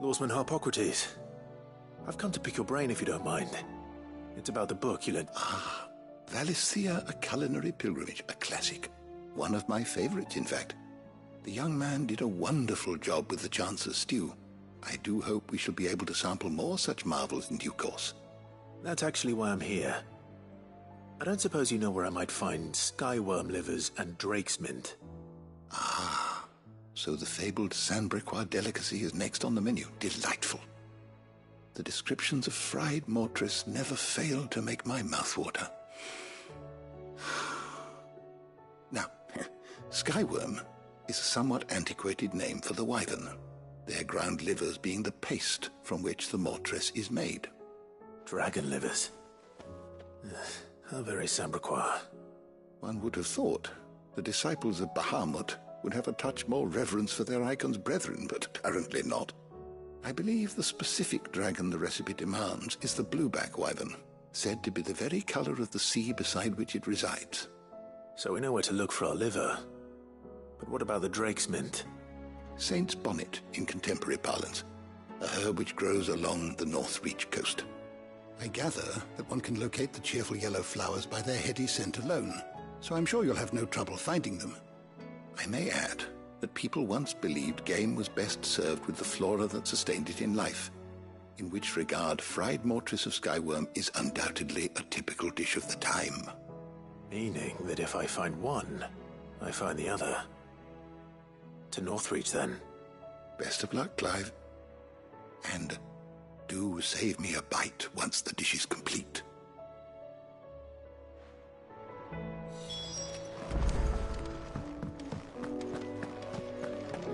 Lawsman Harpocrates. I've come to pick your brain if you don't mind. It's about the book you lent. Ah, Valisthea, A Culinary Pilgrimage, a classic. One of my favorites, in fact. The young man did a wonderful job with the Chance's stew. I do hope we shall be able to sample more such marvels in due course. That's actually why I'm here. I don't suppose you know where I might find skyworm livers and drake's mint. Ah, so the fabled Sanbrequois delicacy is next on the menu. Delightful. The descriptions of fried mortress never fail to make my mouth water. Now, skyworm is a somewhat antiquated name for the wyvern, their ground livers being the paste from which the mortress is made. Dragon livers. How very Sanbrequois. One would have thought the disciples of Bahamut would have a touch more reverence for their icon's brethren, but apparently not. I believe the specific dragon the recipe demands is the blueback wyvern, said to be the very color of the sea beside which it resides. So we know where to look for our liver. But what about the drake's mint? Saint's bonnet in contemporary parlance, a herb which grows along the North Reach coast. I gather that one can locate the cheerful yellow flowers by their heady scent alone, so I'm sure you'll have no trouble finding them. I may add that people once believed game was best served with the flora that sustained it in life, in which regard fried mortress of skyworm is undoubtedly a typical dish of the time. Meaning that if I find one, I find the other. To Northreach, then. Best of luck, Clive. And do save me a bite once the dish is complete.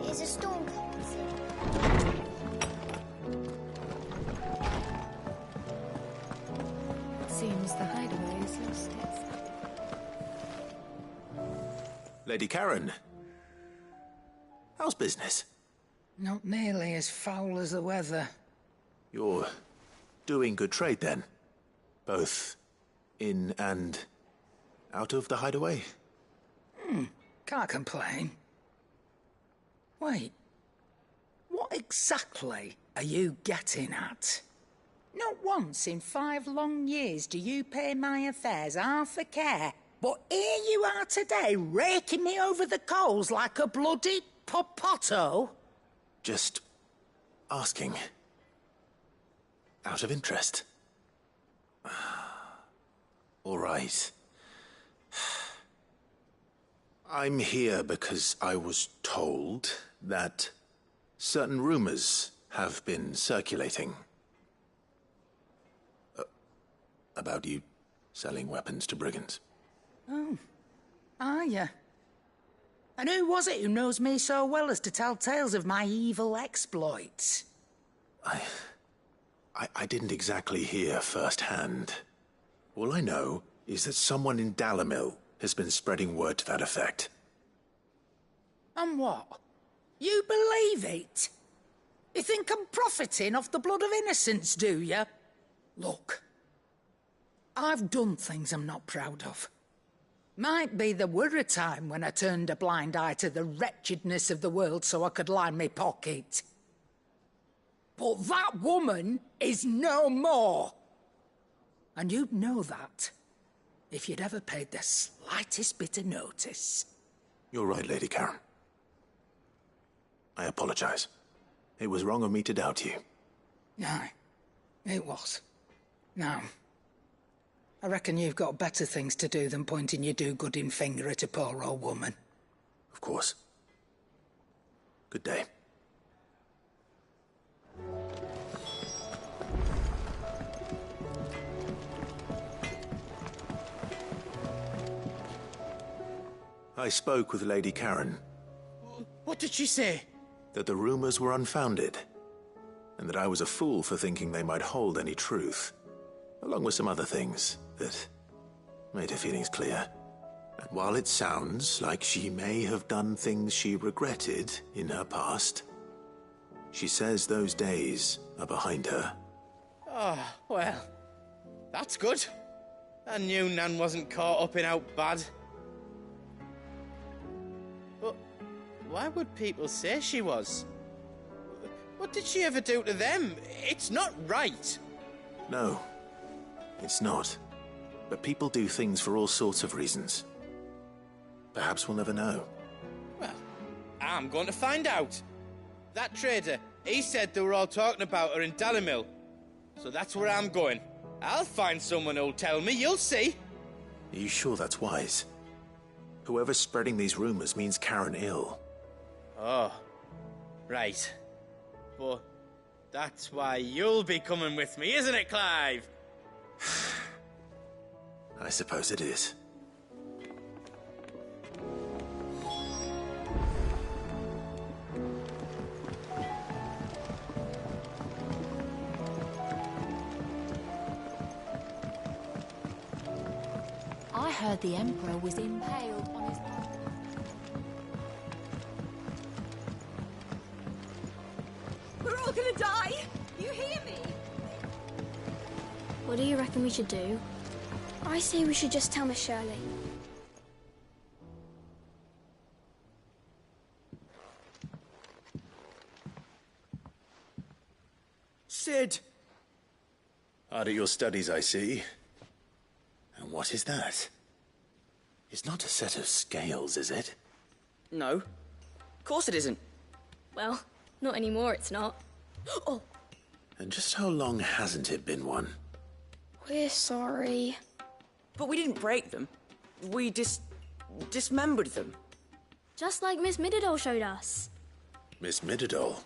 Here's a storm coming through. It seems the hideaway is lost its... Lady Karen. How's business? Not nearly as foul as the weather. You're doing good trade, then? Both in and out of the hideaway? Can't complain. Wait. What exactly are you getting at? Not once in 5 long years do you pay my affairs half a care, but here you are today, raking me over the coals like a bloody popoto? Just asking. Out of interest. All right. I'm here because I was told that certain rumors have been circulating. About you selling weapons to brigands. Oh, are you? And who was it who knows me so well as to tell tales of my evil exploits? I didn't exactly hear firsthand. All I know is that someone in Dalamil has been spreading word to that effect. And what? You believe it? You think I'm profiting off the blood of innocents, do you? Look, I've done things I'm not proud of. Might be there were a time when I turned a blind eye to the wretchedness of the world so I could line my pocket. But that woman is no more. And you'd know that if you'd ever paid the slightest bit of notice. You're right, Lady Karen. I apologize. It was wrong of me to doubt you. Aye, it was. Now, I reckon you've got better things to do than pointing your do-gooding finger at a poor old woman. Of course. Good day. I spoke with Lady Karen. What did she say? That the rumors were unfounded, and that I was a fool for thinking they might hold any truth, along with some other things that made her feelings clear. And while it sounds like she may have done things she regretted in her past, she says those days are behind her. Oh, well, that's good. I knew Nan wasn't caught up in out bad. But why would people say she was? What did she ever do to them? It's not right. No, it's not. But people do things for all sorts of reasons. Perhaps we'll never know. Well, I'm going to find out. That trader, he said they were all talking about her in Dalimil. So that's where I'm going. I'll find someone who'll tell me, you'll see. Are you sure that's wise? Whoever's spreading these rumors means Karen ill. Oh, right. But that's why you'll be coming with me, isn't it, Clive? I suppose it is. I heard the Emperor was impaled on his... We're all gonna die! You hear me? What do you reckon we should do? I say we should just tell Miss Shirley. Sid! Hard at your studies, I see. And what is that? It's not a set of scales, is it? No. Of course it isn't. Well, not anymore, it's not. Oh! And just how long hasn't it been one? We're sorry. But we didn't break them. We dismembered them. Just like Miss Mididol showed us. Miss Mididol?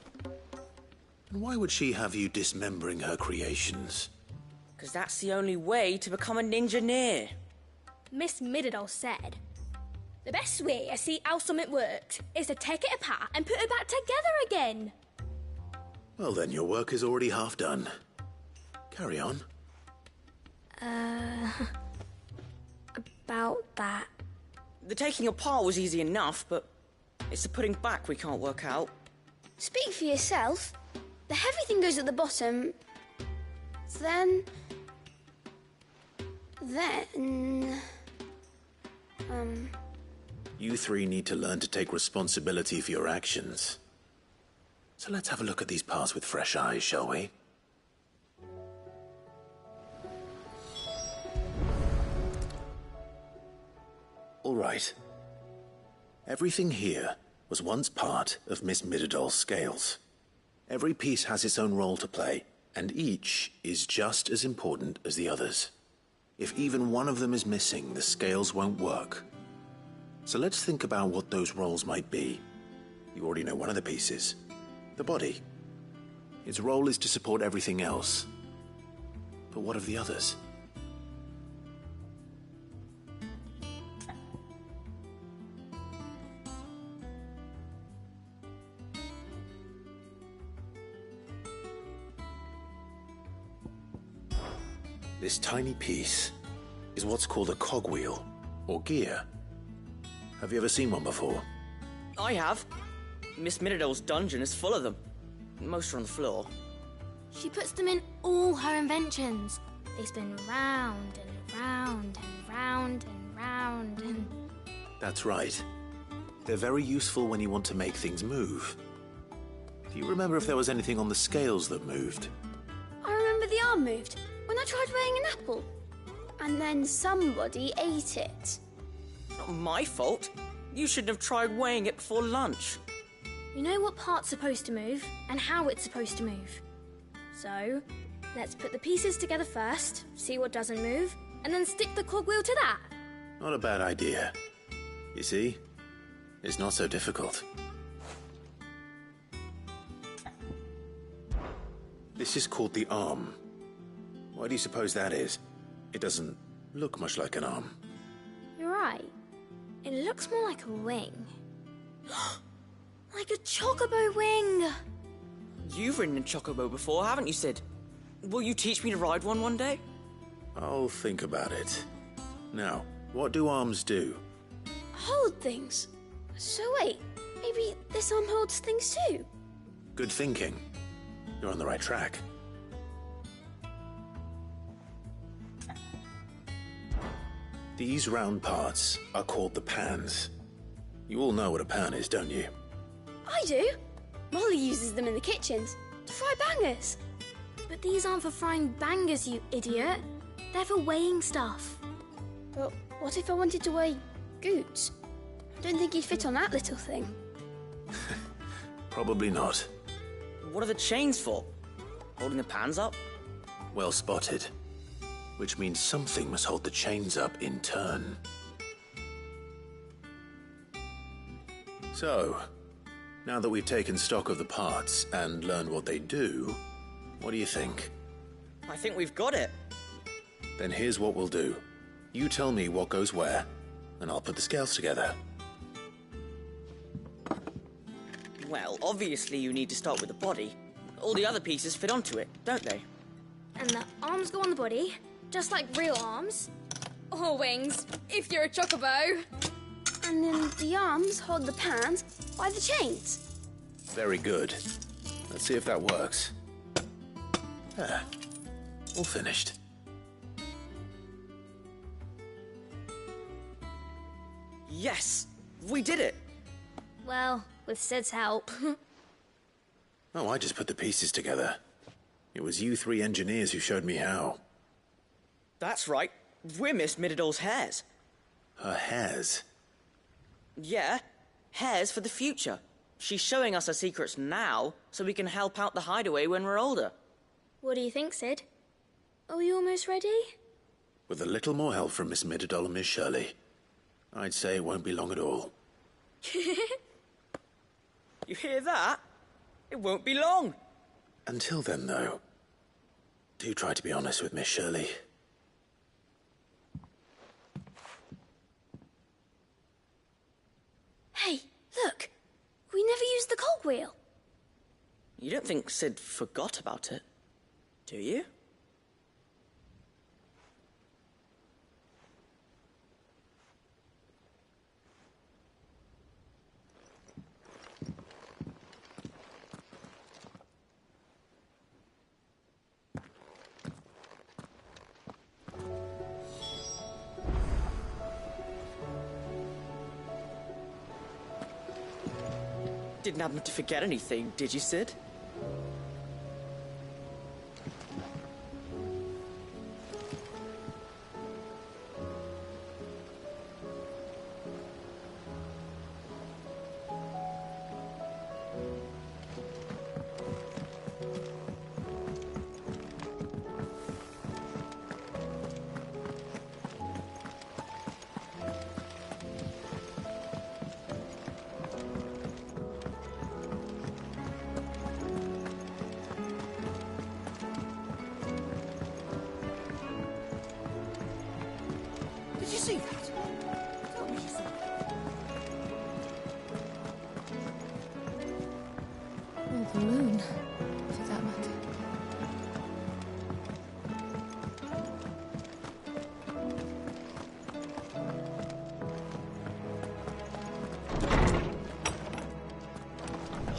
And why would she have you dismembering her creations? Because that's the only way to become a ninja-neer. Miss Mididol said, the best way to see how something works is to take it apart and put it back together again. Well then, your work is already half done. Carry on. About that. The taking apart was easy enough, but it's the putting back we can't work out. Speak for yourself. The heavy thing goes at the bottom. Then... You three need to learn to take responsibility for your actions. So let's have a look at these parts with fresh eyes, shall we? All right. Everything here was once part of Miss Mididol's scales. Every piece has its own role to play, and each is just as important as the others. If even one of them is missing, the scales won't work. So let's think about what those roles might be. You already know one of the pieces. The body. Its role is to support everything else. But what of the others? This tiny piece is what's called a cogwheel, or gear. Have you ever seen one before? I have. Miss Mididol's dungeon is full of them. Most are on the floor. She puts them in all her inventions. They spin round and round and round and round and... That's right. They're very useful when you want to make things move. Do you remember if there was anything on the scales that moved? I remember the arm moved when I tried weighing an apple. And then somebody ate it. Not my fault. You shouldn't have tried weighing it before lunch. We know what part's supposed to move and how it's supposed to move. So, let's put the pieces together first, see what doesn't move, and then stick the cogwheel to that. Not a bad idea. You see? It's not so difficult. This is called the arm. Why do you suppose that is? It doesn't look much like an arm. You're right. It looks more like a wing. Like a chocobo wing! You've ridden a chocobo before, haven't you, Sid? Will you teach me to ride one day? I'll think about it. Now, what do arms do? Hold things. So wait, maybe this arm holds things too? Good thinking. You're on the right track. These round parts are called the pans. You all know what a pan is, don't you? I do. Molly uses them in the kitchens. fry bangers. But these aren't for frying bangers, you idiot. They're for weighing stuff. But what if I wanted to weigh Goots? I don't think he'd fit on that little thing. Probably not. What are the chains for? Holding the pans up? Well spotted. Which means something must hold the chains up in turn. So, now that we've taken stock of the parts and learned what they do, what do you think? I think we've got it. Then here's what we'll do. You tell me what goes where, and I'll put the scales together. Well, obviously you need to start with the body. All the other pieces fit onto it, don't they? And the arms go on the body, just like real arms. Or wings, if you're a chocobo. And then the arms hold the pans by the chains. Very good. Let's see if that works. Ah, all finished. Yes! We did it! Well, with Sid's help. Oh, I just put the pieces together. It was you three engineers who showed me how. That's right. We're Miss Mididol's hairs. Her hairs? Yeah, hairs for the future. She's showing us her secrets now, so we can help out the hideaway when we're older. What do you think, Sid? Are we almost ready? With a little more help from Miss Mididol and Miss Shirley, I'd say it won't be long at all. You hear that? It won't be long. Until then, though, do try to be honest with Miss Shirley. Hey, look! We never used the cogwheel. You don't think Sid forgot about it, do you? Didn't happen to forget anything, did you, Sid? Did you see that? Tell me you saw that. Or the moon, for that matter.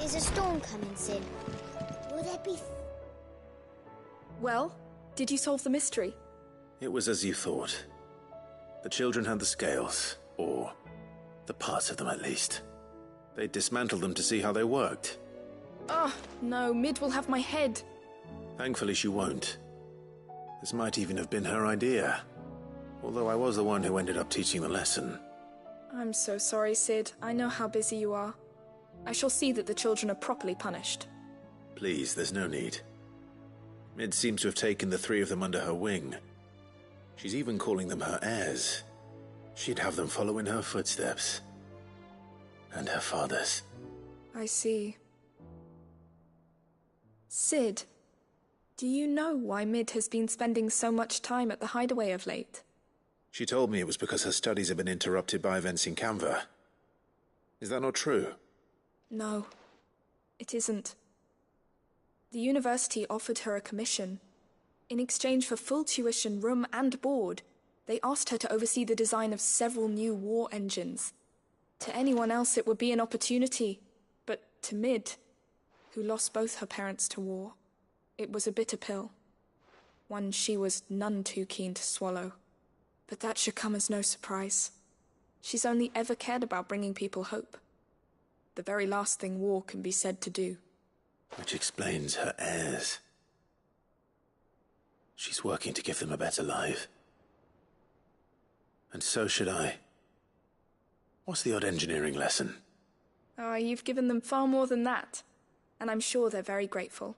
Is a storm coming, Sid? Will there be... Well, did you solve the mystery? It was as you thought. The children had the scales, or the parts of them at least. They dismantled them to see how they worked. Oh, no, Mid will have my head. Thankfully she won't. This might even have been her idea. Although I was the one who ended up teaching the lesson. I'm so sorry, Sid. I know how busy you are. I shall see that the children are properly punished. Please, there's no need. Mid seems to have taken the three of them under her wing. She's even calling them her heirs. She'd have them follow in her footsteps. And her father's. I see. Sid, do you know why Mid has been spending so much time at the hideaway of late? She told me it was because her studies have been interrupted by events in Canva. Is that not true? No, it isn't. The university offered her a commission. In exchange for full tuition, room and board, they asked her to oversee the design of several new war engines. To anyone else it would be an opportunity, but to Mid, who lost both her parents to war, it was a bitter pill. One she was none too keen to swallow. But that should come as no surprise. She's only ever cared about bringing people hope. The very last thing war can be said to do. Which explains her heirs. She's working to give them a better life. And so should I. What's the odd engineering lesson? Oh, you've given them far more than that. And I'm sure they're very grateful.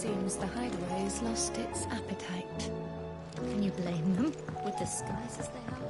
Seems the hideaway's lost its appetite. Can you blame them? With the skies as they are.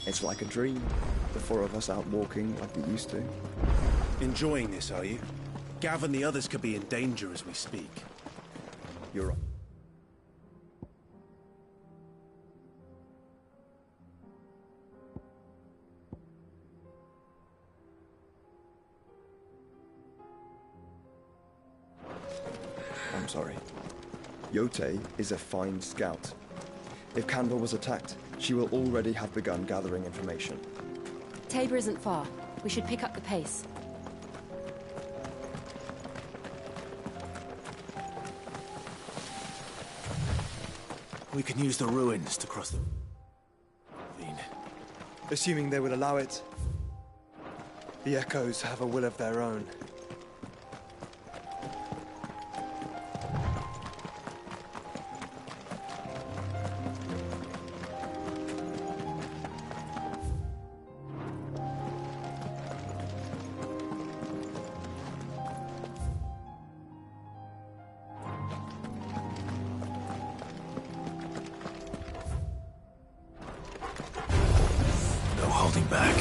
It's like a dream. The four of us out walking like we used to. Enjoying this, are you? Gav and the others could be in danger as we speak. You're right. I'm sorry. Yote is a fine scout. If Kandor was attacked, she will already have begun gathering information. Tabor isn't far. We should pick up the pace. We can use the ruins to cross the ravine. Assuming they will allow it. The Echoes have a will of their own. Holding back.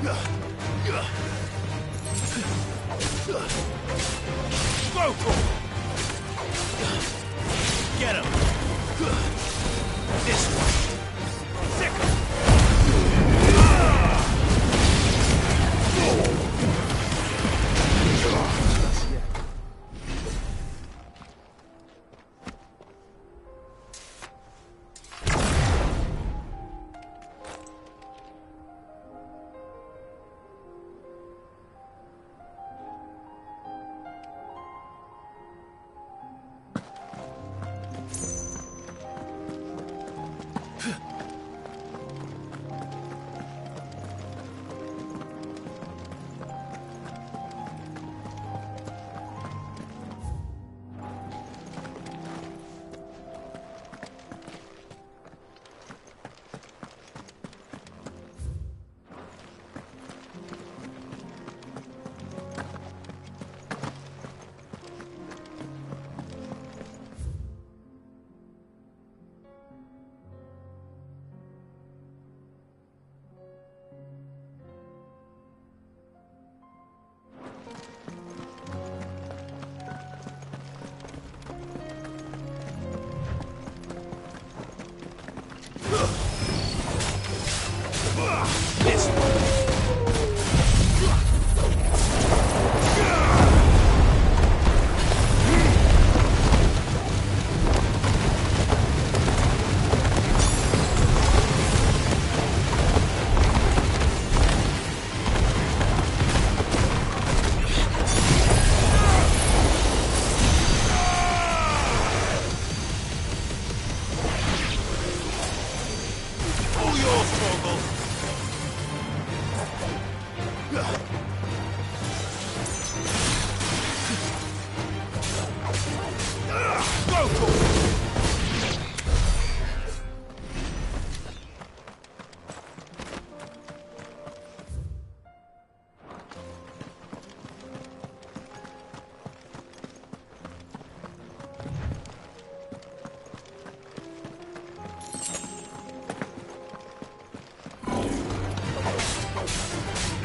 Go for it! Get him! This way! Sick him!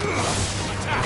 Attack!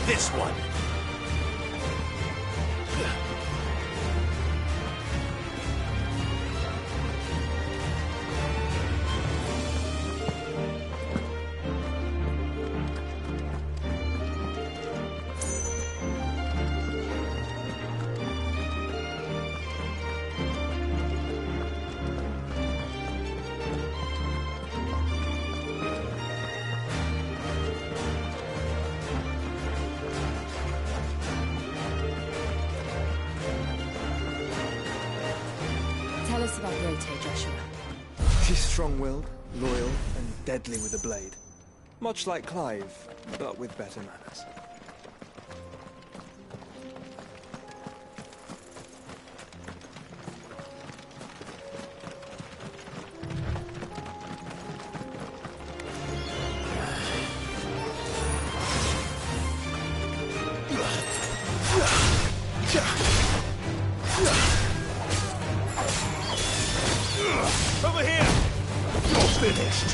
this one. Tell us about Rote, Joshua. She's strong-willed, loyal, and deadly with a blade. Much like Clive, but with better manners. Over here! You're finished!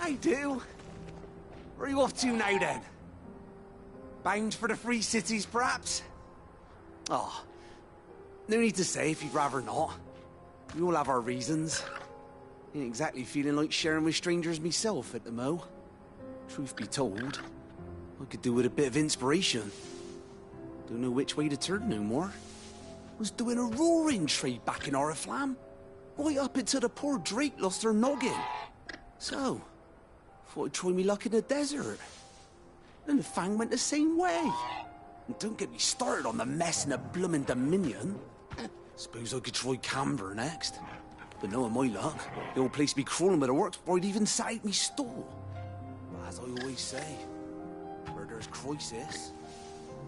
I do. Where are you off to now, then? Bound for the Free Cities, perhaps? Oh, no need to say if you'd rather not. We all have our reasons. Ain't exactly feeling like sharing with strangers myself at the mo. Truth be told, I could do with a bit of inspiration. Don't know which way to turn no more. Was doing a roaring trade back in Oriflamme. Right up until the poor Drake lost her noggin. So, thought I'd try me luck in the desert. And the Fang went the same way. And don't get me started on the mess in the bloomin' Dominion. Suppose I could try Camber next. But knowing my luck, the old place be crawling with the works before I'd even sat out me stall. But as I always say, where there's crisis,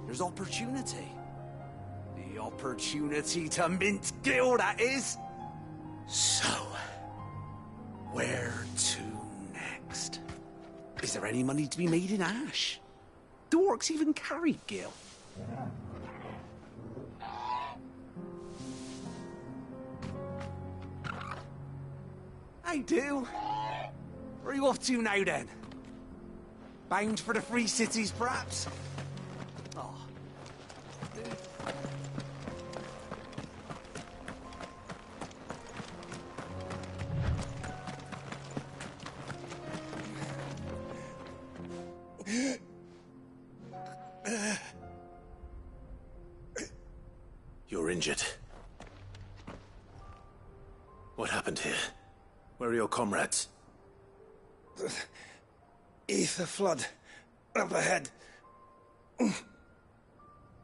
there's opportunity. The opportunity to mint Gil, that is. So, where to next? Is there any money to be made in Ash? Do orcs even carry Gil? I do. Where are you off to now, then? Bound for the Free Cities, perhaps? Oh. You're injured. What happened here? Where are your comrades? The ether flood up ahead.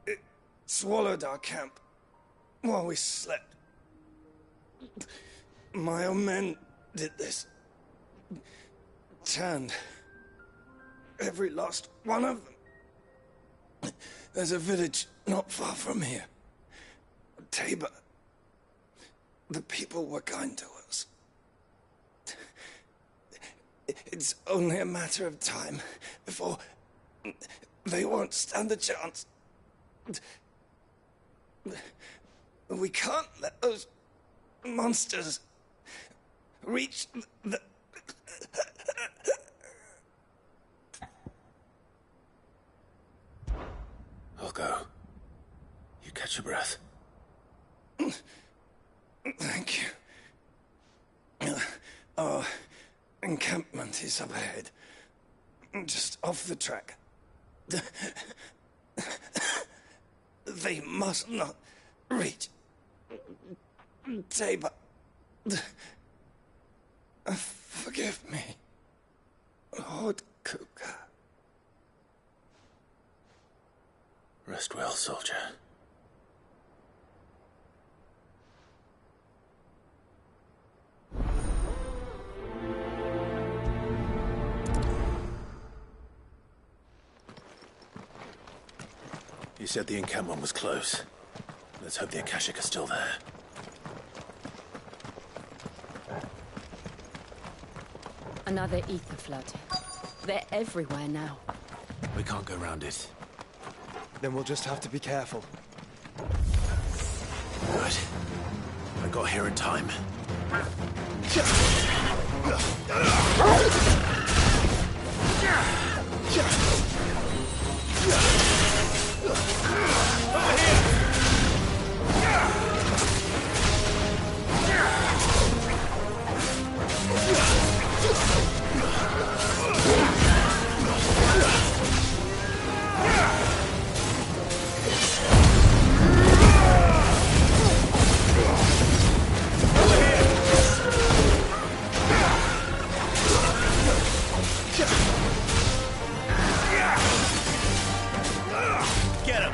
It swallowed our camp while we slept. My own men did this. Turned every last one of them. There's a village not far from here. Tabor. The people were kind to us. It's only a matter of time before they won't stand a chance. We can't let those monsters reach the... I'll go. You catch your breath. Thank you. Our encampment is up ahead. Just off the track. They must not reach Tabor. Forgive me, Lord Kuka. Rest well, soldier. said the encampment was close. Let's hope the Akashic are still there. Another ether flood. They're everywhere now. We can't go round it. Then we'll just have to be careful. Good. I got here in time. Get him!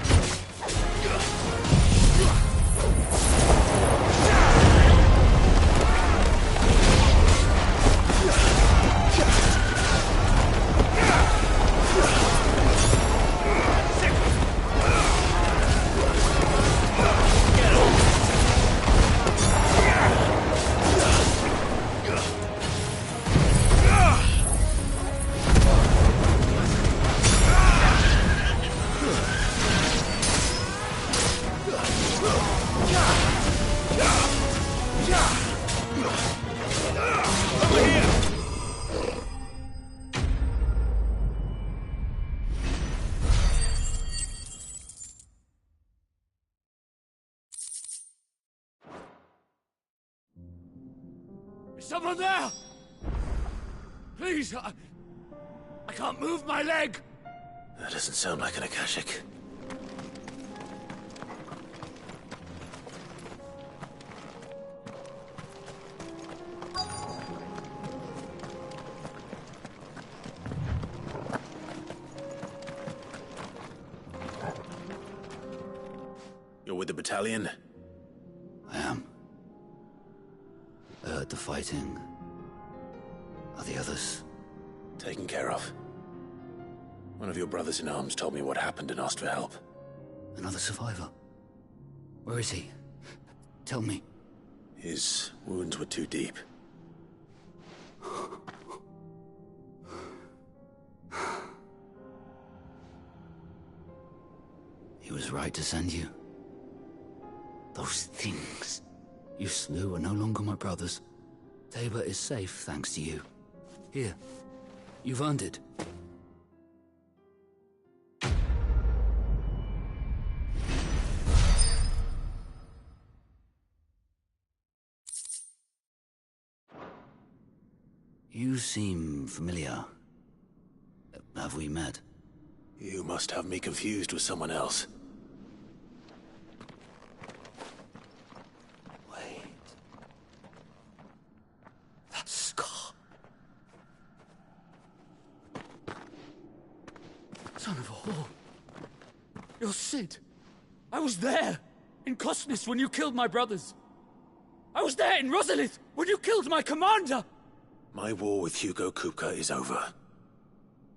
Is someone there? Please, I can't move my leg. That doesn't sound like an Akashic. You're with the battalion? I am. I heard the fighting. Are the others? Taken care of. One of your brothers in arms told me what happened and asked for help. Another survivor? Where is he? Tell me. His wounds were too deep. He was right to send you. Those things you slew are no longer my brothers. Tabor is safe thanks to you. Here, you've earned it. You seem familiar. Have we met? You must have me confused with someone else. Wait. That scar. Son of a whore. You're Sid. I was there, in Cosnes, when you killed my brothers. I was there in Rosalith, when you killed my commander. My war with Hugo Kupka is over.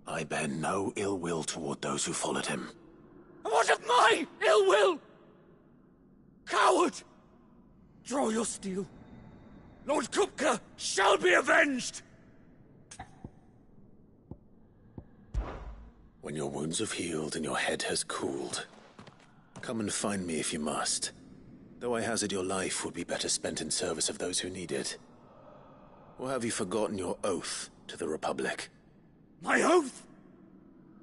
I bear no ill will toward those who followed him. And what of my ill will? Coward! Draw your steel. Lord Kupka shall be avenged! When your wounds have healed and your head has cooled, come and find me if you must. Though I hazard your life would be better spent in service of those who need it. Or have you forgotten your oath to the Republic? My oath?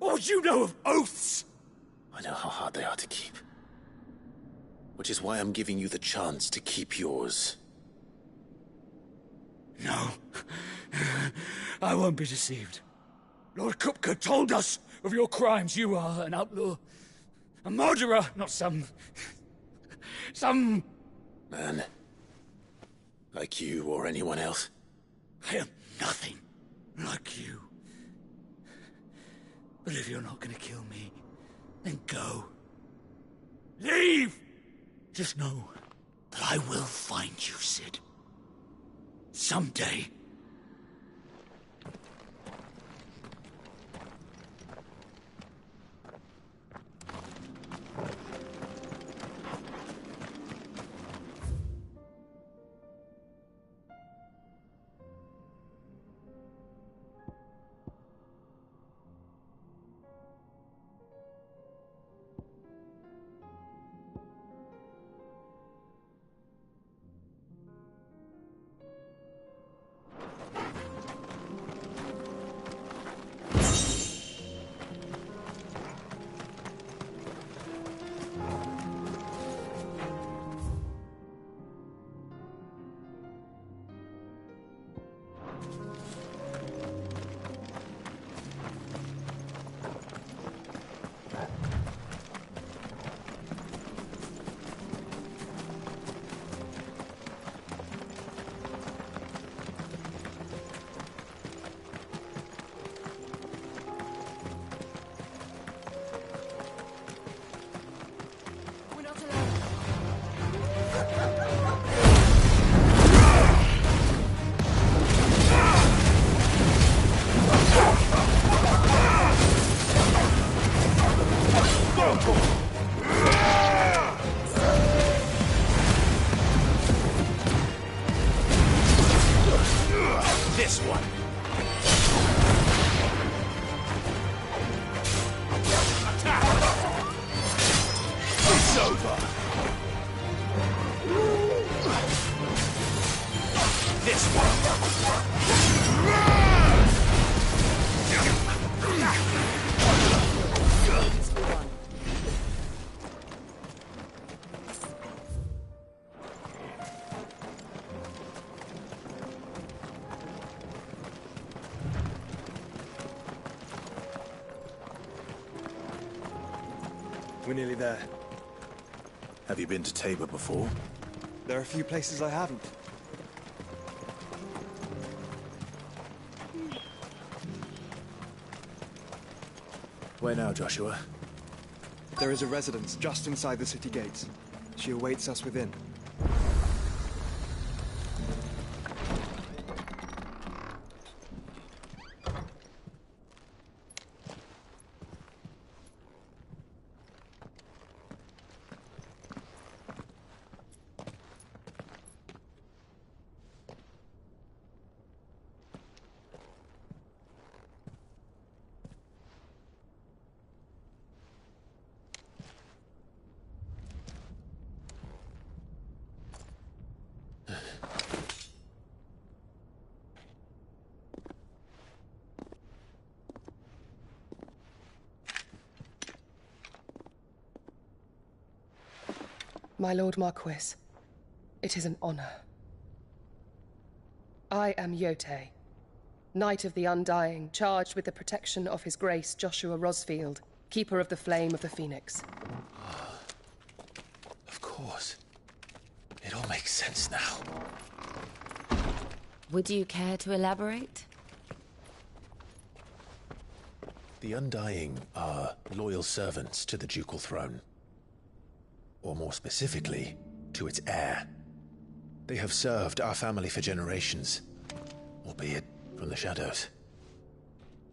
What would you know of oaths? I know how hard they are to keep. Which is why I'm giving you the chance to keep yours. No. I won't be deceived. Lord Kupka told us of your crimes. You are an outlaw. A murderer, not some man. Like you or anyone else. I am nothing like you. But if you're not gonna kill me, then go. Leave! Just know that I will find you, Sid. Someday. this one. Attack! It's over. This one. We're nearly there. Have you been to Tabor before? There are a few places I haven't. Where now, Joshua? There is a residence just inside the city gates. She awaits us within. My Lord Marquis, it is an honor. I am Yotei, Knight of the Undying, charged with the protection of His Grace Joshua Rosfield, Keeper of the Flame of the Phoenix. Of course. It all makes sense now. Would you care to elaborate? The Undying are loyal servants to the ducal throne. Or more specifically, to its heir. They have served our family for generations, albeit from the shadows.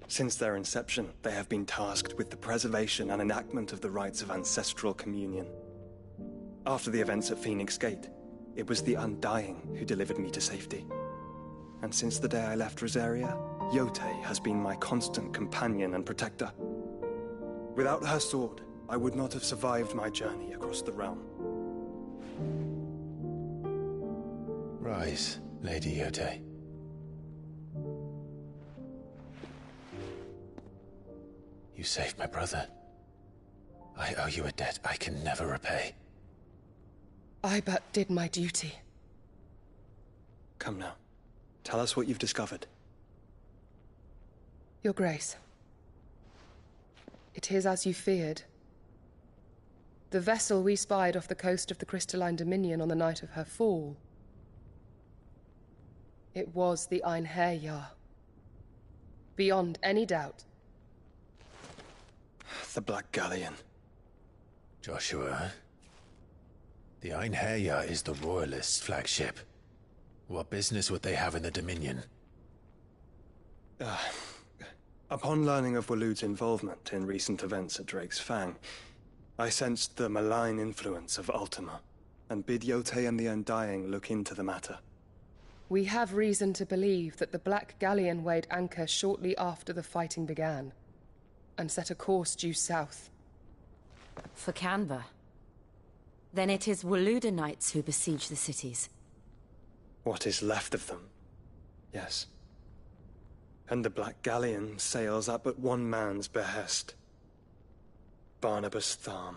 Since their inception, they have been tasked with the preservation and enactment of the rites of ancestral communion. After the events at Phoenix Gate, it was the Undying who delivered me to safety. And since the day I left Rosaria, Yotei has been my constant companion and protector. Without her sword, I would not have survived my journey across the realm. Rise, Lady Yotei. You saved my brother. I owe you a debt I can never repay. I but did my duty. Come now. Tell us what you've discovered. Your Grace. It is as you feared. The vessel we spied off the coast of the Crystalline Dominion on the night of her fall. It was the Einherjar. Beyond any doubt. The Black Galleon. Joshua, the Einherjar is the Royalists' flagship. What business would they have in the Dominion? Upon learning of Waloed's involvement in recent events at Drake's Fang, I sensed the malign influence of Ultima, and bid Yotei and the Undying look into the matter. We have reason to believe that the Black Galleon weighed anchor shortly after the fighting began, and set a course due south. For Canva. Then it is Waloed Knights who besiege the cities. What is left of them, yes. And the Black Galleon sails at but one man's behest. Barnabas Tharm.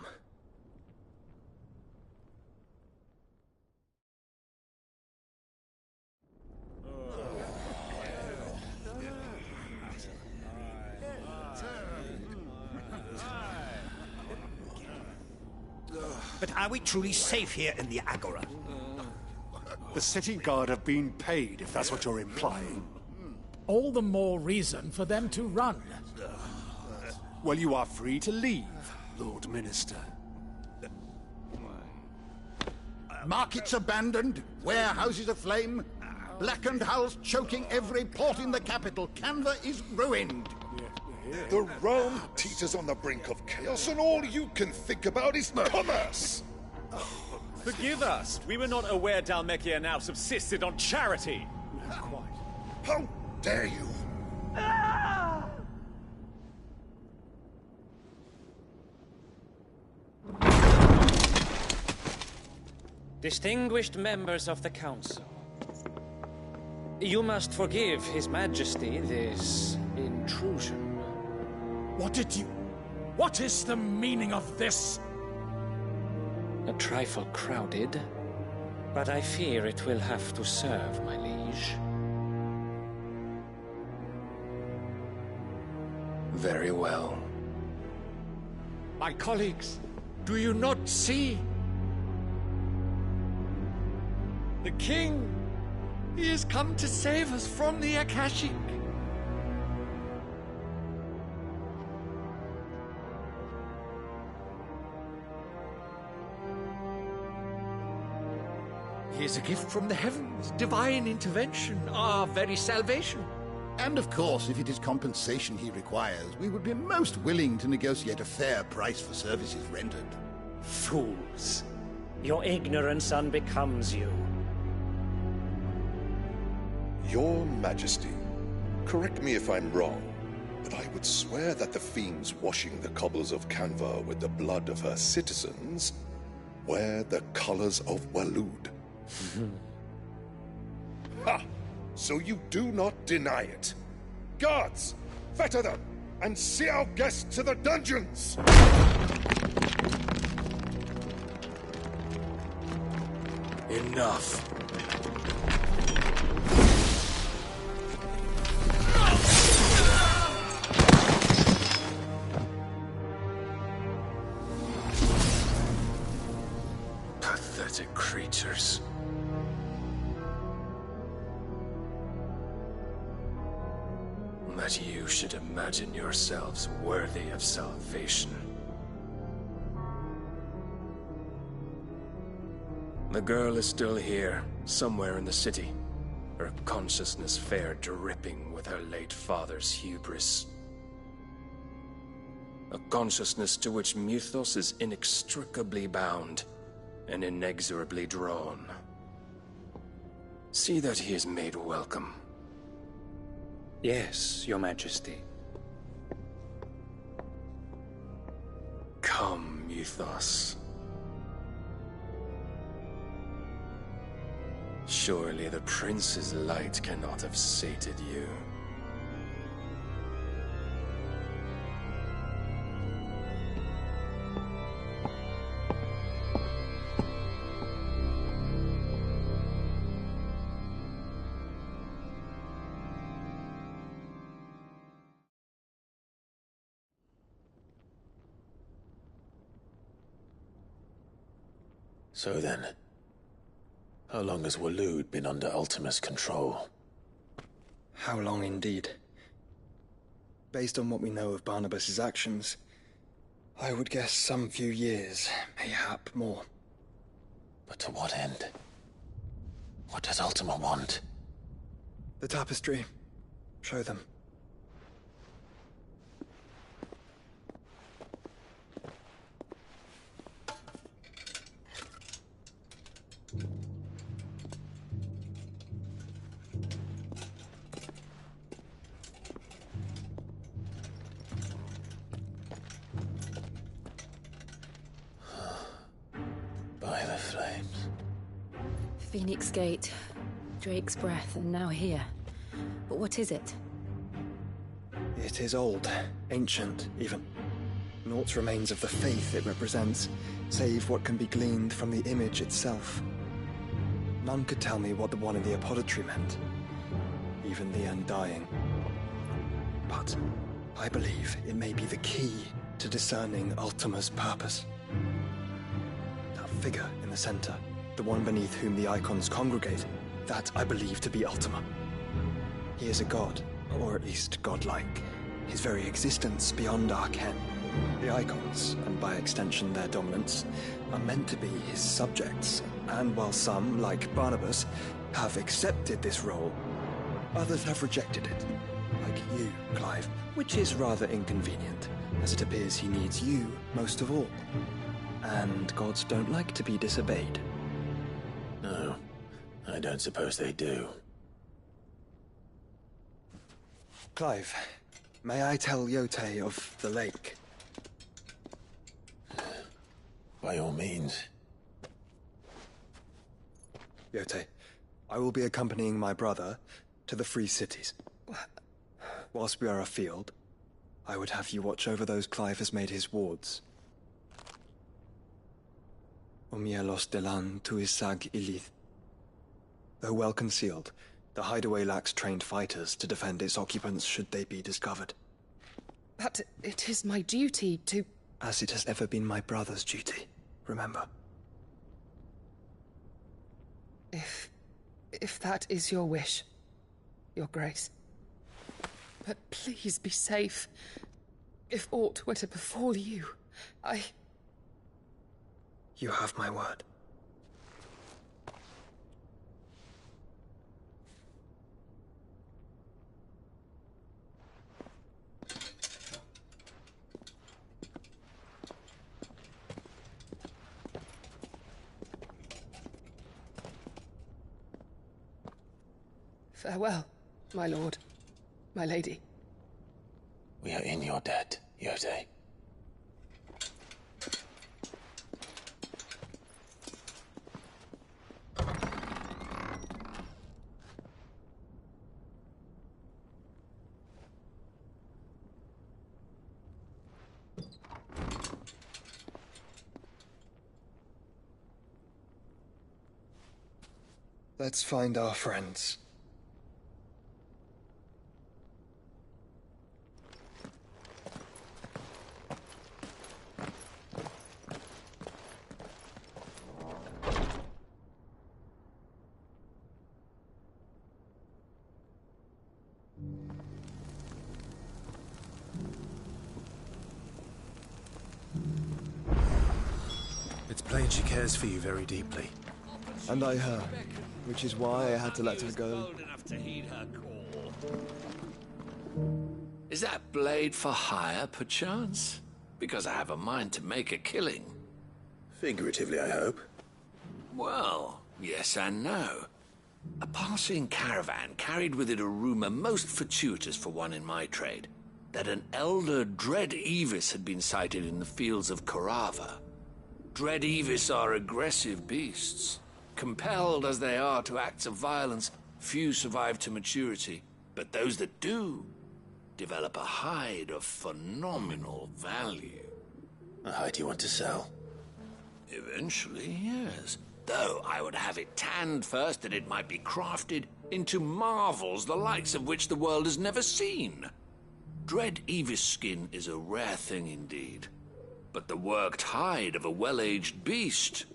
But are we truly safe here in the Agora? The city guard have been paid, if that's what you're implying. All the more reason for them to run. Well, you are free to leave, Lord Minister. Markets abandoned, warehouses aflame, blackened hulls choking every port in the capital. Canva is ruined. The realm teeters on the brink of chaos, and all you can think about is commerce! Forgive us. We were not aware Dhalmekia now subsisted on charity. How dare you? Distinguished members of the Council, you must forgive His Majesty this intrusion. What is the meaning of this? A trifle crowded, but I fear it will have to serve, my liege. Very well. My colleagues, do you not see? The king! He has come to save us from the Akashic! He is a gift from the heavens, divine intervention, our very salvation. And of course, if it is compensation he requires, we would be most willing to negotiate a fair price for services rendered. Fools! Your ignorance unbecomes you. Your Majesty, correct me if I'm wrong, but I would swear that the fiends washing the cobbles of Canva with the blood of her citizens wear the colors of Waloed. Ha! So you do not deny it. Guards, fetter them, and see our guests to the dungeons! Enough. Pathetic creatures. That you should imagine yourselves worthy of salvation. The girl is still here, somewhere in the city, her consciousness fair dripping with her late father's hubris. A consciousness to which Mythos is inextricably bound and inexorably drawn. See that he is made welcome. Yes, Your Majesty. Come, Mythos. Surely the prince's light cannot have sated you. So then, how long has Waloed been under Ultima's control? How long indeed? Based on what we know of Barnabas's actions, I would guess some few years, mayhap more. But to what end? What does Ultima want? The tapestry. Show them. By the flames. Phoenix Gate, Drake's Breath, and now here. But what is it? It is old, ancient, even. Naught remains of the faith it represents, save what can be gleaned from the image itself. None could tell me what the one in the apothecary meant, even the Undying. But I believe it may be the key to discerning Ultima's purpose. That figure in the center, the one beneath whom the icons congregate, that I believe to be Ultima. He is a god, or at least godlike, his very existence beyond our ken. The icons, and by extension their dominance, are meant to be his subjects, and while some, like Barnabas, have accepted this role, others have rejected it, like you, Clive, which is rather inconvenient, as it appears he needs you most of all. And gods don't like to be disobeyed. No, I don't suppose they do. Clive, may I tell Yote of the lake? By all means. Yote, I will be accompanying my brother to the Free Cities. Whilst we are afield, I would have you watch over those Clive has made his wards. Omielos delan tuisag ilith. Though well concealed, the hideaway lacks trained fighters to defend its occupants should they be discovered. But it is my duty to... As it has ever been my brother's duty, remember. If that is your wish, Your Grace. But please be safe. If aught were to befall you, You have my word. Farewell, my lord, my lady. We are in your debt, Yote. Let's find our friends. It's plain she cares for you very deeply. And I her, which is why I had to let her go. Is that blade for hire, perchance? Because I have a mind to make a killing. Figuratively, I hope. Well, yes and no. A passing caravan carried with it a rumor most fortuitous for one in my trade, that an elder Dread Evis had been sighted in the fields of Korava. Dread Evis are aggressive beasts. Compelled as they are to acts of violence, few survive to maturity, but those that do develop a hide of phenomenal value. A hide you want to sell? Eventually, yes. Though I would have it tanned first that it might be crafted into marvels the likes of which the world has never seen. Dread Evis skin is a rare thing indeed, but the worked hide of a well-aged beast...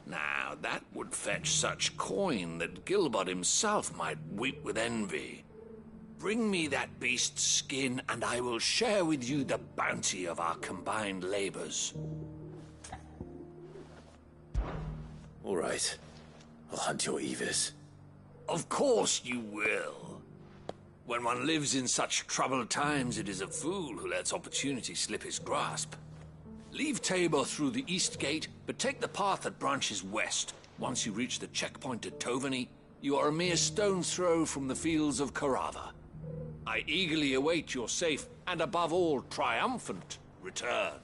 Now, that would fetch such coin that Gilbert himself might weep with envy. Bring me that beast's skin, and I will share with you the bounty of our combined labors. All right. I'll hunt your Evis. Of course you will. When one lives in such troubled times, it is a fool who lets opportunity slip his grasp. Leave Tabor through the east gate, but take the path that branches west. Once you reach the checkpoint at Tovany, you are a mere stone's throw from the fields of Korava. I eagerly await your safe, and above all, triumphant return.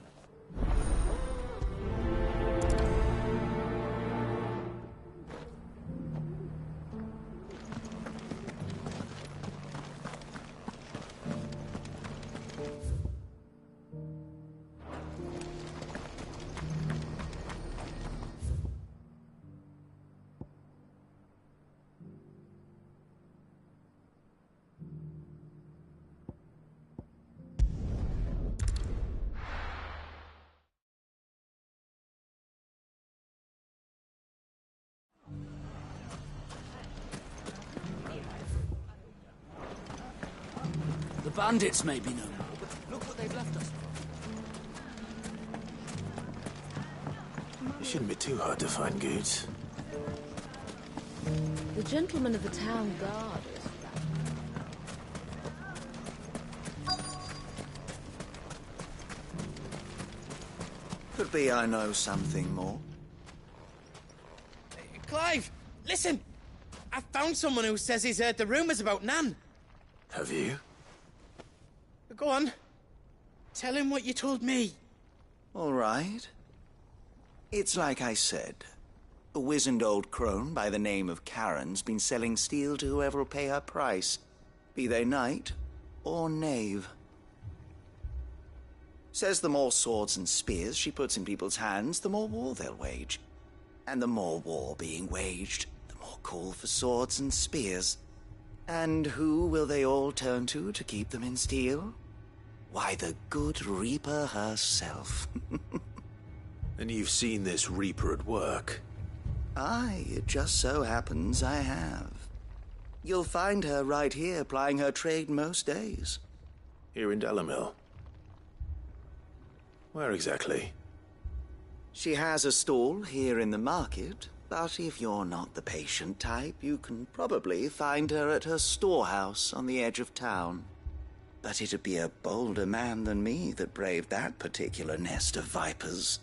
The bandits may be no more, but look what they've left us. It shouldn't be too hard to find goods. The gentleman of the town guard is Could be I know something more. Clive, listen! I found someone who says he's heard the rumors about Nan. Have you? Go on. Tell him what you told me. All right. It's like I said. A wizened old crone by the name of Karen's been selling steel to whoever will pay her price, be they knight or knave. Says the more swords and spears she puts in people's hands, the more war they'll wage. And the more war being waged, the more call for swords and spears. And who will they all turn to keep them in steel? Why, the good Reaper herself. And you've seen this Reaper at work? Aye, it just so happens I have. You'll find her right here plying her trade most days. Here in Dalimil? Where exactly? She has a stall here in the market, but if you're not the patient type, you can probably find her at her storehouse on the edge of town. But it'd be a bolder man than me that braved that particular nest of vipers.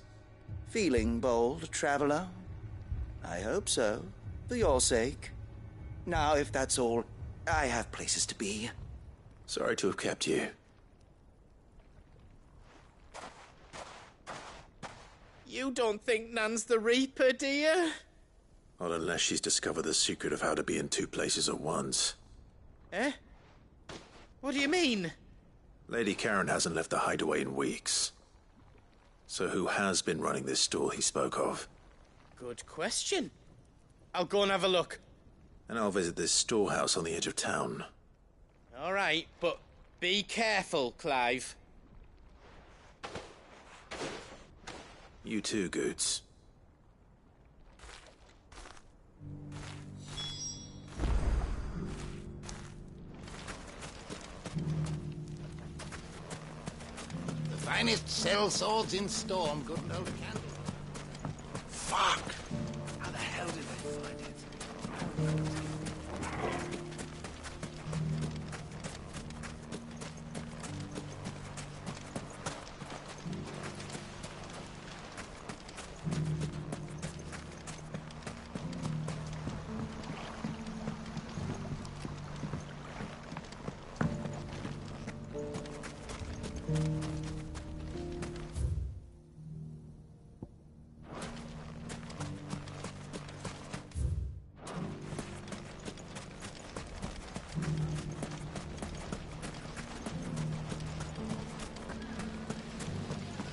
Feeling bold, traveler? I hope so, for your sake. Now, if that's all, I have places to be. Sorry to have kept you. You don't think Nan's the Reaper, do you? Not unless she's discovered the secret of how to be in two places at once. Eh? What do you mean? Lady Karen hasn't left the hideaway in weeks. So who has been running this stall he spoke of? Good question. I'll go and have a look. And I'll visit this storehouse on the edge of town. All right, but be careful, Clive. You too, Goots. The finest sell swords in Storm, good and old candle. Fuck! How the hell did they find it?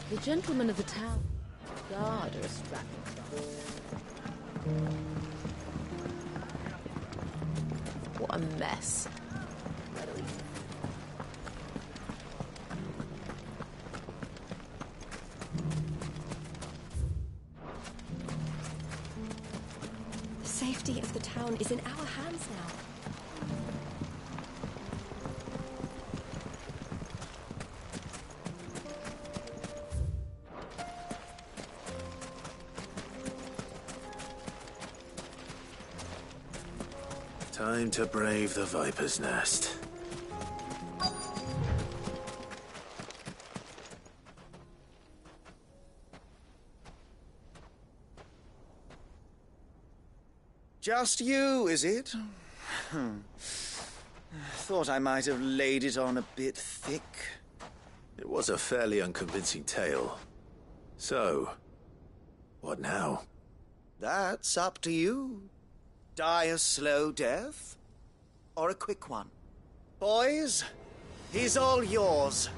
The gentlemen of the town guard are a strapping What a mess. The safety of the town is in our hands now. Time to brave the Viper's Nest. Just you, is it? Thought I might have laid it on a bit thick. It was a fairly unconvincing tale. So, what now? That's up to you. Die a slow death, or a quick one. Boys, he's all yours.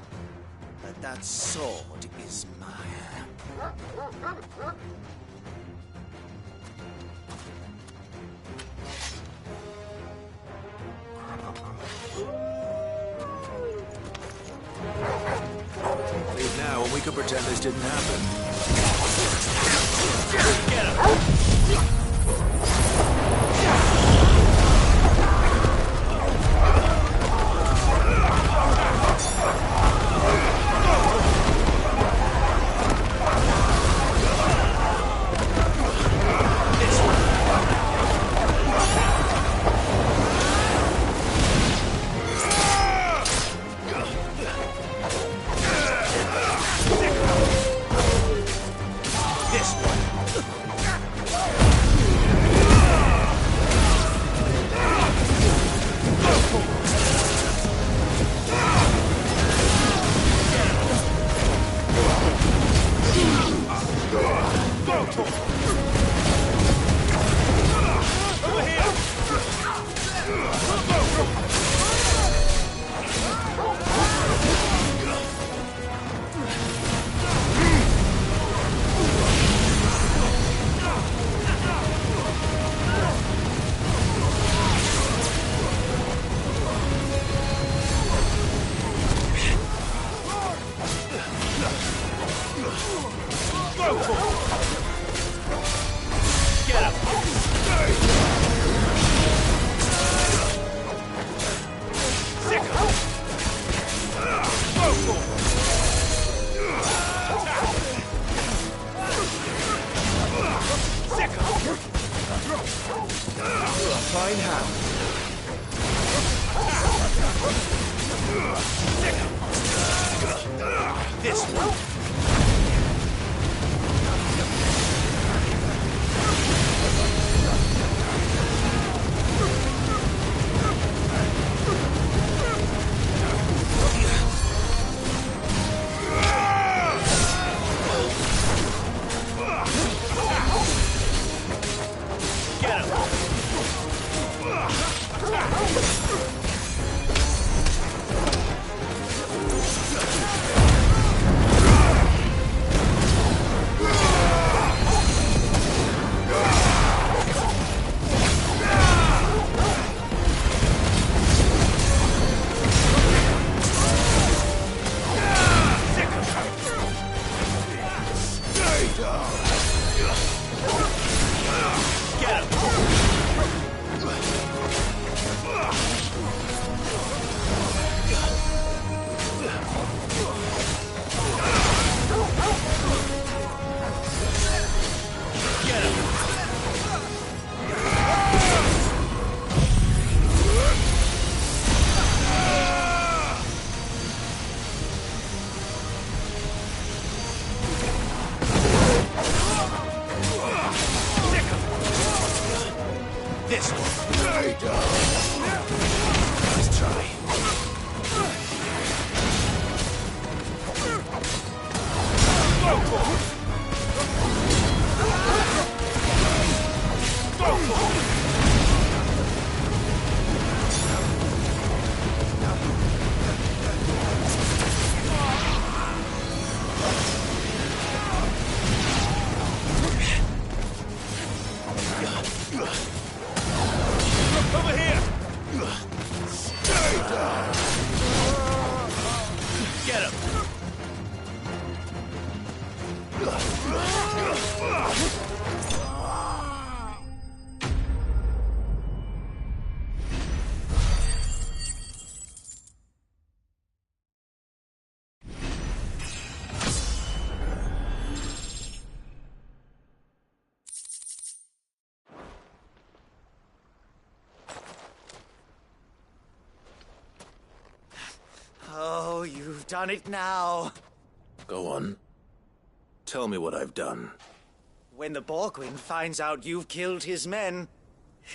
But that sword is mine. Leave now and we can pretend this didn't happen. Get him! This one. You've done it now. Go on. Tell me what I've done. When the Borgwyn finds out you've killed his men,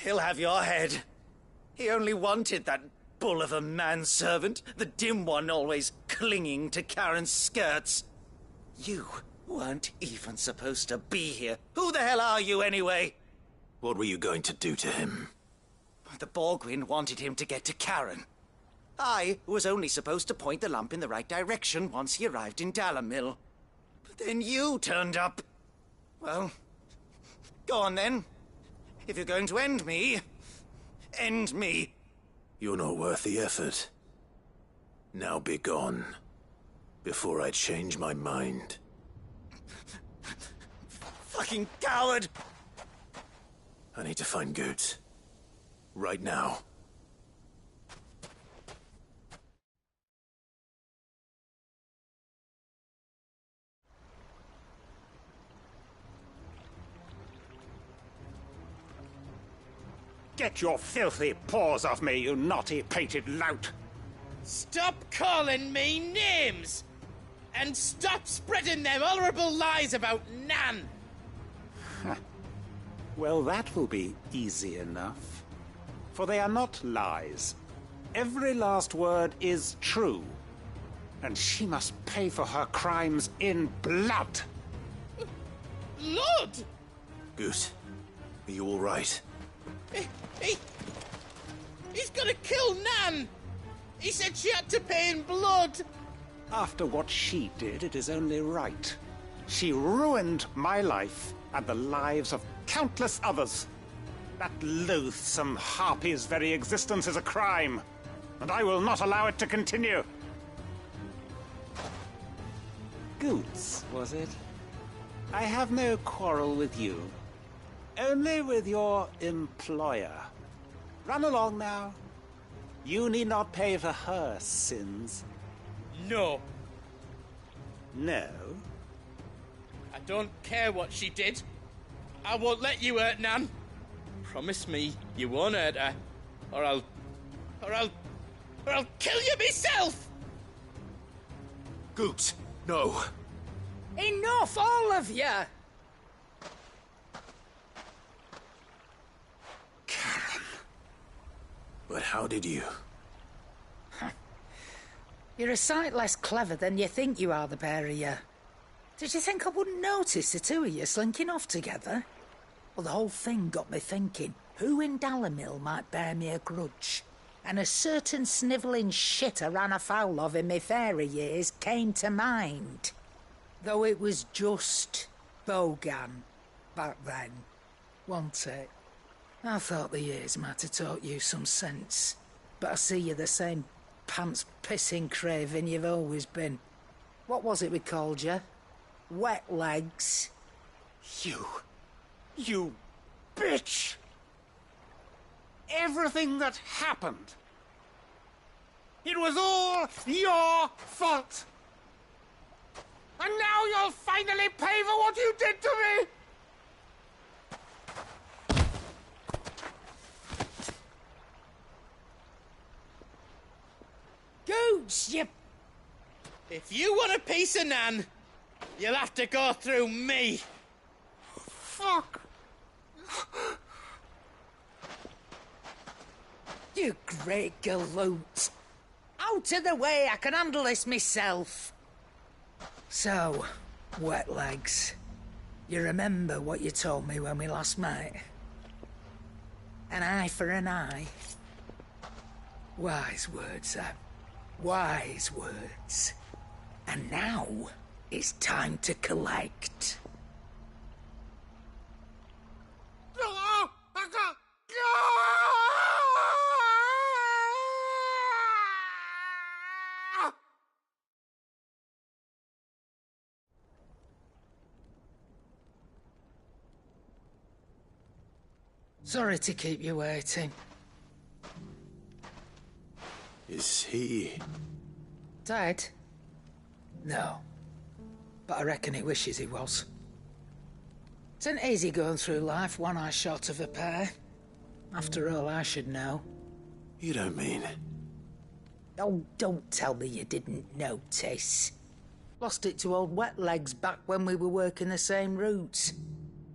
he'll have your head. He only wanted that bull of a manservant, the dim one always clinging to Karen's skirts. You weren't even supposed to be here. Who the hell are you, anyway? What were you going to do to him? The Borgwyn wanted him to get to Karen. I was only supposed to point the lamp in the right direction once he arrived in Dalamil. But then you turned up. Well, go on then. If you're going to end me, end me. You're not worth the effort. Now be gone, before I change my mind. Fucking coward! I need to find Goetz. Right now. Get your filthy paws off me, you naughty-pated lout! Stop calling me names! And stop spreading them horrible lies about Nan! Well, that will be easy enough. For they are not lies. Every last word is true. And she must pay for her crimes in blood. Blood? Goose, are you all right? He's gonna kill Nan! He said she had to pay in blood! After what she did, it is only right. She ruined my life and the lives of countless others. That loathsome harpy's very existence is a crime, and I will not allow it to continue. Goetz, was it? I have no quarrel with you. Only with your employer. Run along now. You need not pay for her sins. No. No? I don't care what she did. I won't let you hurt Nan. Promise me you won't hurt her, or I'll kill you myself! Goetz, no. Enough, all of you! Karen. But how did you? You're a sight less clever than you think you are, the pair of you. Did you think I wouldn't notice the two of you slinking off together? Well, the whole thing got me thinking, who in Dalamil might bear me a grudge? And a certain snivelling shit I ran afoul of in my fairy years came to mind. Though it was just Bogan back then, wasn't it? I thought the years might have taught you some sense, but I see you're the same pants-pissing craven you've always been. What was it we called you? Wet legs? You bitch! Everything that happened, it was all your fault! And now you'll finally pay for what you did to me! Goose, you... If you want a piece of Nan, you'll have to go through me. Fuck! You great galoot. Out of the way, I can handle this myself. So, wet legs, you remember what you told me when we last met? An eye for an eye. Wise words, Sam. Wise words. And now, it's time to collect. Sorry to keep you waiting. Is he... Dead? No. But I reckon he wishes he was. It isn't easy going through life one eye short of a pair. After all, I should know. You don't mean... Oh, don't tell me you didn't notice. Lost it to old Wet Legs back when we were working the same routes.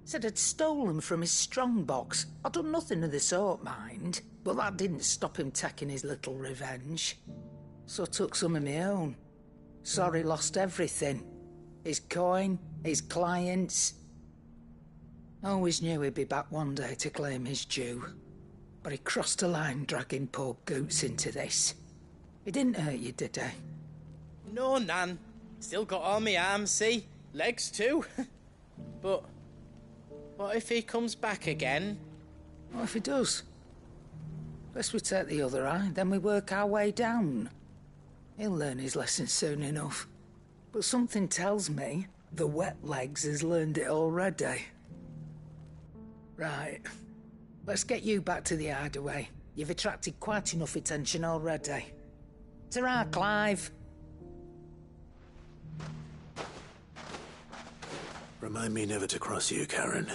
Said I'd stolen from his strongbox. I'd done nothing of the sort, mind. But that didn't stop him taking his little revenge. So I took some of my own. Sorry, lost everything. His coin, his clients. Always knew he'd be back one day to claim his due. But he crossed a line dragging poor Goots into this. He didn't hurt you, did he? No, Nan. Still got all my arms, see? Legs too. But what if he comes back again? What if he does? First we take the other eye, then we work our way down. He'll learn his lesson soon enough. But something tells me the Wet Legs has learned it already. Right. Let's get you back to the hideaway. You've attracted quite enough attention already. Ta-ra, Clive. Remind me never to cross you, Karen.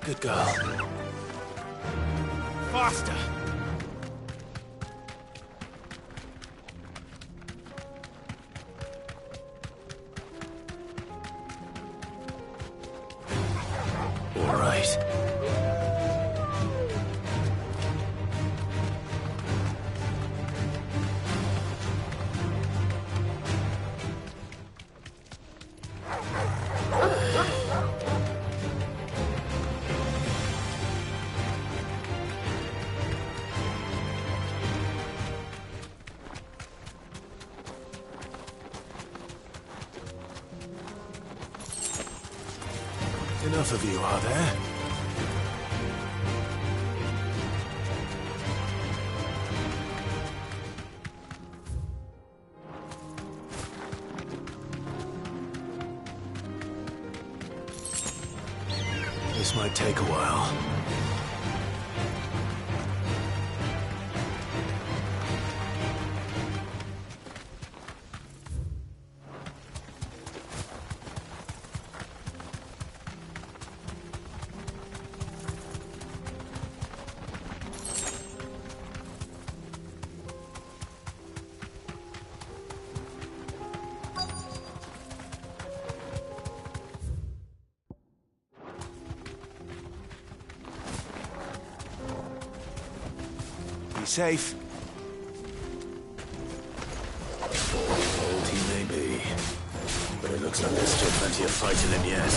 Good girl. Faster! All right. Enough of you, are there? This might take a while. Safe. Old he may be, but it looks like there's still plenty of fight in him yet.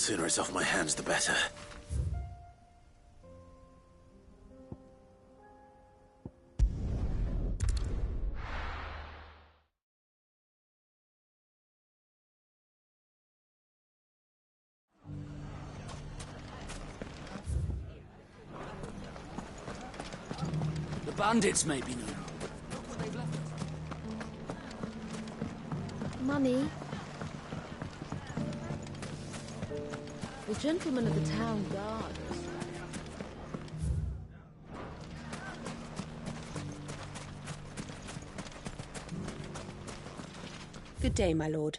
sooner it's off my hands, the better. The bandits may be new. Money. The gentleman of the town guard. Good day, my lord.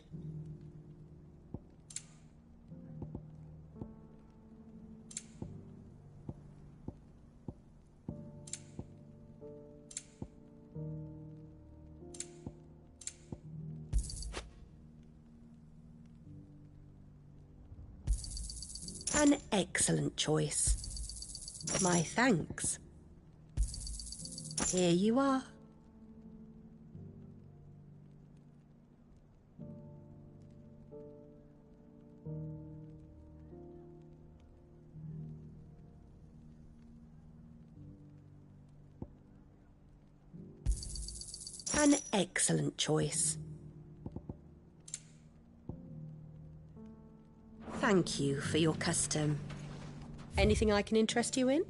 An excellent choice. My thanks. Here you are. An excellent choice. Thank you for your custom. Anything I can interest you in?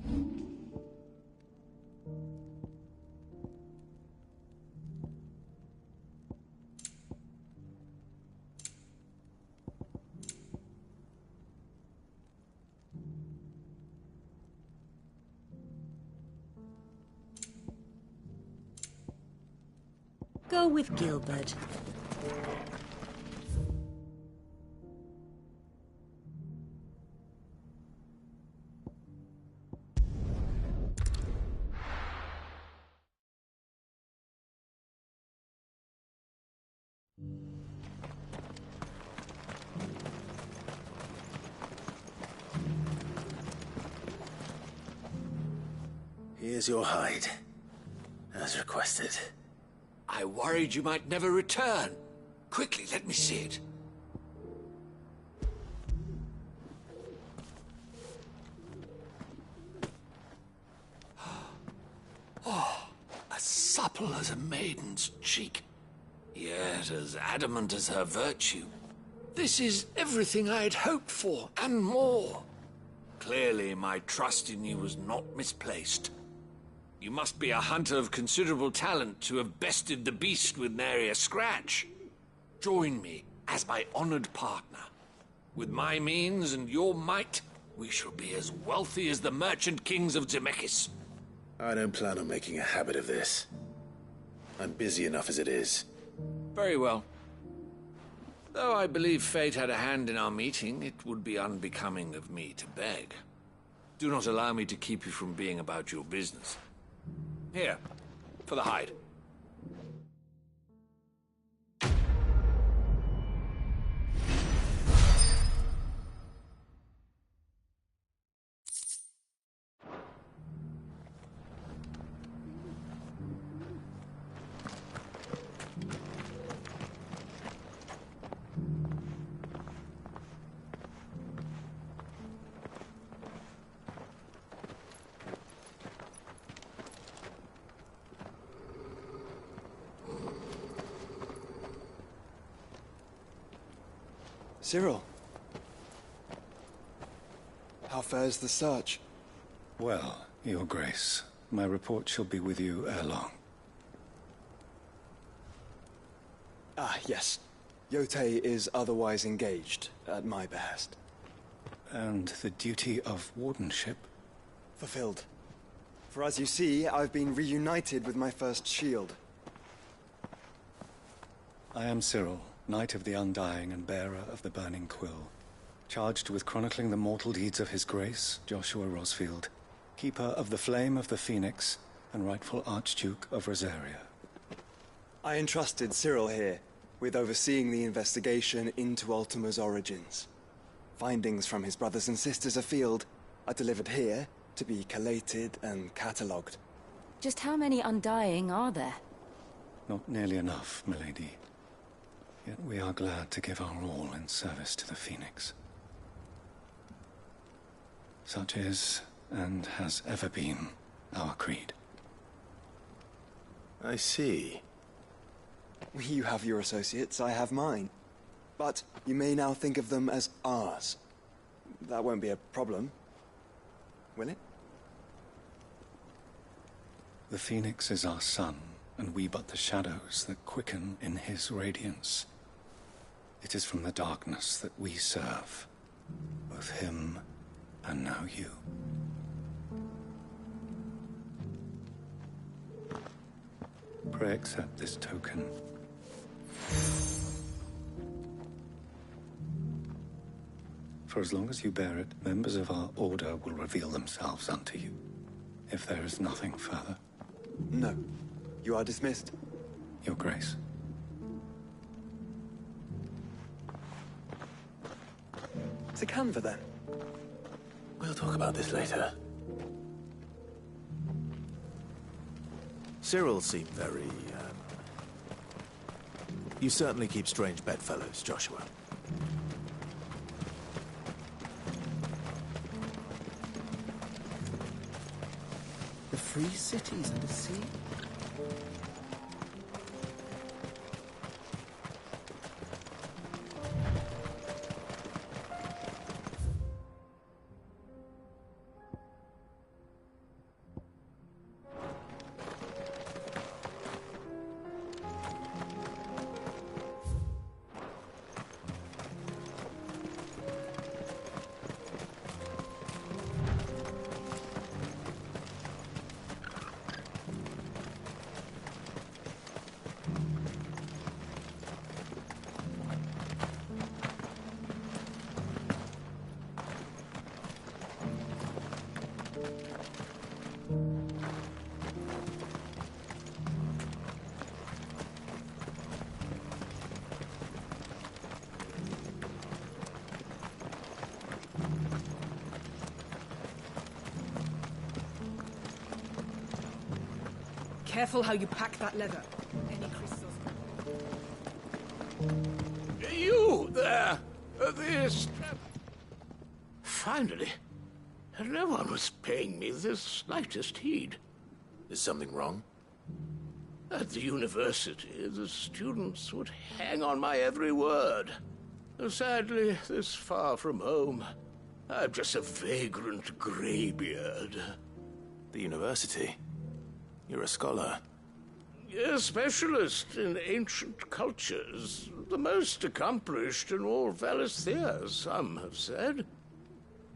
Go with Gilbert. Here's your hide, as requested. I worried you might never return. Quickly, let me see it. Oh, as supple as a maiden's cheek, yet as adamant as her virtue. This is everything I had hoped for, and more. Clearly, my trust in you was not misplaced. You must be a hunter of considerable talent to have bested the beast with nary a scratch. Join me as my honored partner. With my means and your might, we shall be as wealthy as the merchant kings of Zemeckis. I don't plan on making a habit of this. I'm busy enough as it is. Very well. Though I believe fate had a hand in our meeting, it would be unbecoming of me to beg. Do not allow me to keep you from being about your business. Here, for the hide. Cyril. How fares the search? Well, Your Grace, my report shall be with you ere long. Ah, yes. Yotei is otherwise engaged, at my behest. And the duty of wardenship? Fulfilled. For as you see, I've been reunited with my first shield. I am Cyril, Knight of the Undying and bearer of the Burning Quill, charged with chronicling the mortal deeds of His Grace, Joshua Rosfield, Keeper of the Flame of the Phoenix, and rightful Archduke of Rosaria. I entrusted Cyril here with overseeing the investigation into Ultima's origins. Findings from his brothers and sisters afield are delivered here to be collated and catalogued. Just how many Undying are there? Not nearly enough, milady. Yet we are glad to give our all in service to the Phoenix. Such is, and has ever been, our creed. I see. You have your associates, I have mine. But you may now think of them as ours. That won't be a problem, will it? The Phoenix is our sun, and we but the shadows that quicken in his radiance. It is from the darkness that we serve, both him and now you. Pray accept this token. For as long as you bear it, members of our order will reveal themselves unto you, if there is nothing further. No. You are dismissed. Your Grace. To Canva, then. We'll talk about this later. Cyril seemed very, You certainly keep strange bedfellows, Joshua. The free cities and the sea. Careful how you pack that leather. Any crystals? You there! This... Finally. No one was paying me the slightest heed. Is something wrong? At the university, the students would hang on my every word. Sadly, this far from home, I'm just a vagrant greybeard. The university? You're a scholar. A specialist in ancient cultures. The most accomplished in all Valisthea, some have said.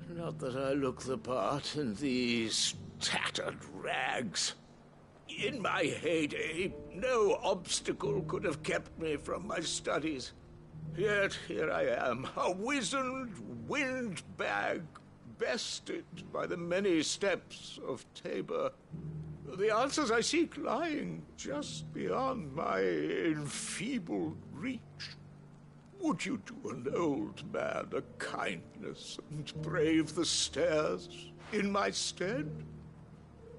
Not that I look the part in these tattered rags. In my heyday, no obstacle could have kept me from my studies. Yet here I am, a wizened windbag, bested by the many steps of Tabor. The answers I seek lying just beyond my enfeebled reach. Would you do an old man a kindness and brave the stairs in my stead?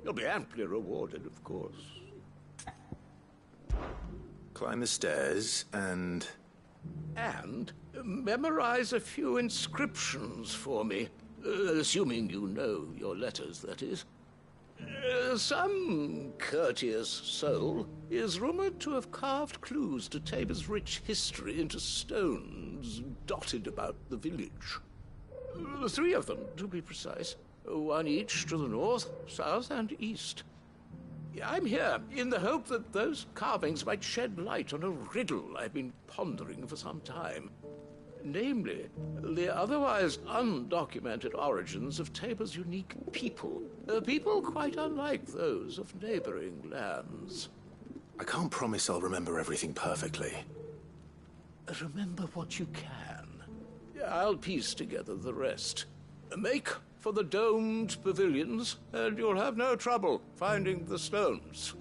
You'll be amply rewarded, of course. Climb the stairs and... And memorize a few inscriptions for me. Assuming you know your letters, that is. Some courteous soul is rumored to have carved clues to Tabor's rich history into stones dotted about the village. 3 of them, to be precise. 1 each to the north, south, and east. I'm here in the hope that those carvings might shed light on a riddle I've been pondering for some time. Namely, the otherwise undocumented origins of Tabor's unique people. People quite unlike those of neighboring lands. I can't promise I'll remember everything perfectly. Remember what you can. I'll piece together the rest. Make for the domed pavilions, and you'll have no trouble finding the stones.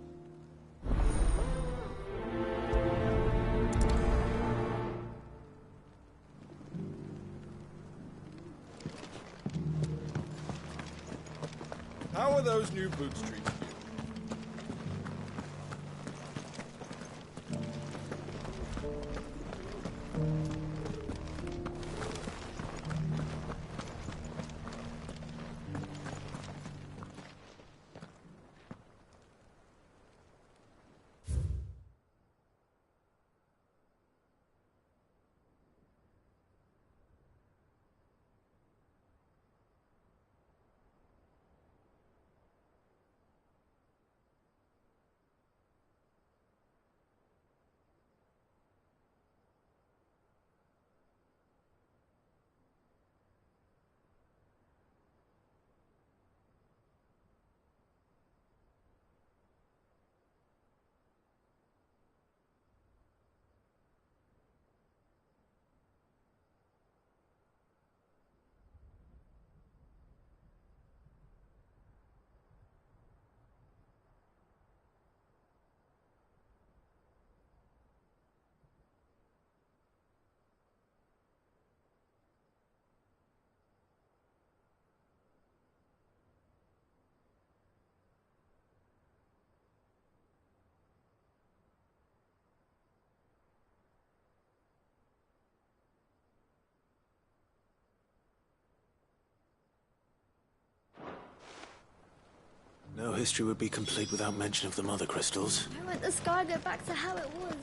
How are those new boots treating you? history would be complete without mention of the Mother Crystals. I want the sky go back to how it was.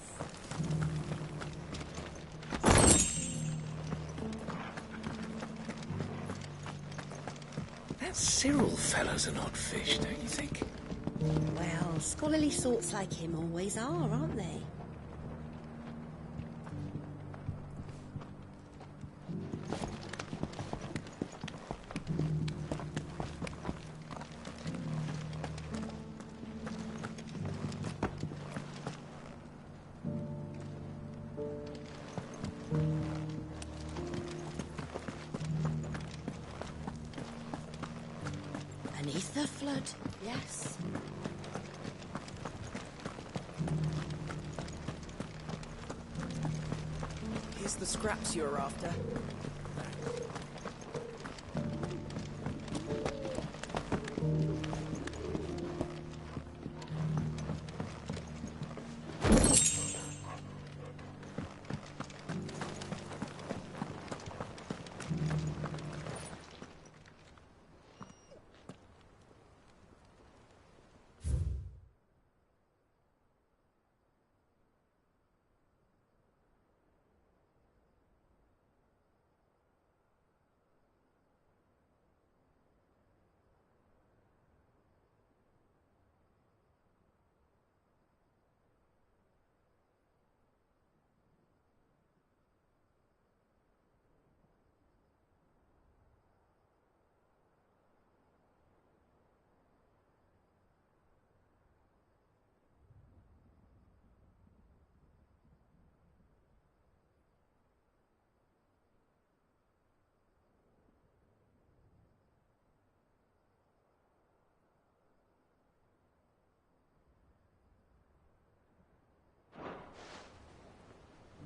That Cyril fellow's an odd fish, don't you think? Well, scholarly sorts like him always are, aren't they? Beneath the flood, yes. Here's the scraps you're after.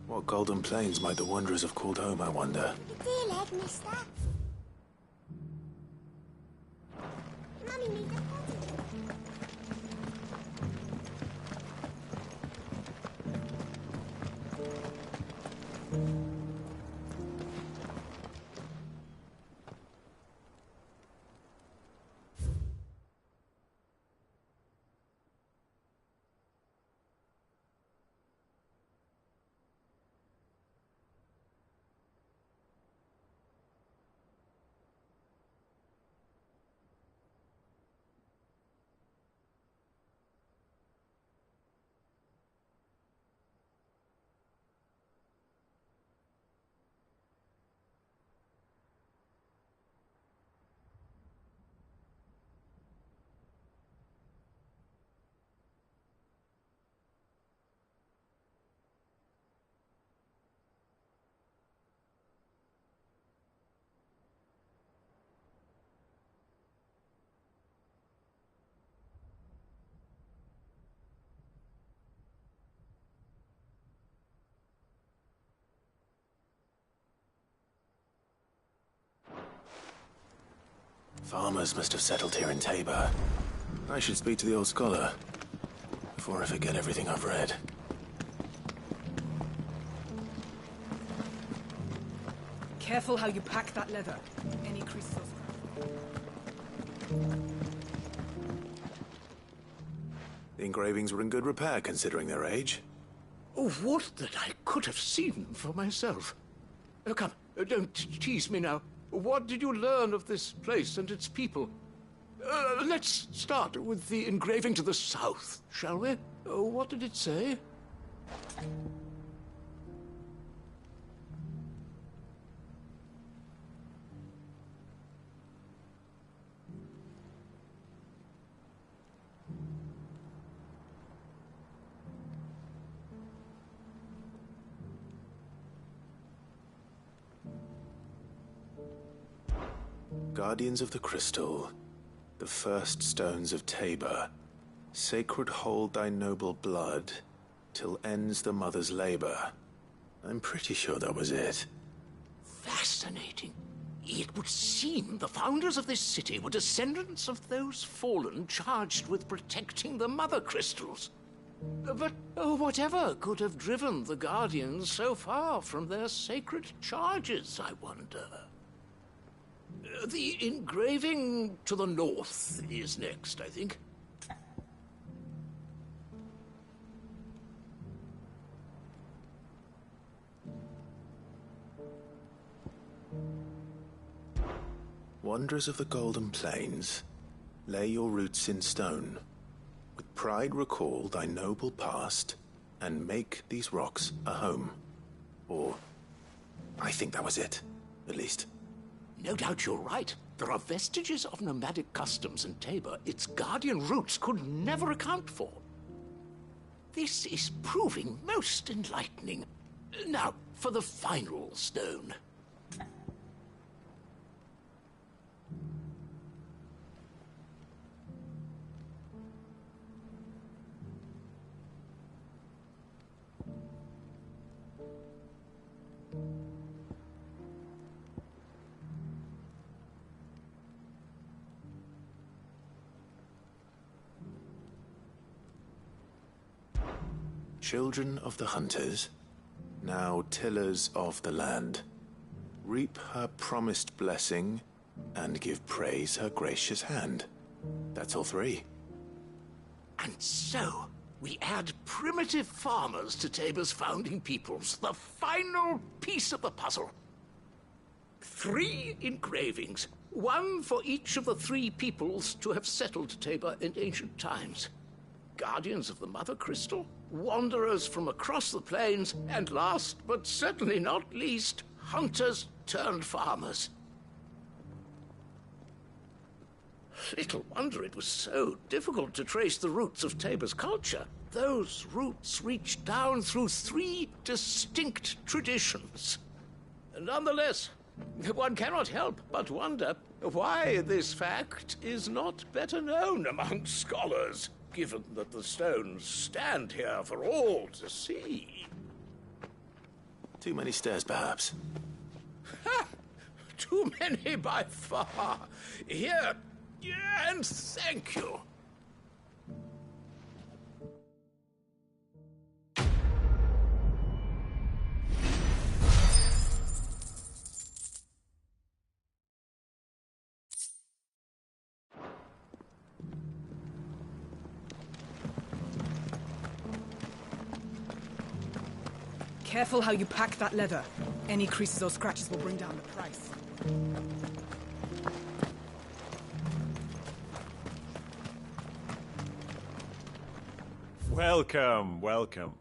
What golden plains might the wanderers have called home, I wonder? Dear leg, mister. Mummy needs a Farmers must have settled here in Tabor. I should speak to the old scholar before I forget everything I've read. Careful how you pack that leather. Any crystals. The engravings were in good repair considering their age. Oh, would that I could have seen them for myself. Come, don't tease me now. What did you learn of this place and its people? Let's start with the engraving to the south, shall we? What did it say? Guardians of the Crystal, the first stones of Tabor, sacred hold thy noble blood, till ends the mother's labor. I'm pretty sure that was it. Fascinating. It would seem the founders of this city were descendants of those fallen charged with protecting the Mother Crystals. But whatever could have driven the Guardians so far from their sacred charges, I wonder? The engraving to the north is next, I think. Wanderers of the Golden Plains, lay your roots in stone. With pride recall thy noble past, and make these rocks a home. Or, I think that was it, at least. No doubt you're right. There are vestiges of nomadic customs in Tabor its guardian roots could never account for. This is proving most enlightening. Now, for the final stone. Children of the hunters, now tillers of the land, reap her promised blessing and give praise her gracious hand. That's all three. And so, we add primitive farmers to Tabor's founding peoples, the final piece of the puzzle. 3 engravings, one for each of the 3 peoples to have settled Tabor in ancient times. Guardians of the Mother Crystal, wanderers from across the plains, and last but certainly not least, hunters turned farmers. Little wonder it was so difficult to trace the roots of Tabor's culture. Those roots reach down through 3 distinct traditions. Nonetheless, one cannot help but wonder why this fact is not better known among scholars, given that the stones stand here for all to see. Too many stairs, perhaps. Ha! Too many by far. Here, and thank you. Careful how you pack that leather. Any creases or scratches will bring down the price. Welcome, welcome.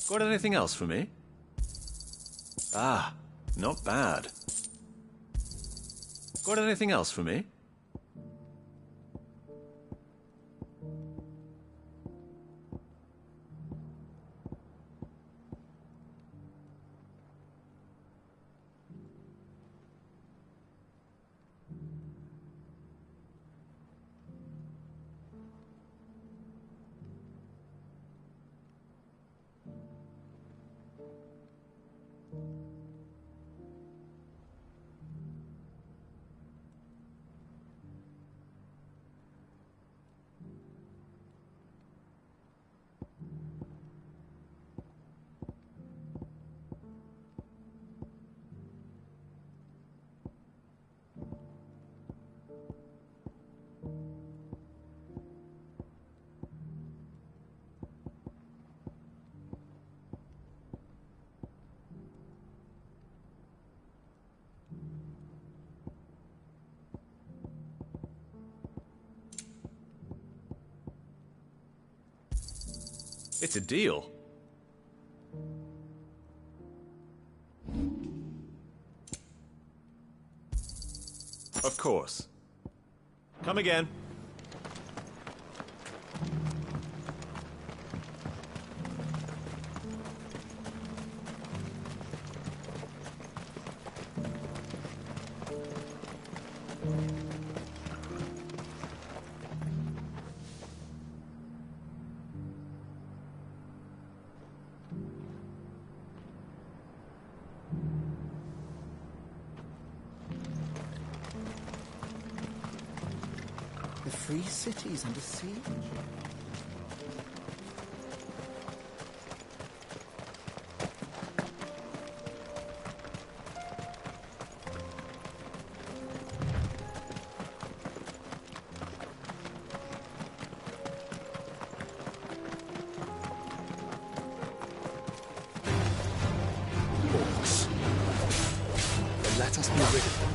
Got anything else for me? Ah, not bad. Got anything else for me? It's a deal. Of course. Come again. The free city's under siege. Orcs. Then let us be rid of them.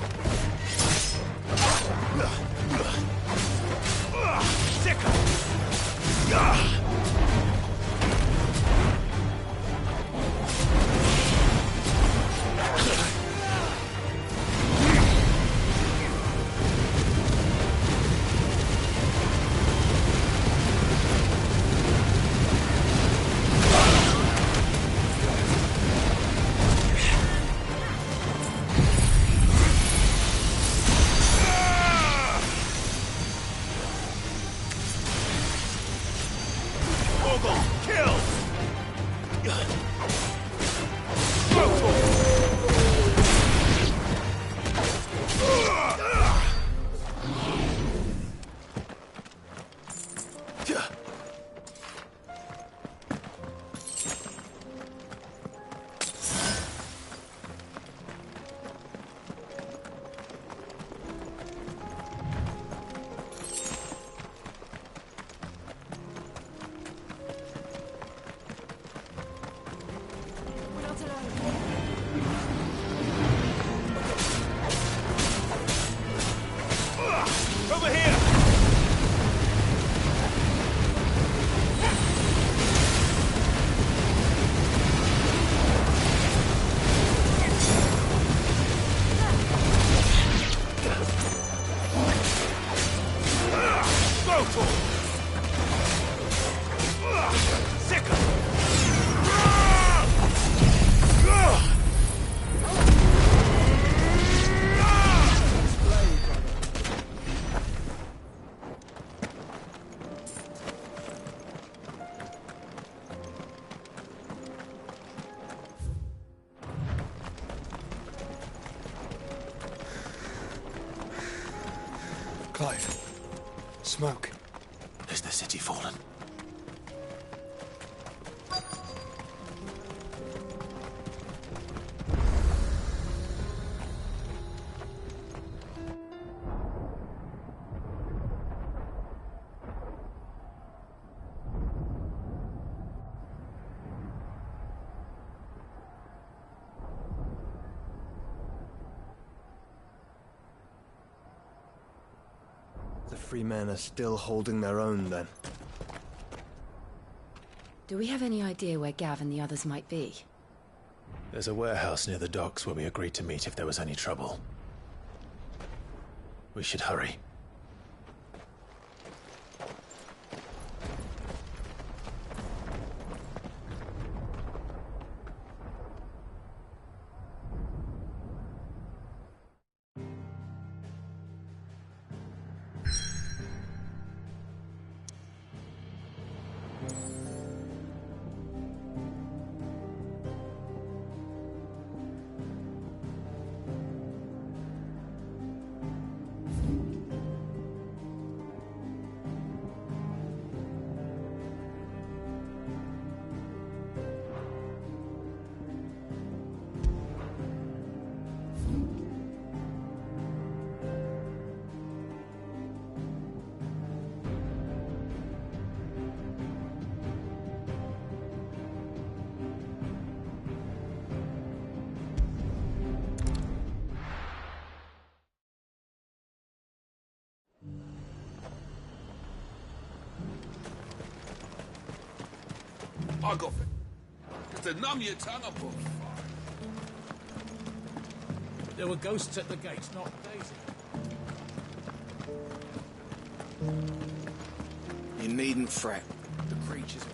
Clive. Smoke. Is the city fallen? The free men are still holding their own, then. Do we have any idea where Gav and the others might be? There's a warehouse near the docks where we agreed to meet if there was any trouble. We should hurry. I got it. Just to numb your tongue up. There were ghosts at the gates, not Daisy. You needn't fret. The creatures are...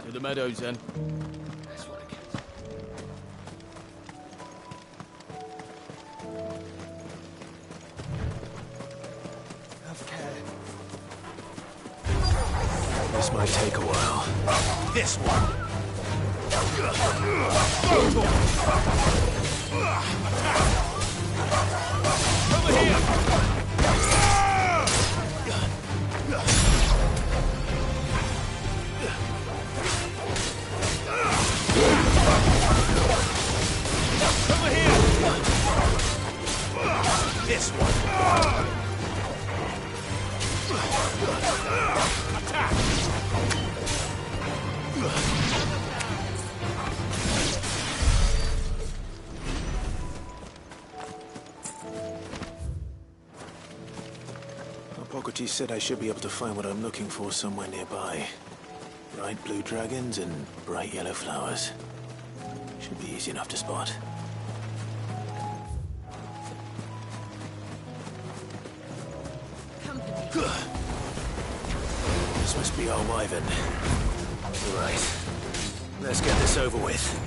To the meadows, then. That's what it gets. This might take a while. This one. Over here. Over here. This one. Attack. Hippocrates said I should be able to find what I'm looking for somewhere nearby. Bright blue dragons and bright yellow flowers. Should be easy enough to spot. This must be our wyvern. Right. Let's get this over with.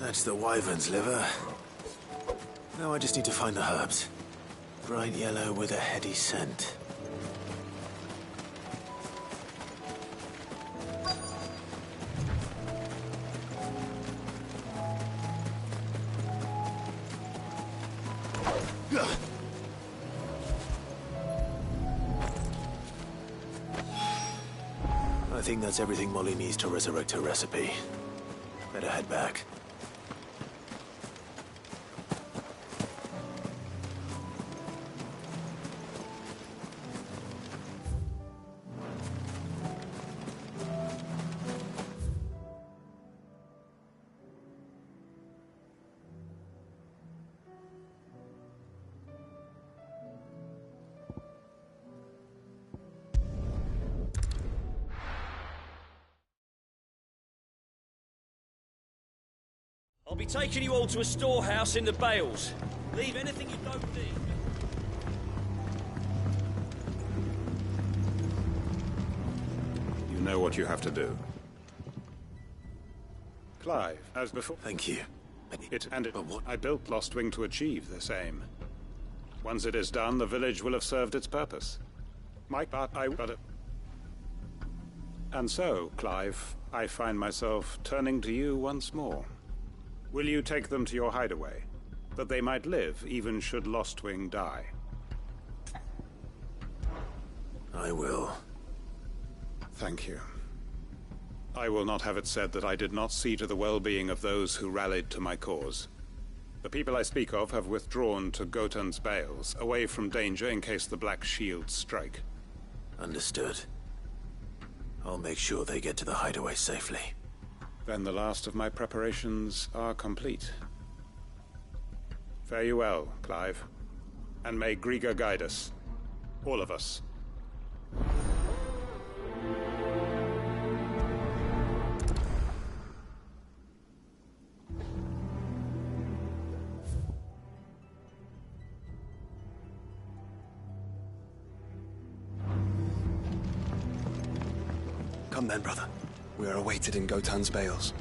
That's the wyvern's liver. Now I just need to find the herbs. Bright yellow with a heady scent. I think that's everything Molly needs to resurrect her recipe. Better head back. I'll be taking you all to a storehouse in the Bales. Leave anything you don't need. You know what you have to do. Clive, as before. Thank you. I built Lostwing to achieve this aim. Once it is done, the village will have served its purpose. And so, Clive, I find myself turning to you once more. Will you take them to your hideaway, that they might live even should Lostwing die? I will. Thank you. I will not have it said that I did not see to the well-being of those who rallied to my cause. The people I speak of have withdrawn to Gotan's Bales, away from danger in case the Black Shields strike. Understood. I'll make sure they get to the hideaway safely. Then the last of my preparations are complete. Fare you well, Clive. And may Griga guide us. All of us. Come then, brother. We are awaited in Gotan's Bales.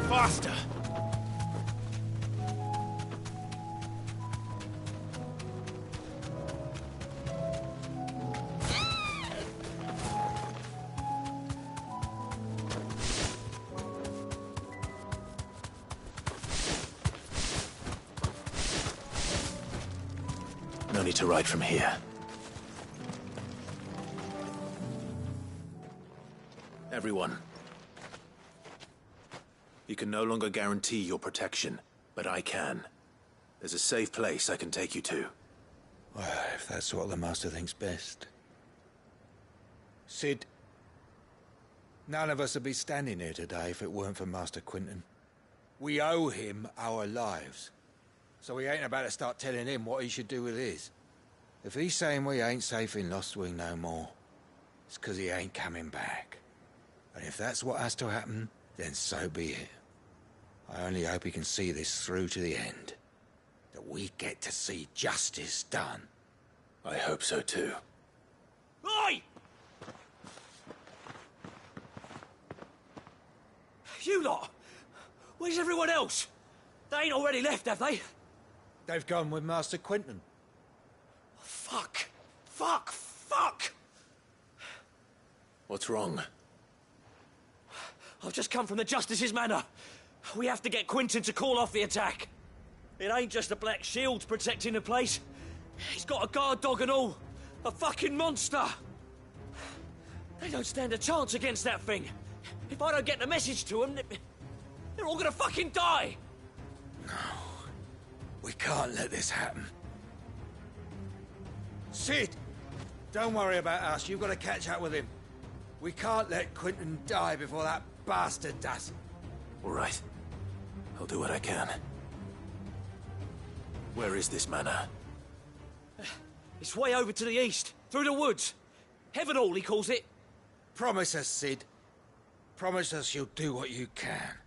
Faster! No need to ride from here. Everyone. You can no longer guarantee your protection, but I can. There's a safe place I can take you to. Well, if that's what the Master thinks best. Cid, none of us would be standing here today if it weren't for Master Quinton. We owe him our lives. So we ain't about to start telling him what he should do with his. If he's saying we ain't safe in Lostwing no more, it's 'cause he ain't coming back. And if that's what has to happen, then so be it. I only hope he can see this through to the end. That we get to see justice done. I hope so too. Oi! You lot! Where's everyone else? They ain't already left, have they? They've gone with Master Quinton. Fuck! Fuck! Fuck! What's wrong? I've just come from the Justice's Manor. We have to get Quinton to call off the attack. It ain't just the Black Shields protecting the place. He's got a guard dog and all. A fucking monster. They don't stand a chance against that thing. If I don't get the message to them, they're all gonna fucking die. No. We can't let this happen. Cid! Don't worry about us. You've got to catch up with him. We can't let Quinton die before that bastard does. All right. I'll do what I can. Where is this manor? It's way over to the east, through the woods. Heavenhall, he calls it. Promise us, Cid. Promise us you'll do what you can.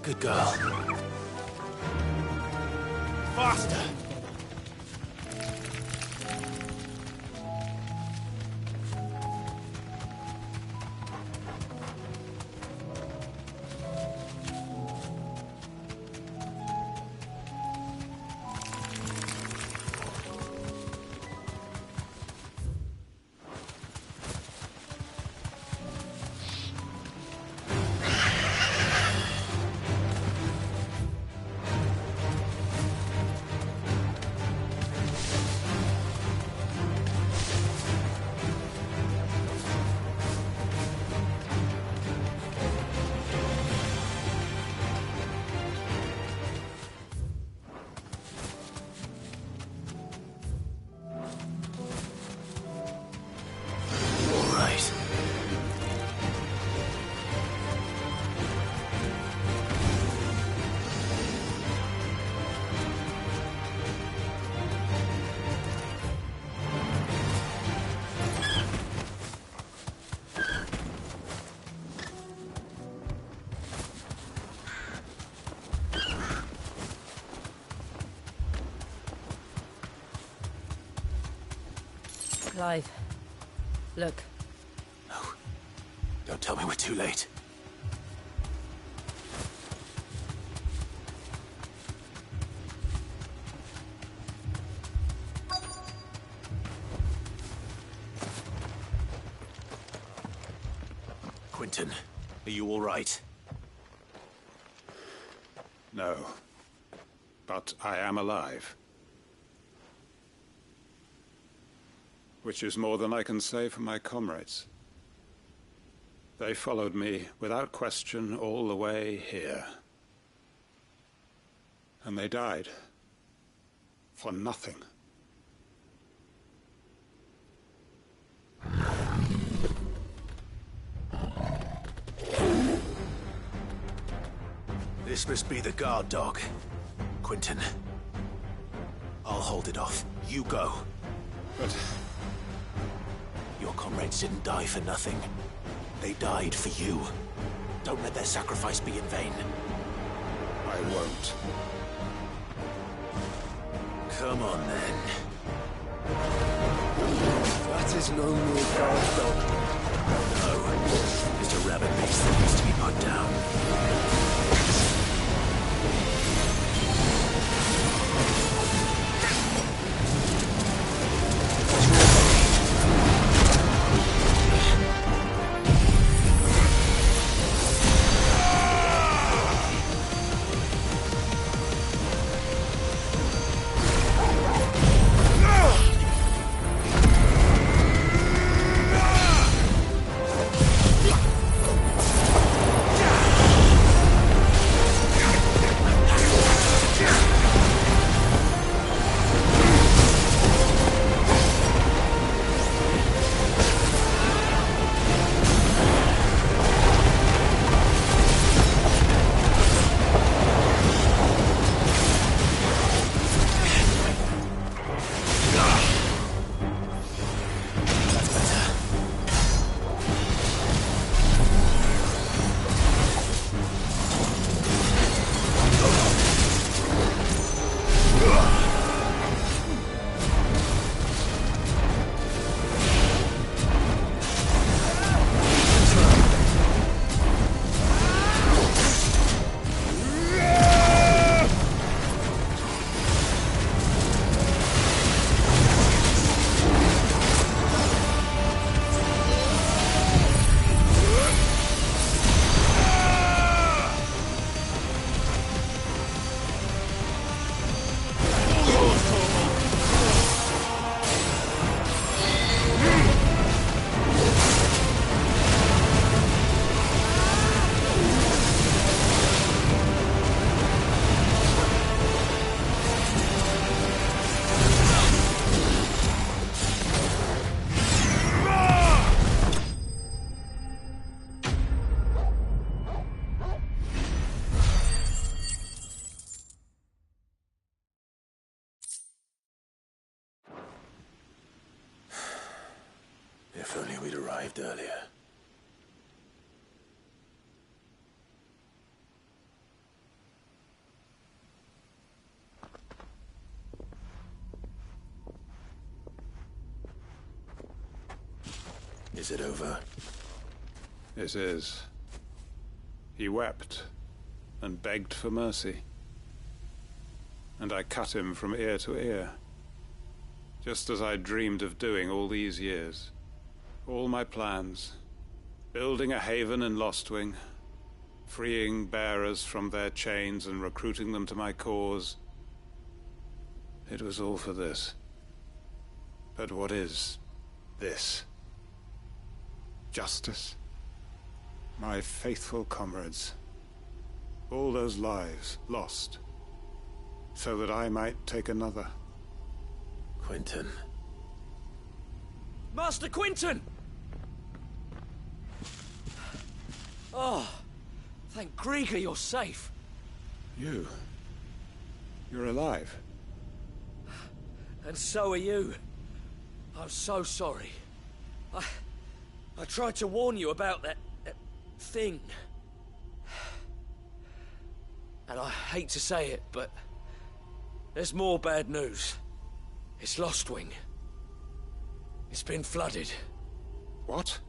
Good girl. Faster! Clive, look. No. Don't tell me we're too late. Quentin, are you all right? No. But I am alive. Which is more than I can say for my comrades. They followed me without question all the way here. And they died. For nothing. This must be the guard dog. Quentin. I'll hold it off. You go. But... your comrades didn't die for nothing. They died for you. Don't let their sacrifice be in vain. I won't. Come on, then. That is no mere guard dog. No. Just a rabbit beast that needs to be put down. If only we'd arrived earlier. Is it over? It is. He wept and begged for mercy. And I cut him from ear to ear. Just as I dreamed of doing all these years. All my plans. Building a haven in Lostwing. Freeing bearers from their chains and recruiting them to my cause. It was all for this. But what is this? Justice? My faithful comrades. All those lives lost. So that I might take another. Quentin. Master Quentin! Oh, thank Grieger you're safe. You're alive. And so are you. I'm so sorry. I tried to warn you about that thing. And I hate to say it, but there's more bad news. It's Lostwing. It's been flooded. What?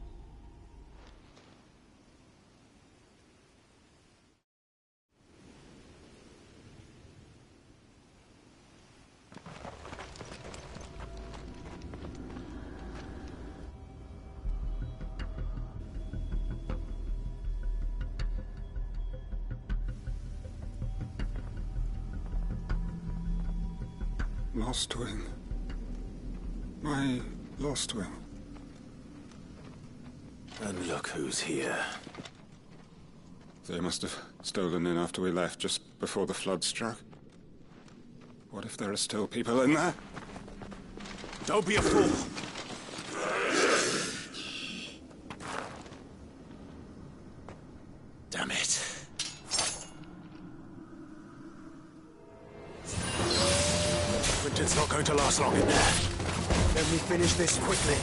Lostwing. My Lostwing. And look who's here. They must have stolen in after we left, just before the flood struck. What if there are still people in there? Don't be a fool! Damn it. Quinton's not going to last long in there. Let me finish this quickly.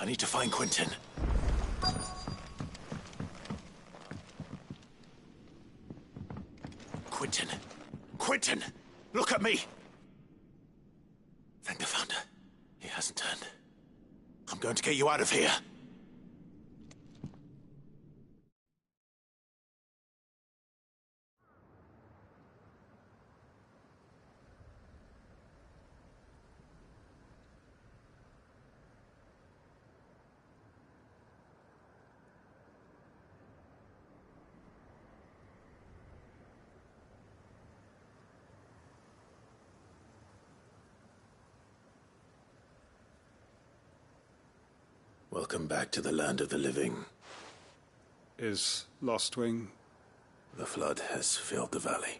I need to find Quinton. Quinton! Quinton! Look at me! Thank the Founder. He hasn't turned. I'm going to get you out of here. Welcome back to the land of the living. Is Lostwing? The flood has filled the valley.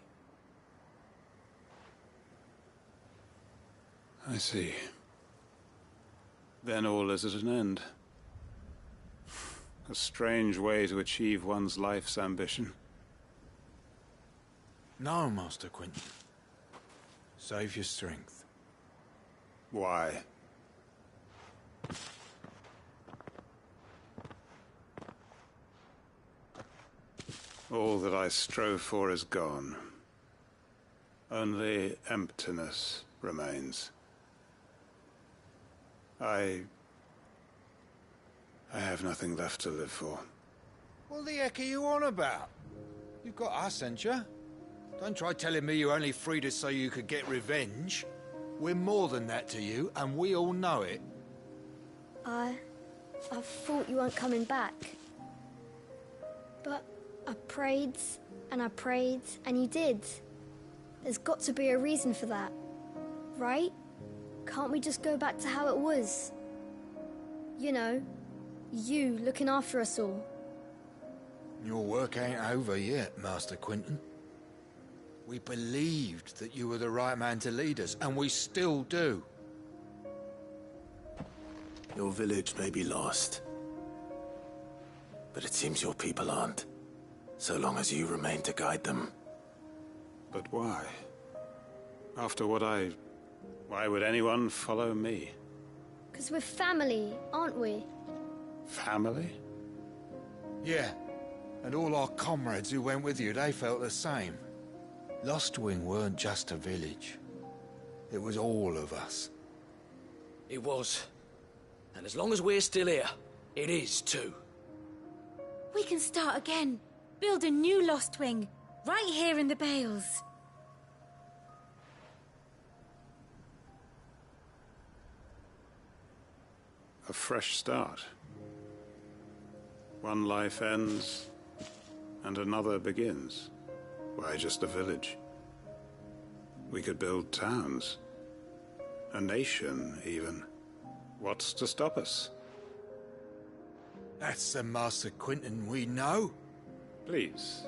I see. Then all is at an end. A strange way to achieve one's life's ambition. No, Master Quinton. Save your strength. Why? All that I strove for is gone. Only emptiness remains. I have nothing left to live for. What the heck are you on about? You've got us, ain't you? Don't try telling me you only freed us so you could get revenge. We're more than that to you, and we all know it. I thought you weren't coming back. But I prayed, and you did. There's got to be a reason for that, right? Can't we just go back to how it was? You know, you looking after us all. Your work ain't over yet, Master Quinton. We believed that you were the right man to lead us, and we still do. Your village may be lost, but it seems your people aren't, so long as you remain to guide them. But why? After what why would anyone follow me? 'Cause we're family, aren't we? Family? Yeah, and all our comrades who went with you, they felt the same. Lostwing weren't just a village. It was all of us. It was. And as long as we're still here, it is too. We can start again. Build a new Lostwing, right here in the Bales. A fresh start. One life ends, and another begins. Why just a village? We could build towns. A nation, even. What's to stop us? That's the Master Quinton we know. Please.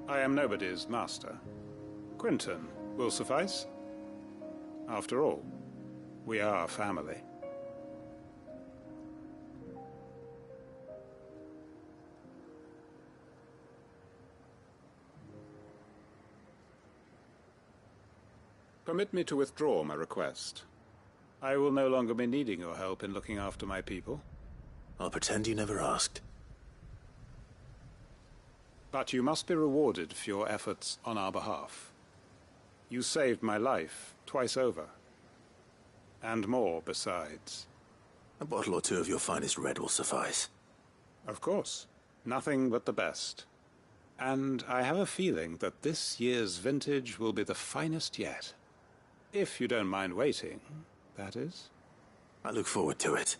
I am nobody's master. Quinton will suffice. After all, we are family. Permit me to withdraw my request. I will no longer be needing your help in looking after my people. I'll pretend you never asked. But you must be rewarded for your efforts on our behalf. You saved my life twice over. And more besides. A bottle or two of your finest red will suffice. Of course. Nothing but the best. And I have a feeling that this year's vintage will be the finest yet. If you don't mind waiting, that is. I look forward to it.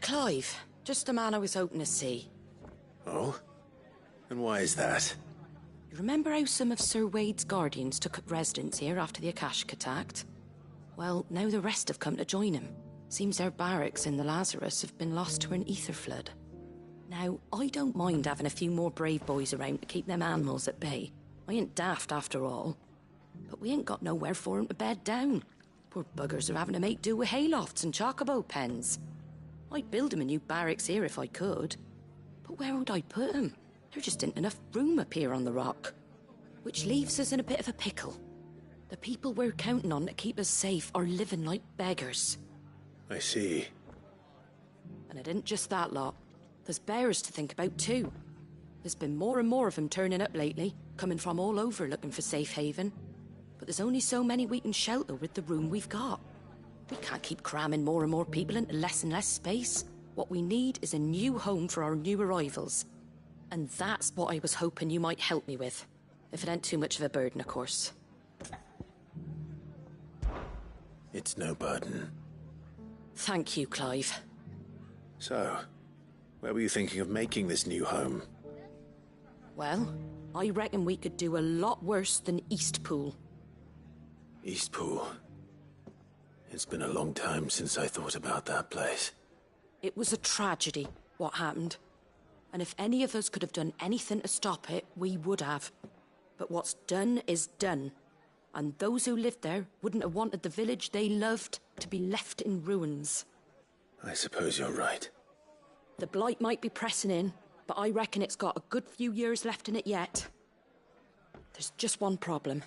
Clive. Just the man I was hoping to see. Oh? And why is that? You remember how some of Sir Wade's guardians took up residence here after the Akashic attacked? Well, now the rest have come to join him. Seems their barracks in the Lazarus have been lost to an ether flood. Now, I don't mind having a few more brave boys around to keep them animals at bay. I ain't daft after all. But we ain't got nowhere for 'em to bed down. Poor buggers are having to make do with haylofts and chocobo pens. I'd build 'em a new barracks here if I could. But where would I put 'em? There just ain't enough room up here on the rock. Which leaves us in a bit of a pickle. The people we're counting on to keep us safe are living like beggars. I see. And it isn't just that lot. There's bears to think about too. There's been more and more of them turning up lately, coming from all over looking for safe haven. But there's only so many we can shelter with the room we've got. We can't keep cramming more and more people into less and less space. What we need is a new home for our new arrivals. And that's what I was hoping you might help me with. If it ain't too much of a burden, of course. It's no burden. Thank you, Clive. So, where were you thinking of making this new home? Well, I reckon we could do a lot worse than Eastpool. Eastpool. It's been a long time since I thought about that place. It was a tragedy, what happened. And if any of us could have done anything to stop it, we would have. But what's done is done. And those who lived there wouldn't have wanted the village they loved to be left in ruins. I suppose you're right. The blight might be pressing in, but I reckon it's got a good few years left in it yet. There's just one problem.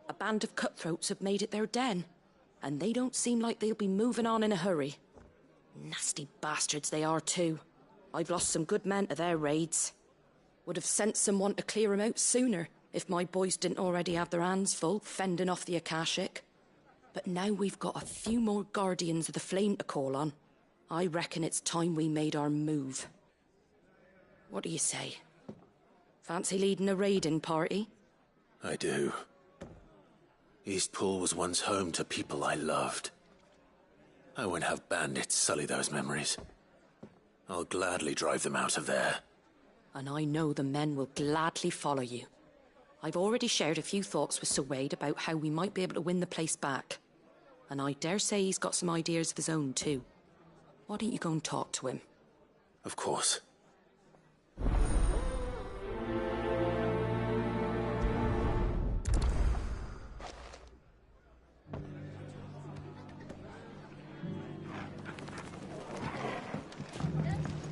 A band of cutthroats have made it their den, and they don't seem like they'll be moving on in a hurry. Nasty bastards they are too. I've lost some good men to their raids. Would have sent someone to clear 'em out sooner if my boys didn't already have their hands full fending off the Akashic. But now we've got a few more Guardians of the Flame to call on. I reckon it's time we made our move. What do you say? Fancy leading a raiding party? I do. Eastpool was once home to people I loved. I won't have bandits sully those memories. I'll gladly drive them out of there. And I know the men will gladly follow you. I've already shared a few thoughts with Sir Wade about how we might be able to win the place back. And I dare say he's got some ideas of his own too. Why don't you go and talk to him? Of course.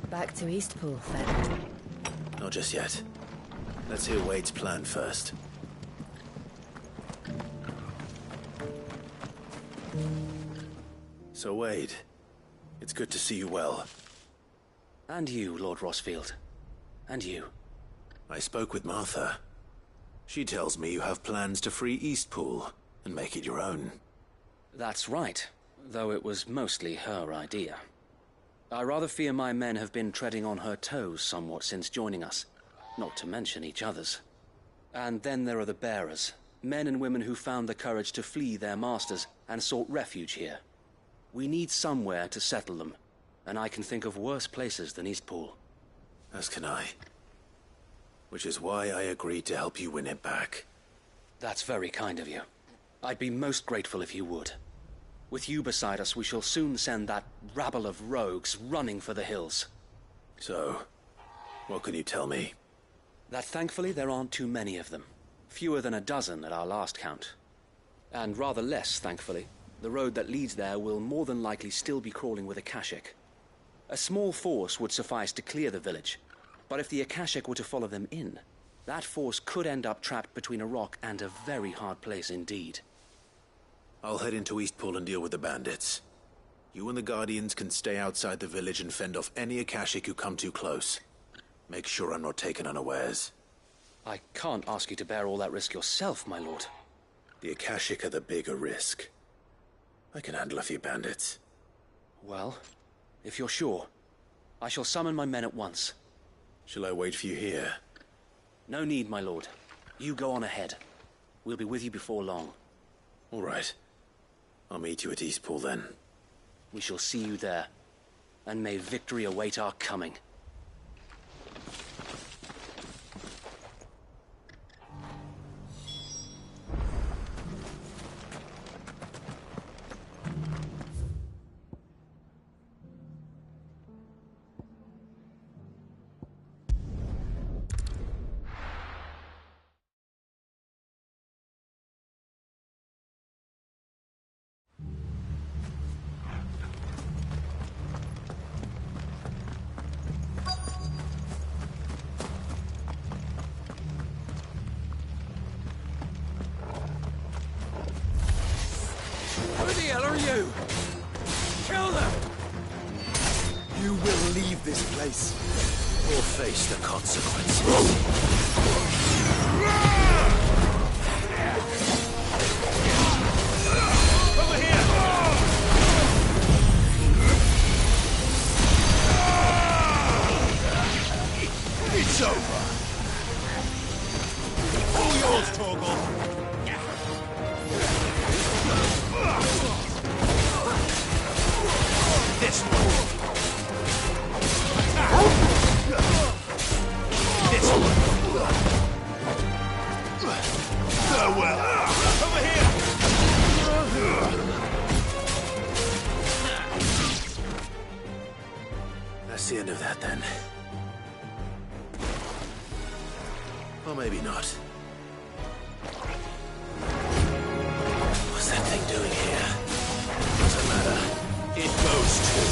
Back to Eastpool, then. Not just yet. Let's hear Wade's plan first. So, Wade, it's good to see you well. And you, Lord Rosfield. And you. I spoke with Martha. She tells me you have plans to free Eastpool and make it your own. That's right, though it was mostly her idea. I rather fear my men have been treading on her toes somewhat since joining us, not to mention each other's. And then there are the bearers, men and women who found the courage to flee their masters and sought refuge here. We need somewhere to settle them, and I can think of worse places than Eastpool. As can I. Which is why I agreed to help you win it back. That's very kind of you. I'd be most grateful if you would. With you beside us, we shall soon send that rabble of rogues running for the hills. So, what can you tell me? That thankfully there aren't too many of them. Fewer than a dozen at our last count. And rather less, thankfully. The road that leads there will more than likely still be crawling with Akashic. A small force would suffice to clear the village, but if the Akashic were to follow them in, that force could end up trapped between a rock and a very hard place indeed. I'll head into Eastpool and deal with the bandits. You and the Guardians can stay outside the village and fend off any Akashic who come too close. Make sure I'm not taken unawares. I can't ask you to bear all that risk yourself, my lord. The Akashic are the bigger risk. I can handle a few bandits. Well, if you're sure, I shall summon my men at once. Shall I wait for you here? No need, my lord. You go on ahead. We'll be with you before long. All right. I'll meet you at Eastpool then. We shall see you there. And may victory await our coming. face. Or face the consequences. It's over. All yours, Torgal. This one. This one. Farewell. Over here. That's the end of that, then. Or maybe not. What's that thing doing here? Doesn't matter. It goes too.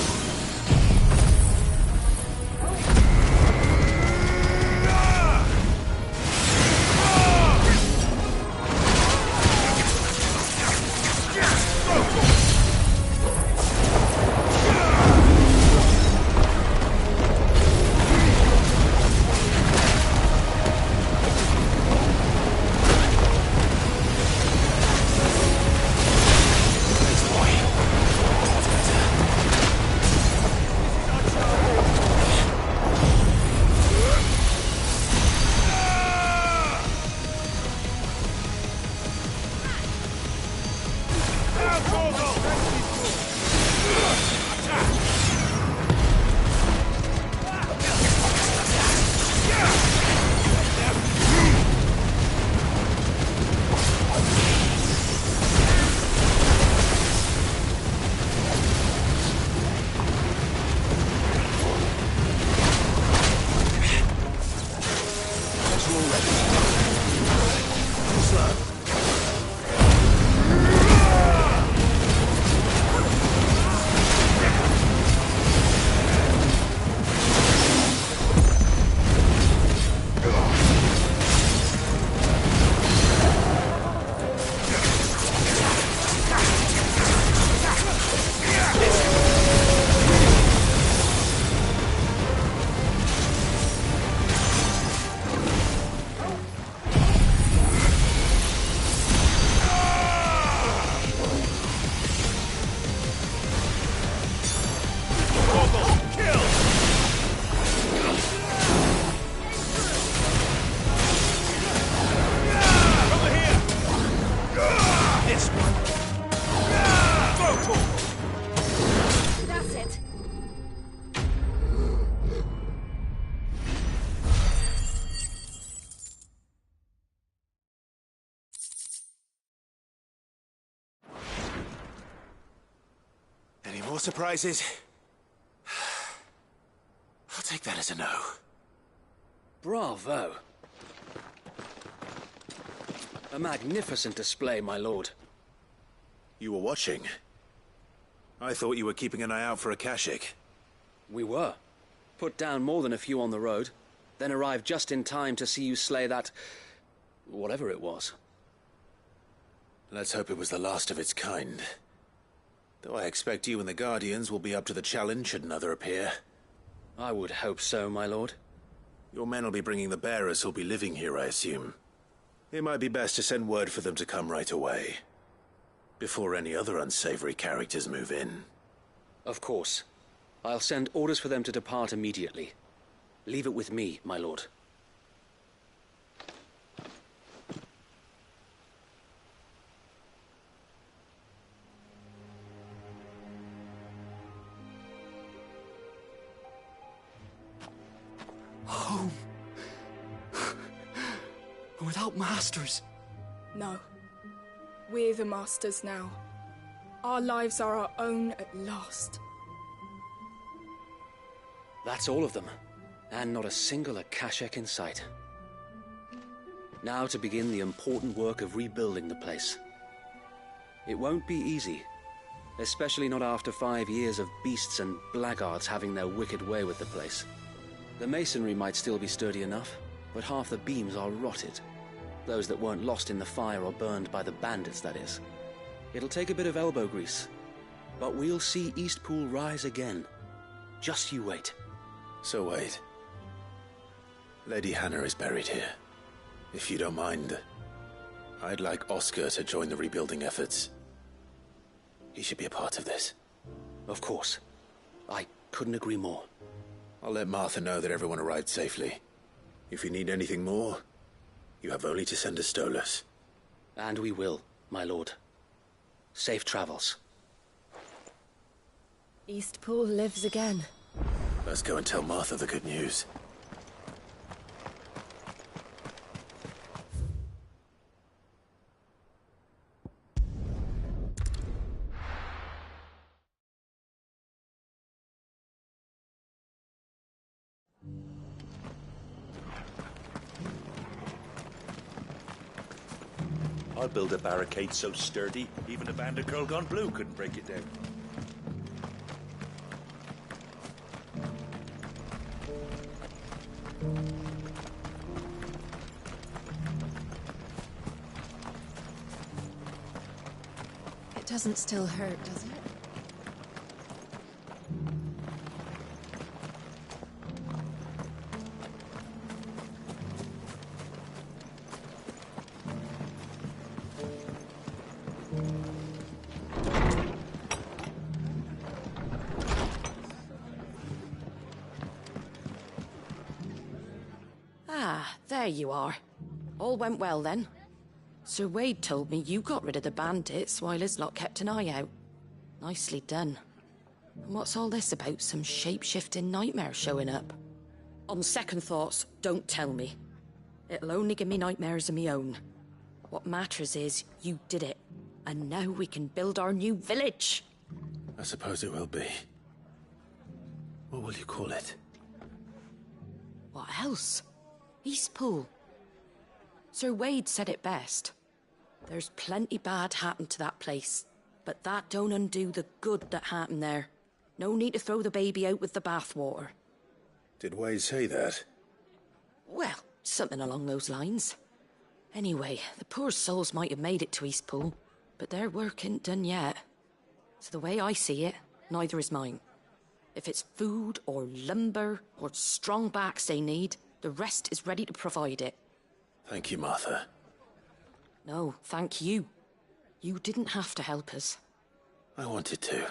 Any more surprises? I'll take that as a no. Bravo. A magnificent display, my lord. You were watching. I thought you were keeping an eye out for a Kashik. We were. Put down more than a few on the road, then arrived just in time to see you slay that... whatever it was. Let's hope it was the last of its kind. Though I expect you and the Guardians will be up to the challenge should another appear. I would hope so, my lord. Your men will be bringing the bearers who'll be living here, I assume. It might be best to send word for them to come right away, before any other unsavory characters move in. Of course. I'll send orders for them to depart immediately. Leave it with me, my lord. Home. Without masters. No. We're the masters now. Our lives are our own at last. That's all of them. And not a single Akashak in sight. Now to begin the important work of rebuilding the place. It won't be easy. Especially not after 5 years of beasts and blackguards having their wicked way with the place. The masonry might still be sturdy enough, but half the beams are rotted. Those that weren't lost in the fire or burned by the bandits, that is. It'll take a bit of elbow grease, but we'll see Eastpool rise again. Just you wait. So wait. Lady Hannah is buried here. If you don't mind, I'd like Oscar to join the rebuilding efforts. He should be a part of this. Of course. I couldn't agree more. I'll let Martha know that everyone arrived safely. If you need anything more, you have only to send a Stolas. And we will, my lord. Safe travels. Eastpool lives again. Let's go and tell Martha the good news. I'll build a barricade so sturdy, even a band of Kurgan Blue couldn't break it down. It doesn't still hurt, does it? There you are. All went well then. Sir Wade told me you got rid of the bandits while his lot kept an eye out. Nicely done. And what's all this about some shape-shifting nightmare showing up? On second thoughts, don't tell me. It'll only give me nightmares of my own. What matters is you did it. And now we can build our new village. I suppose it will be. What will you call it? What else? Eastpool. Sir Wade said it best. There's plenty bad happened to that place, but that don't undo the good that happened there. No need to throw the baby out with the bathwater. Did Wade say that? Well, something along those lines. Anyway, the poor souls might have made it to Eastpool, but their work ain't done yet. So the way I see it, neither is mine. If it's food or lumber or strong backs they need, the rest is ready to provide it. Thank you, Martha. No, thank you. You didn't have to help us. I wanted to.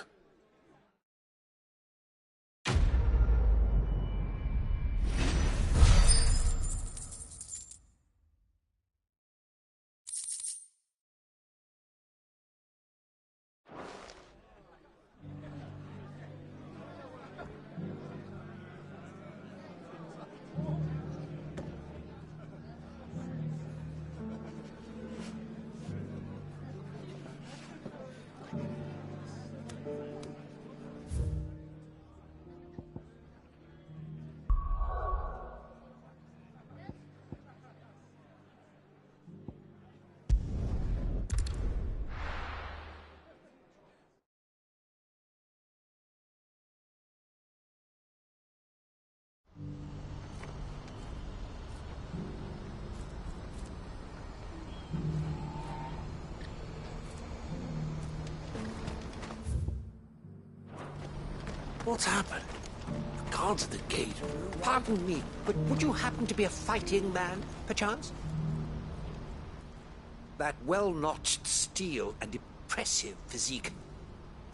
What's happened? The guards at the gate. Pardon me, but would you happen to be a fighting man, perchance? That well-notched steel and impressive physique.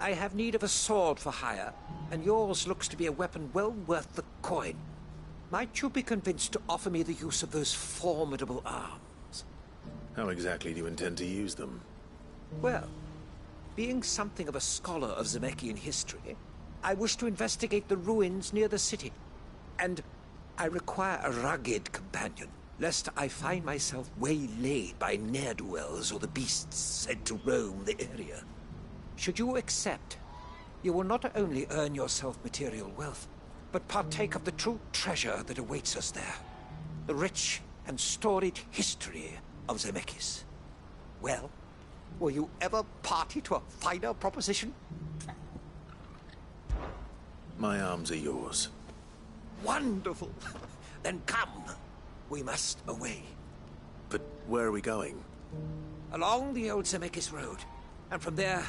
I have need of a sword for hire, and yours looks to be a weapon well worth the coin. Might you be convinced to offer me the use of those formidable arms? How exactly do you intend to use them? Well, being something of a scholar of Zemeckis history, I wish to investigate the ruins near the city. And I require a rugged companion, lest I find myself waylaid by ne'er-do-wells or the beasts sent to roam the area. Should you accept, you will not only earn yourself material wealth, but partake of the true treasure that awaits us there. The rich and storied history of Zemeckis. Well, were you ever party to a finer proposition? My arms are yours. Wonderful! Then come. We must away. But where are we going? Along the old Zemeckis Road, and from there,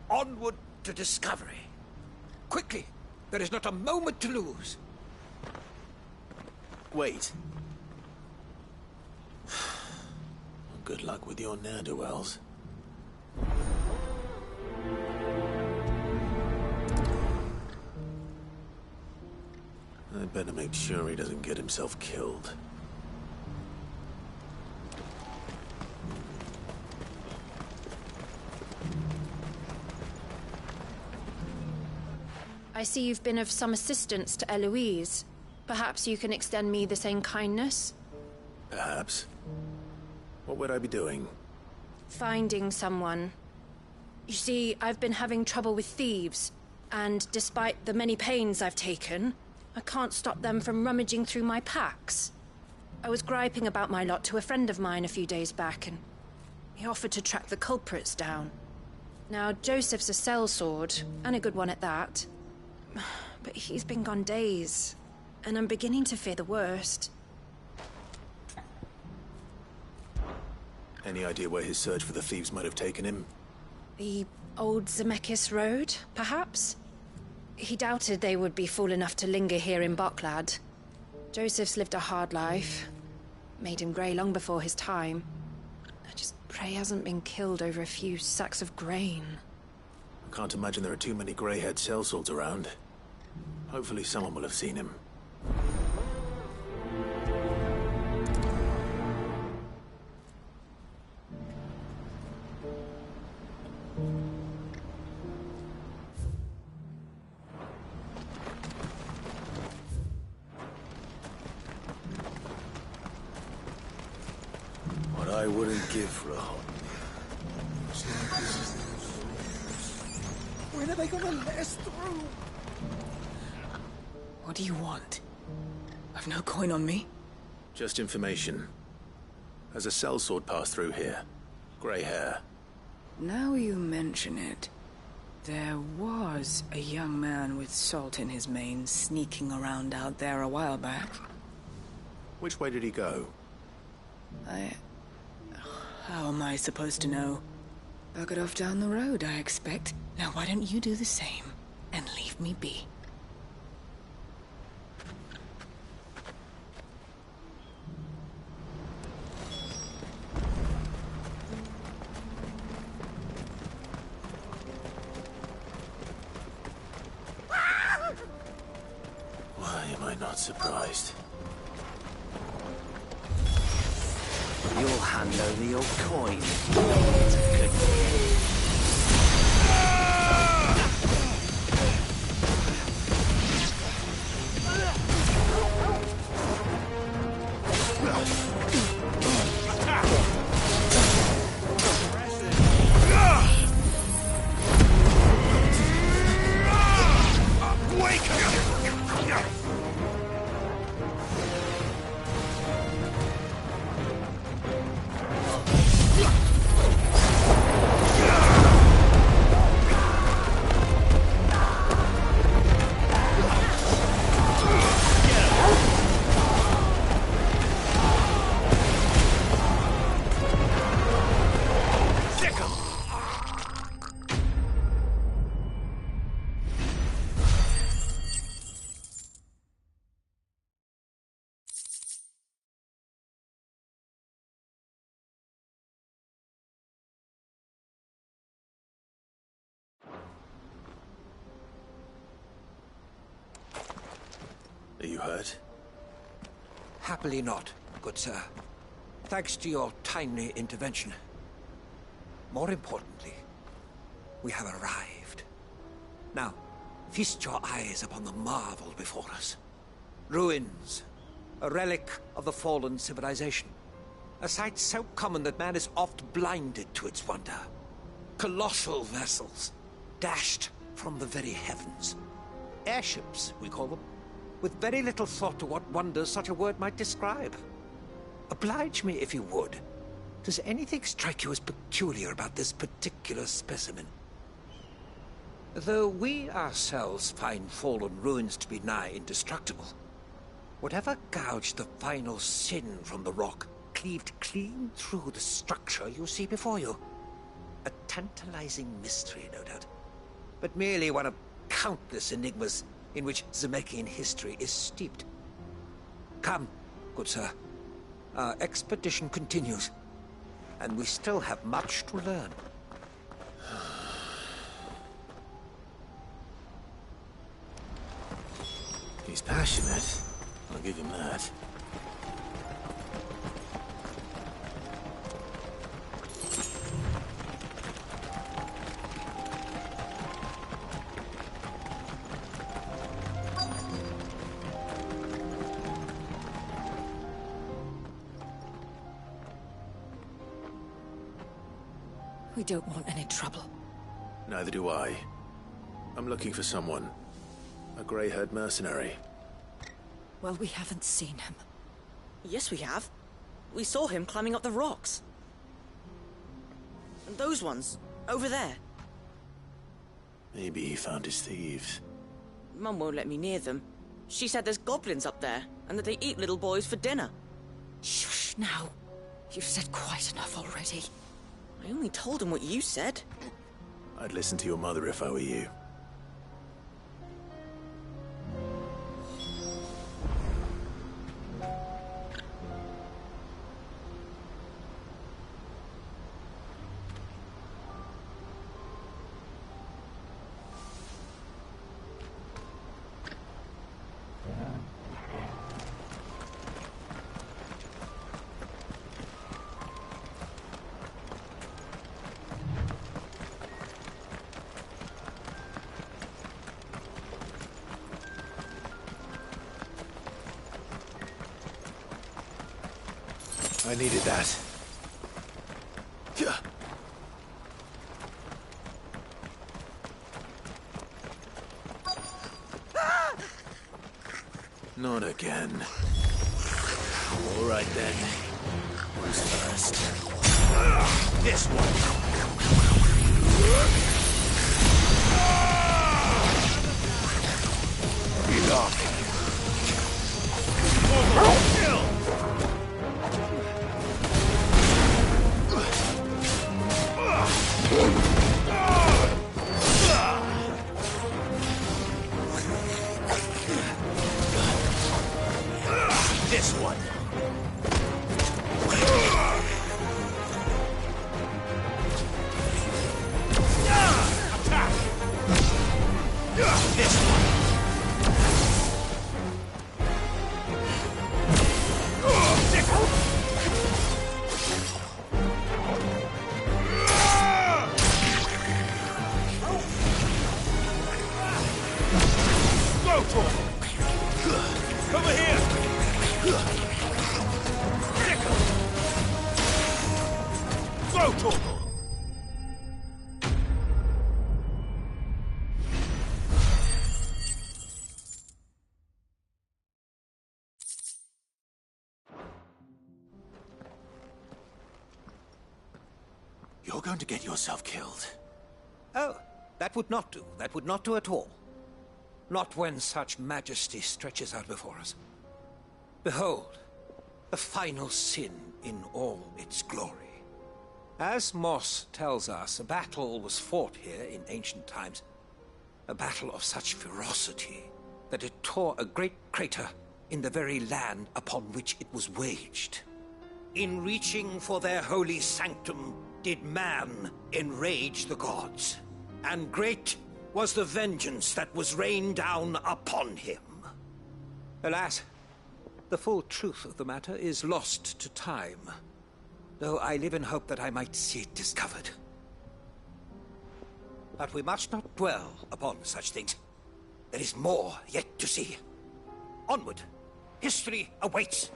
onward to discovery. Quickly! There is not a moment to lose. Wait. Good luck with your ne'er-do-wells. I'd better make sure he doesn't get himself killed. I see you've been of some assistance to Eloise. Perhaps you can extend me the same kindness? Perhaps. What would I be doing? Finding someone. You see, I've been having trouble with thieves, and despite the many pains I've taken, I can't stop them from rummaging through my packs. I was griping about my lot to a friend of mine a few days back, and he offered to track the culprits down. Now, Joseph's a sellsword, and a good one at that. But he's been gone days, and I'm beginning to fear the worst. Any idea where his search for the thieves might have taken him? The old Zemeckis Road, perhaps? He doubted they would be fool enough to linger here in Boklad. Joseph's lived a hard life. Made him grey long before his time. I just pray he hasn't been killed over a few sacks of grain. I can't imagine there are too many grey-haired sellswords around. Hopefully someone will have seen him. What I wouldn't give for a hot. When are they gonna let us through? What do you want? I've no coin on me. Just information. Has a sellsword passed through here? Grey hair. Now you mention it, there was a young man with salt in his mane sneaking around out there a while back. Which way did he go? How am I supposed to know? Buggered off down the road, I expect. Now why don't you do the same and leave me be? Why am I not surprised? You'll hand over your coin. Are you hurt? Happily not, good sir. Thanks to your timely intervention. More importantly, we have arrived. Now, feast your eyes upon the marvel before us. Ruins, a relic of the fallen civilization. A sight so common that man is oft blinded to its wonder. Colossal vessels, dashed from the very heavens. Airships, we call them, with very little thought to what wonders such a word might describe. Oblige me if you would. Does anything strike you as peculiar about this particular specimen? Though we ourselves find fallen ruins to be nigh indestructible, whatever gouged the final sin from the rock cleaved clean through the structure you see before you. A tantalizing mystery, no doubt, but merely one of countless enigmas in which Zemeckis history is steeped. Come, good sir. Our expedition continues, and we still have much to learn. He's passionate. I'll give him that. We don't want any trouble. Neither do I. I'm looking for someone. A grey-haired mercenary. Well, we haven't seen him. Yes, we have. We saw him climbing up the rocks. And those ones, over there. Maybe he found his thieves. Mum won't let me near them. She said there's goblins up there, and that they eat little boys for dinner. Shush now. You've said quite enough already. I only told him what you said. I'd listen to your mother if I were you. I needed that. Not again. All right then. Who's first? This one. Get off. This one. Attack. This one. Go for it. Over here. Go, Torgal! You're going to get yourself killed. Oh, that would not do. That would not do at all. Not when such majesty stretches out before us. Behold, the final sin in all its glory. As Moss tells us, a battle was fought here in ancient times. A battle of such ferocity that it tore a great crater in the very land upon which it was waged. In reaching for their holy sanctum, did man enrage the gods. And great was the vengeance that was rained down upon him. Alas, the full truth of the matter is lost to time, though I live in hope that I might see it discovered. But we must not dwell upon such things. There is more yet to see. Onward. History awaits.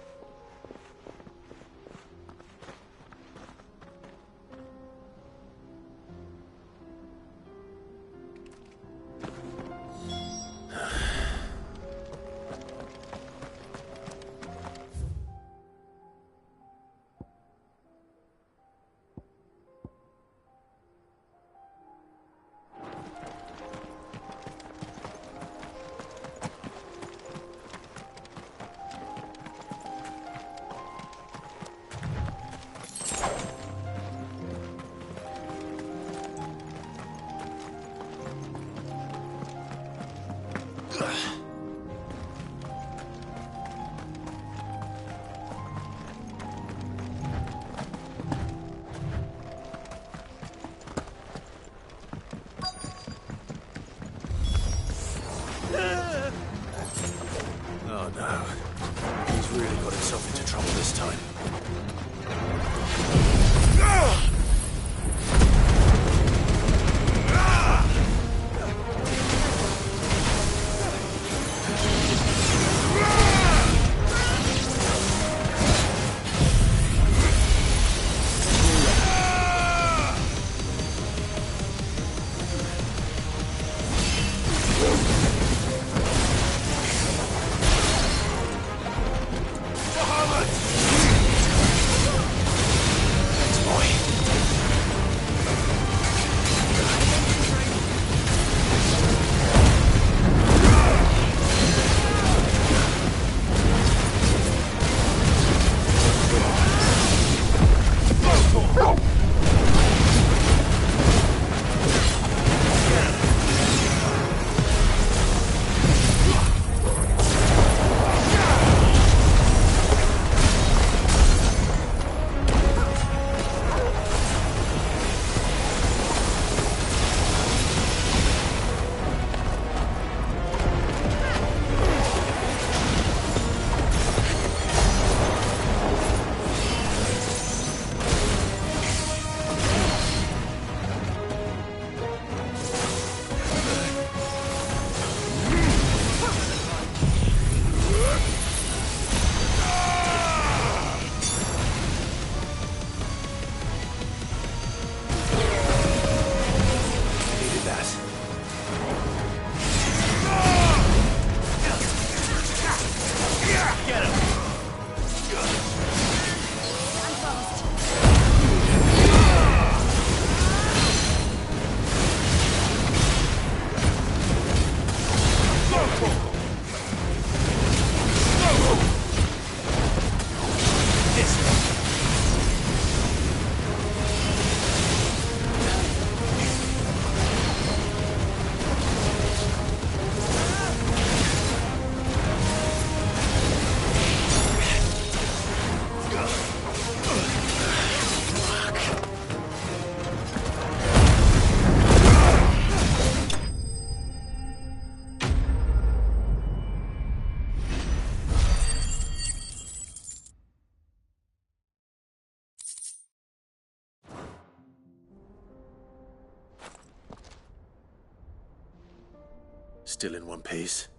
Still in one piece?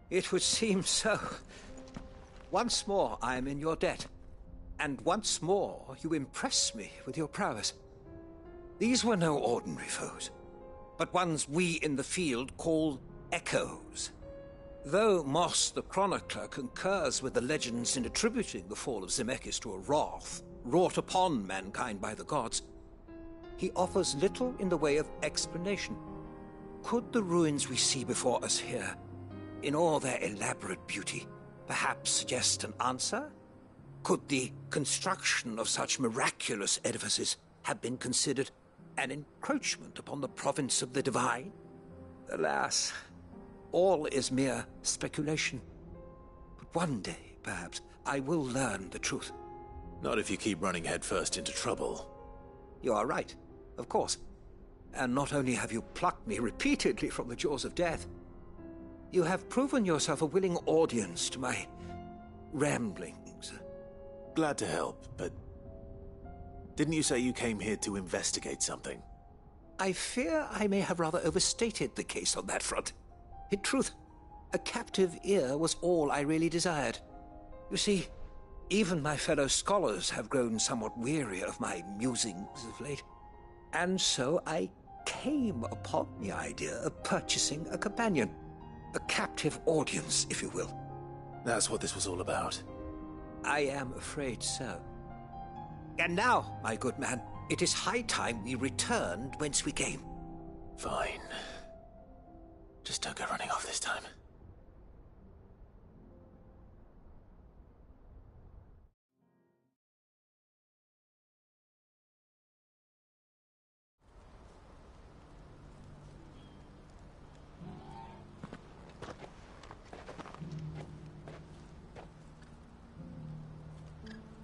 It would seem so. Once more I am in your debt. And once more you impress me with your prowess. These were no ordinary foes, but ones we in the field call echoes. Though Moss the Chronicler concurs with the legends in attributing the fall of Zemeckis to a wrath wrought upon mankind by the gods, he offers little in the way of explanation. Could the ruins we see before us here, in all their elaborate beauty, perhaps suggest an answer? Could the construction of such miraculous edifices have been considered an encroachment upon the province of the divine? Alas, all is mere speculation. But one day, perhaps, I will learn the truth. Not if you keep running headfirst into trouble. You are right, of course. And not only have you plucked me repeatedly from the jaws of death, you have proven yourself a willing audience to my ramblings. Glad to help, but didn't you say you came here to investigate something? I fear I may have rather overstated the case on that front. In truth, a captive ear was all I really desired. You see, even my fellow scholars have grown somewhat weary of my musings of late. And so I came upon the idea of purchasing a companion. A captive audience, if you will. That's what this was all about. I am afraid so. And now, my good man, it is high time we returned whence we came. Fine. Just don't go running off this time.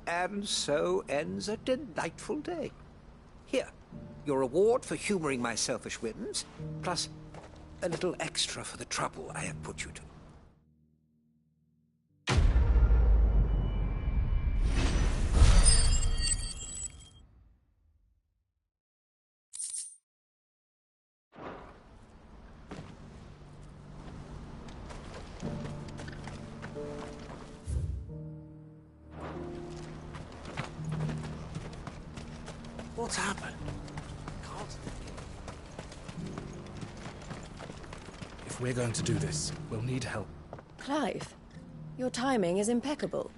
And so ends a delightful day. Here, your reward for humoring my selfish whims, plus a little extra for the trouble I have put you to. What's happened? If we're going to do this, we'll need help. Clive, your timing is impeccable.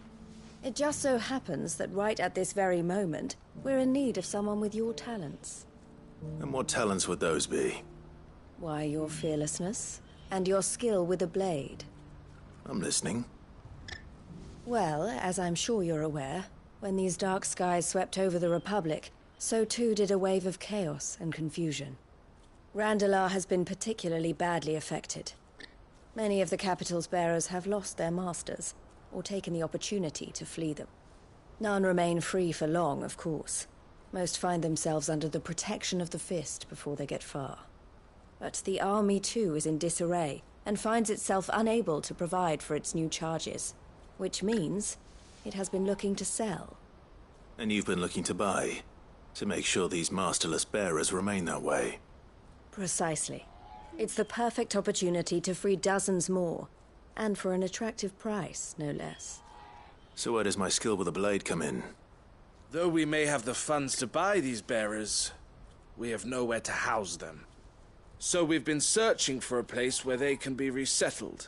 It just so happens that right at this very moment, we're in need of someone with your talents. And what talents would those be? Why, your fearlessness, and your skill with a blade. I'm listening. Well, as I'm sure you're aware, when these dark skies swept over the Republic, so too did a wave of chaos and confusion. Randalar has been particularly badly affected. Many of the capital's bearers have lost their masters, or taken the opportunity to flee them. None remain free for long, of course. Most find themselves under the protection of the Fist before they get far. But the army too is in disarray, and finds itself unable to provide for its new charges. Which means it has been looking to sell. And you've been looking to buy? To make sure these masterless bearers remain that way. Precisely. It's the perfect opportunity to free dozens more, and for an attractive price, no less. So where does my skill with a blade come in? Though we may have the funds to buy these bearers, we have nowhere to house them. So we've been searching for a place where they can be resettled.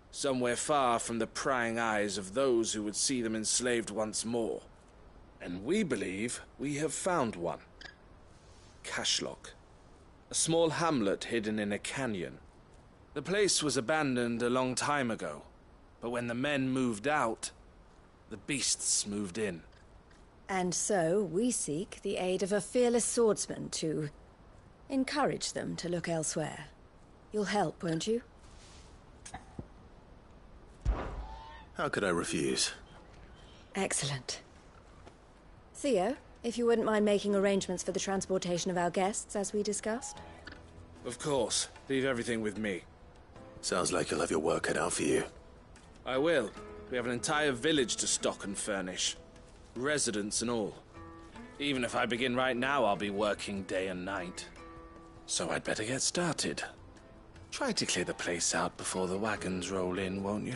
Somewhere far from the prying eyes of those who would see them enslaved once more. And we believe we have found one. Cashlock. A small hamlet hidden in a canyon. The place was abandoned a long time ago, but when the men moved out, the beasts moved in. And so we seek the aid of a fearless swordsman to encourage them to look elsewhere. You'll help, won't you? How could I refuse? Excellent. Theo, if you wouldn't mind making arrangements for the transportation of our guests, as we discussed. Of course. Leave everything with me. Sounds like you'll have your work cut out for you. I will. We have an entire village to stock and furnish. Residents and all. Even if I begin right now, I'll be working day and night. So I'd better get started. Try to clear the place out before the wagons roll in, won't you?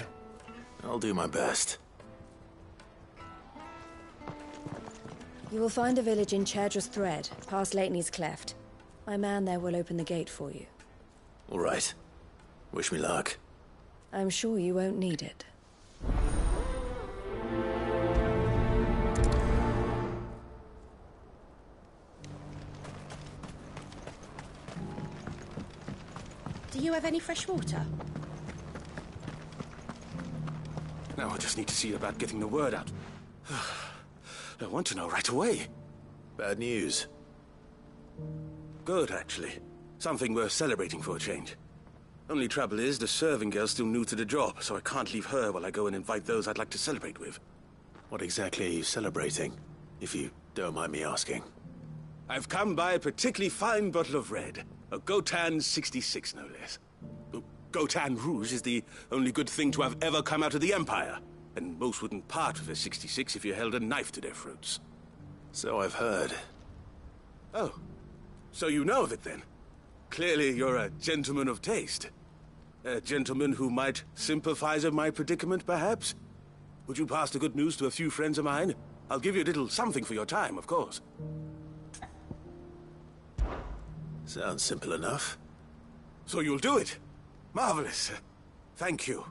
I'll do my best. You will find a village in Chairdra's Thread, past Lateney's Cleft. My man there will open the gate for you. All right. Wish me luck. I'm sure you won't need it. Do you have any fresh water? Now I just need to see about getting the word out. I want to know right away. Bad news. Good, actually. Something worth celebrating for a change. Only trouble is, the serving girl's still new to the job, so I can't leave her while I go and invite those I'd like to celebrate with. What exactly are you celebrating, if you don't mind me asking? I've come by a particularly fine bottle of red. A Gotan 66, no less. Gotan Rouge is the only good thing to have ever come out of the Empire. And most wouldn't part with a 66 if you held a knife to their throats. So I've heard. Oh, so you know of it then? Clearly you're a gentleman of taste. A gentleman who might sympathize with my predicament, perhaps? Would you pass the good news to a few friends of mine? I'll give you a little something for your time, of course. Sounds simple enough. So you'll do it? Marvelous. Thank you.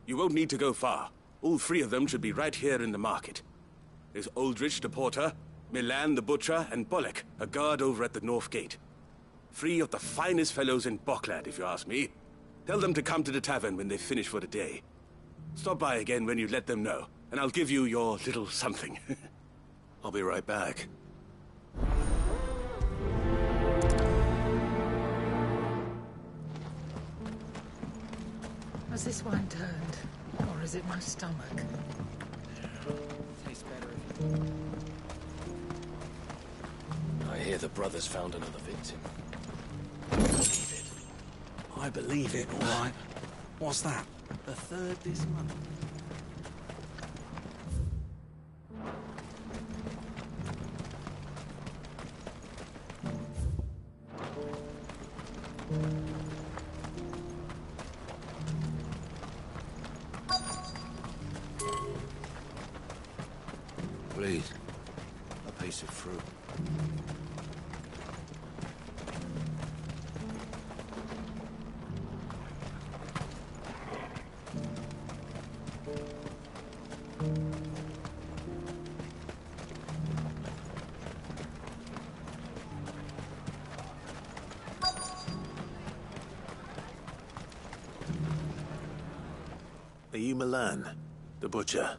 You won't need to go far. All three of them should be right here in the market. There's Aldrich the porter, Milan the butcher, and Bolek, a guard over at the north gate. Three of the finest fellows in Boklad, if you ask me. Tell them to come to the tavern when they finish for the day. Stop by again when you let them know, and I'll give you your little something. I'll be right back. Has this wine turned? Or is it my stomach? Tastes better. I hear the brothers found another victim. I believe it, all right. What's that? The third this month. Please, a piece of fruit. Are you Milan, the butcher?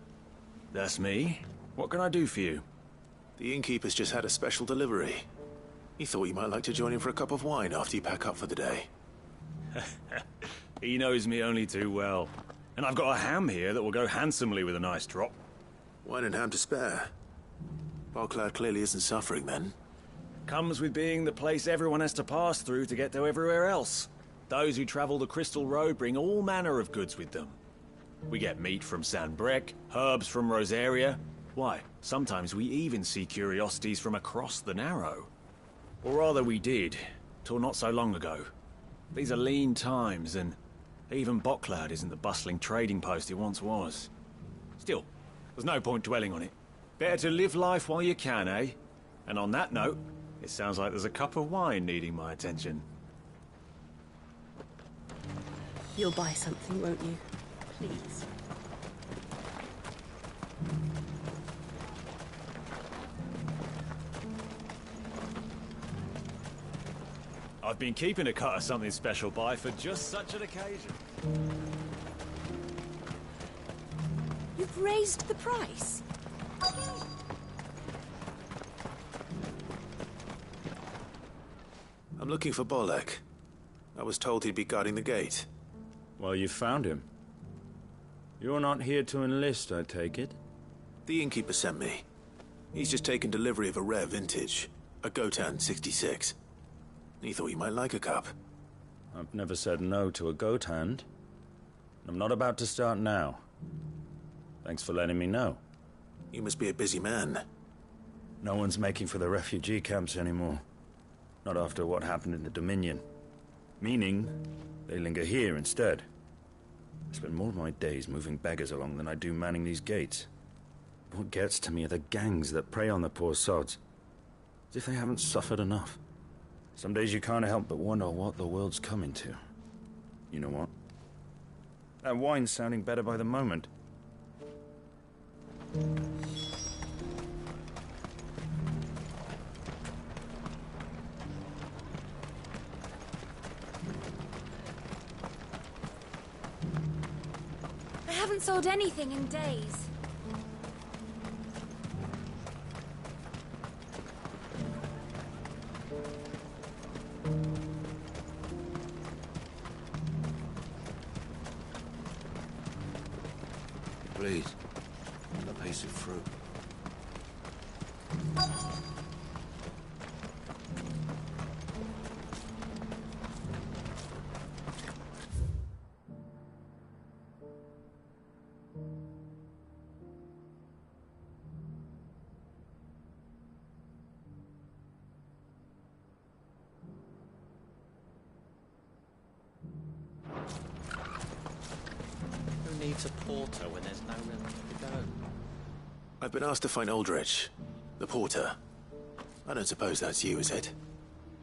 That's me. What can I do for you? The innkeeper's just had a special delivery. He thought you might like to join him for a cup of wine after you pack up for the day. He knows me only too well. And I've got a ham here that will go handsomely with a nice drop. Wine and ham to spare. Boklad clearly isn't suffering then. Comes with being the place everyone has to pass through to get to everywhere else. Those who travel the Crystal Road bring all manner of goods with them. We get meat from San Brek, herbs from Rosaria. Why, sometimes we even see curiosities from across the Narrow. Or rather we did, till not so long ago. These are lean times, and even Boklad isn't the bustling trading post it once was. Still, there's no point dwelling on it. Better to live life while you can, eh? And on that note, it sounds like there's a cup of wine needing my attention. You'll buy something, won't you? Please. I've been keeping a cut of something special by for just such an occasion. You've raised the price. I'm looking for Bolek. I was told he'd be guarding the gate. Well, you found him. You're not here to enlist, I take it? The innkeeper sent me. He's just taken delivery of a rare vintage, a Gotan 66. He thought you might like a cup. I've never said no to a goat hand. I'm not about to start now. Thanks for letting me know. You must be a busy man. No one's making for the refugee camps anymore. Not after what happened in the Dominion. Meaning, they linger here instead. I spend more of my days moving beggars along than I do manning these gates. What gets to me are the gangs that prey on the poor sods. As if they haven't suffered enough. Some days you can't help but wonder what the world's coming to. You know what? That wine's sounding better by the moment. I haven't sold anything in days. Please, a piece of fruit. Who needs a porter when there's nowhere to go? I've been asked to find Aldrich, the porter. I don't suppose that's you, is it?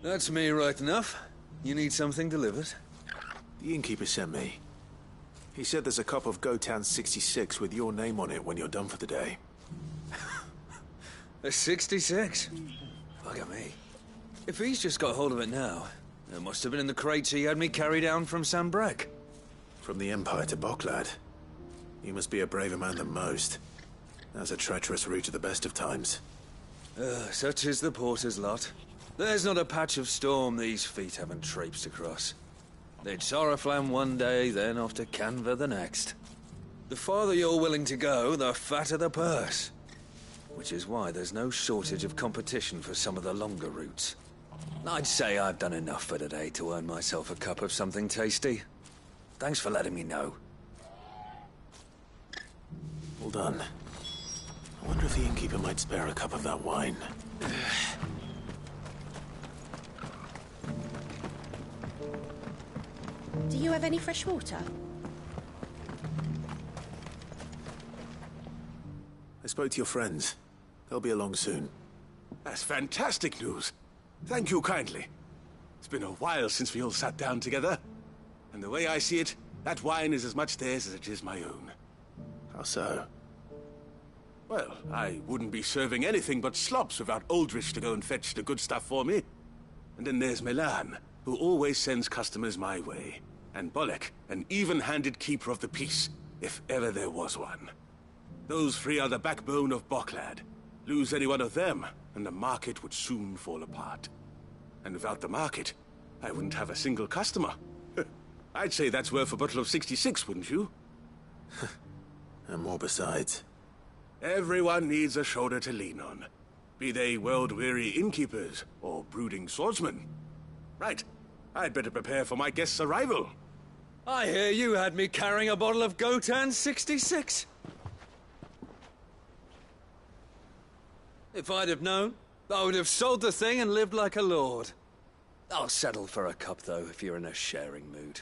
That's me right enough. You need something delivered? The innkeeper sent me. He said there's a cup of Gotan 66 with your name on it when you're done for the day. A 66? Look at me. If he's just got hold of it now, it must have been in the crates he had me carry down from Sanbreque. From the Empire to Boklad. You must be a braver man than most. That's a treacherous route at the best of times. Such is the porter's lot. There's not a patch of storm these feet haven't traipsed across. They'd Soraflam one day, then off to Canva the next. The farther you're willing to go, the fatter the purse. Which is why there's no shortage of competition for some of the longer routes. I'd say I've done enough for today to earn myself a cup of something tasty. Thanks for letting me know. Well done. I wonder if the innkeeper might spare a cup of that wine. Do you have any fresh water? I spoke to your friends. They'll be along soon. That's fantastic news. Thank you kindly. It's been a while since we all sat down together. And the way I see it, that wine is as much theirs as it is my own. How so? Well, I wouldn't be serving anything but slops without Aldrich to go and fetch the good stuff for me. And then there's Milan, who always sends customers my way. And Bolek, an even-handed keeper of the peace, if ever there was one. Those three are the backbone of Boklad. Lose any one of them, and the market would soon fall apart. And without the market, I wouldn't have a single customer. I'd say that's worth a bottle of 66, wouldn't you? And more besides. Everyone needs a shoulder to lean on. Be they world-weary innkeepers or brooding swordsmen. Right. I'd better prepare for my guest's arrival. I hear you had me carrying a bottle of Gotan 66. If I'd have known, I would have sold the thing and lived like a lord. I'll settle for a cup, though, if you're in a sharing mood.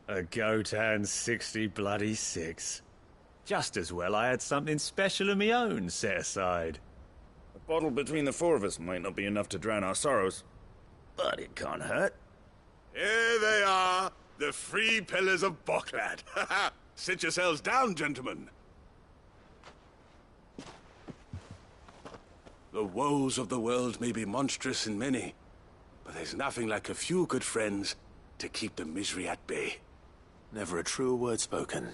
A Gotan 66. Just as well I had something special of my own set aside. A bottle between the four of us might not be enough to drown our sorrows, but it can't hurt. Here they are, the three pillars of Boklad. Sit yourselves down, gentlemen. The woes of the world may be monstrous in many, but there's nothing like a few good friends to keep the misery at bay. Never a truer word spoken.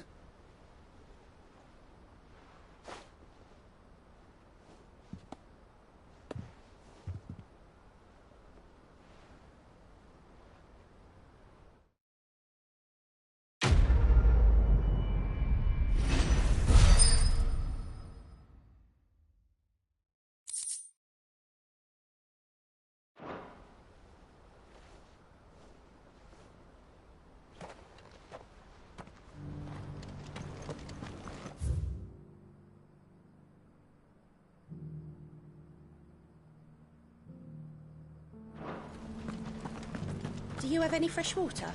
Do you have any fresh water?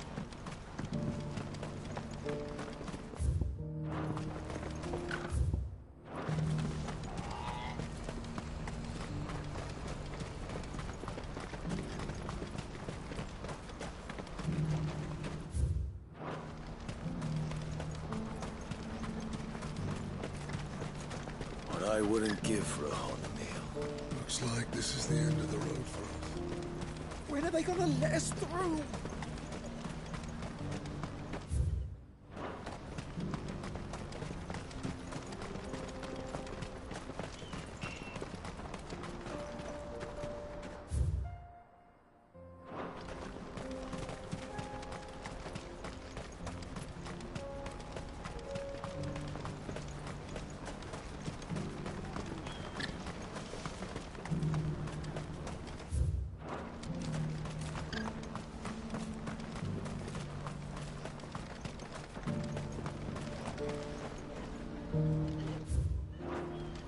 What I wouldn't give for a hot meal. Looks like this is the end of the road for us. When are they gonna let us through?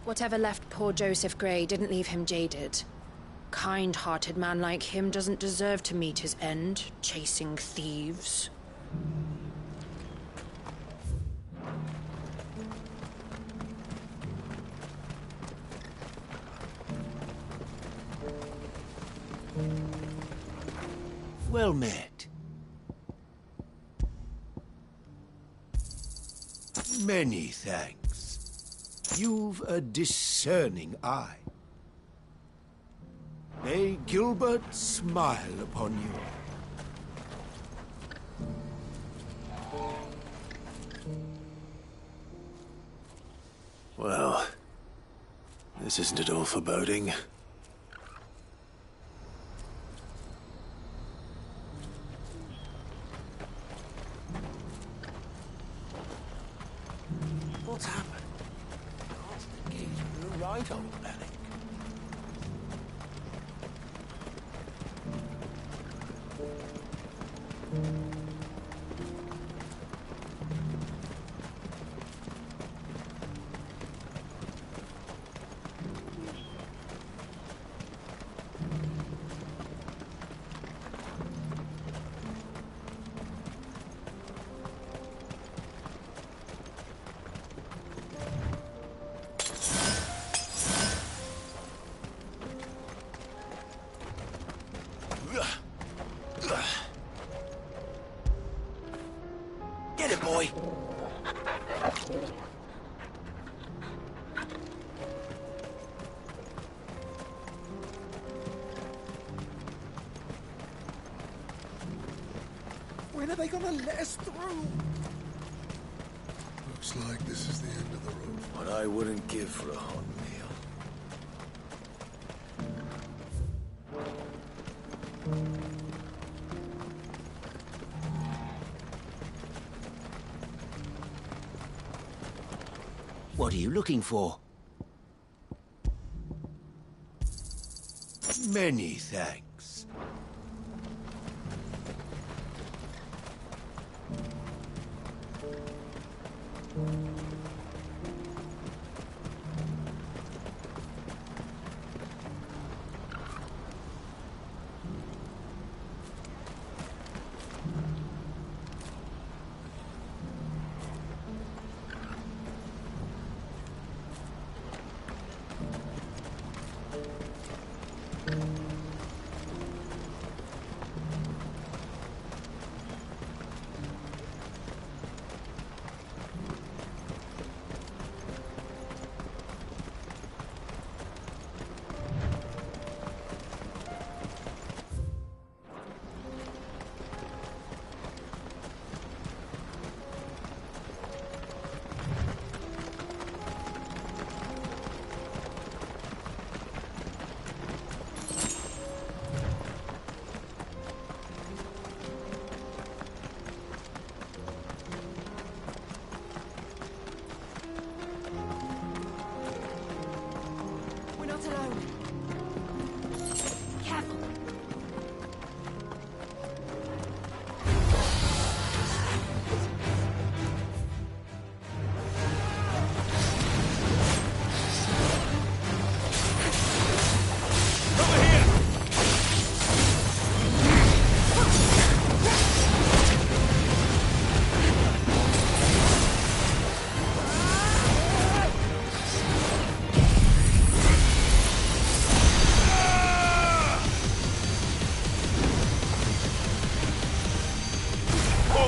Whatever left poor Joseph Grey didn't leave him jaded. Kind-hearted man like him doesn't deserve to meet his end, chasing thieves. Well met. Many thanks. You've a discerning eye. May Gilbert smile upon you. Well, this isn't at all foreboding. What's happened? You're right, old Alec. Get it, boy. When are they gonna let us through? Looks like this is the end of the road. What I wouldn't give for a hot meal. What are you looking for? Many thanks.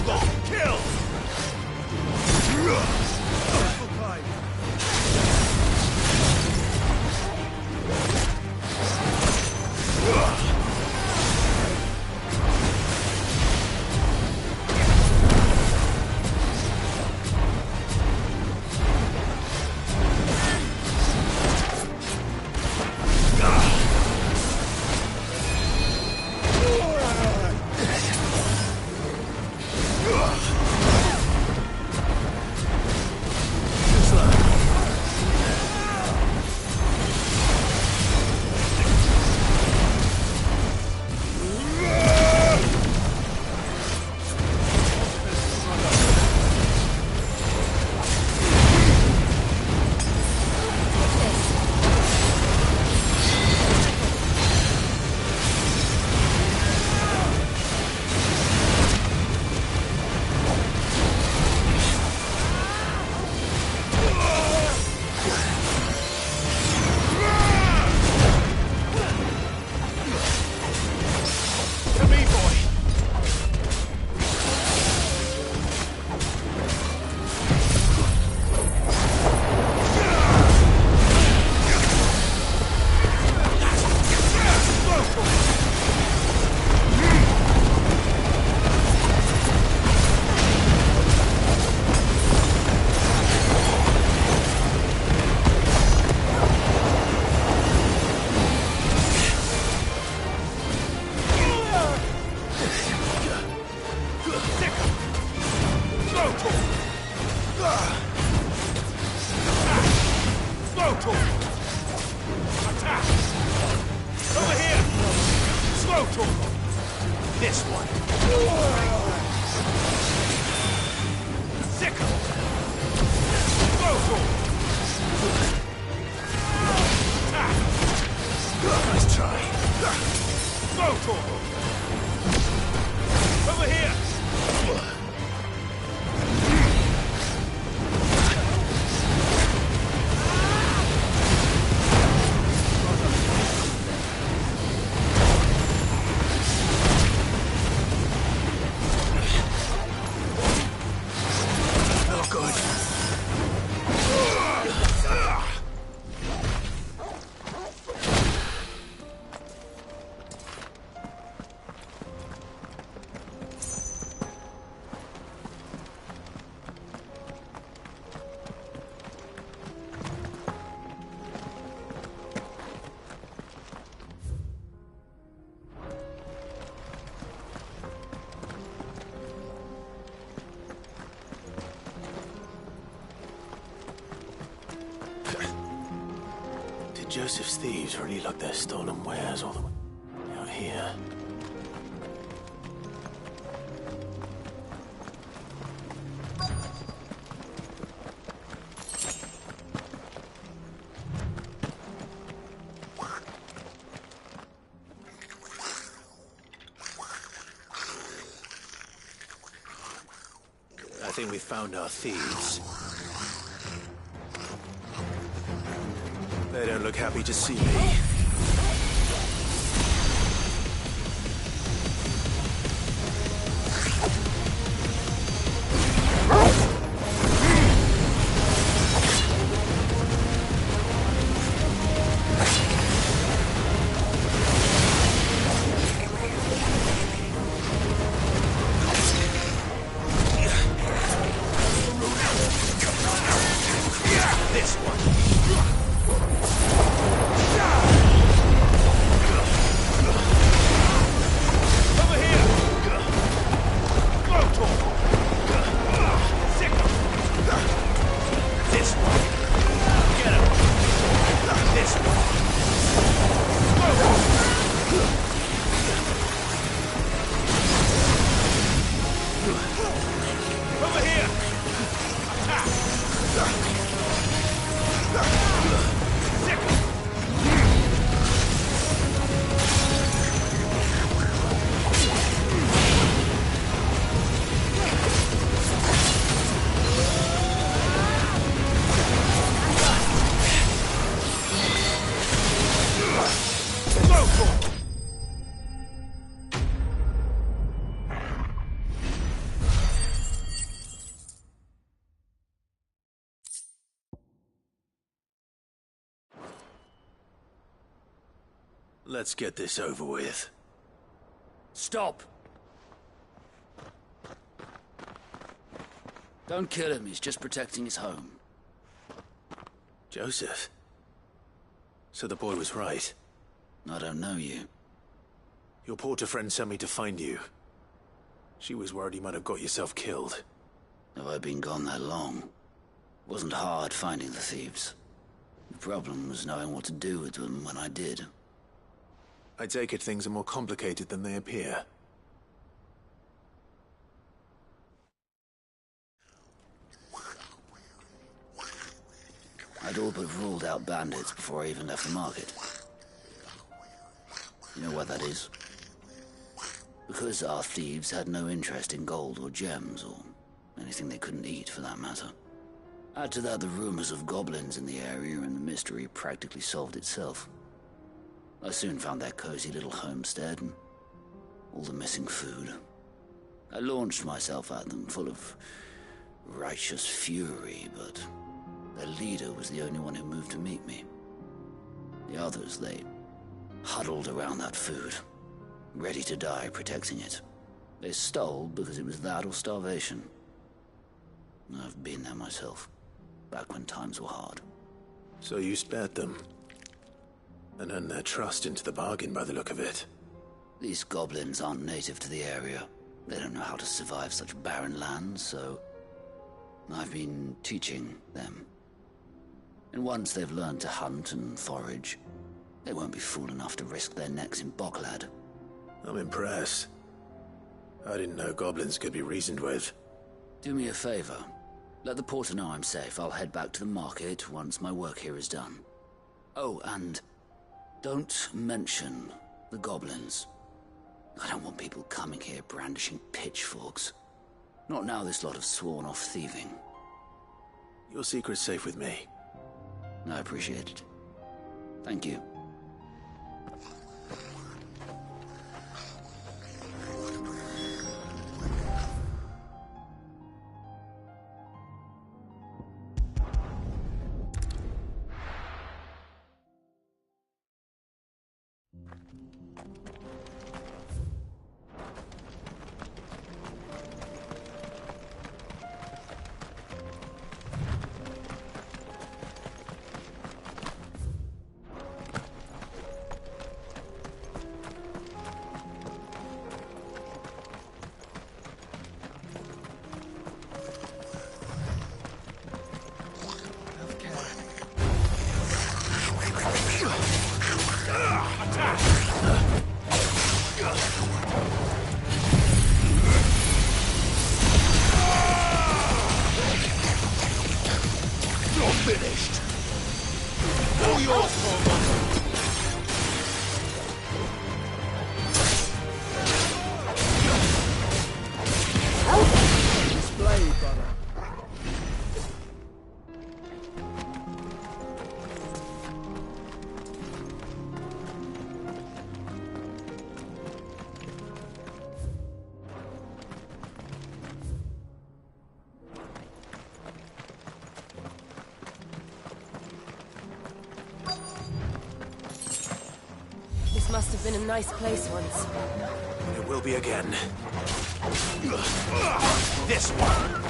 Kolgon! Kill! This one. Sickle. Nice try. Over here. Joseph's thieves really lug their stolen wares all the way out here. I think we found our thieves. They don't look happy to see me. This one. Let's get this over with. Stop! Don't kill him, he's just protecting his home. Joseph? So the boy was right. I don't know you. Your porter friend sent me to find you. She was worried you might have got yourself killed. Have I been gone that long? It wasn't hard finding the thieves. The problem was knowing what to do with them when I did. I take it things are more complicated than they appear. I'd all but ruled out bandits before I even left the market. You know why that is? Because our thieves had no interest in gold or gems, or anything they couldn't eat for that matter. Add to that the rumors of goblins in the area, and the mystery practically solved itself. I soon found their cozy little homestead and all the missing food. I launched myself at them, full of righteous fury, but their leader was the only one who moved to meet me. The others, they huddled around that food, ready to die protecting it. They stole because it was that or starvation. I've been there myself, back when times were hard. So you spared them? And earned their trust into the bargain by the look of it. These goblins aren't native to the area. They don't know how to survive such barren lands, so I've been teaching them. And once they've learned to hunt and forage, they won't be fool enough to risk their necks in Boklad. I'm impressed. I didn't know goblins could be reasoned with. Do me a favor. Let the porter know I'm safe. I'll head back to the market once my work here is done. Oh, and don't mention the goblins. I don't want people coming here brandishing pitchforks. Not now this lot have sworn off thieving. Your secret's safe with me. I appreciate it. Thank you. This must have been a nice place once. It will be again. This one!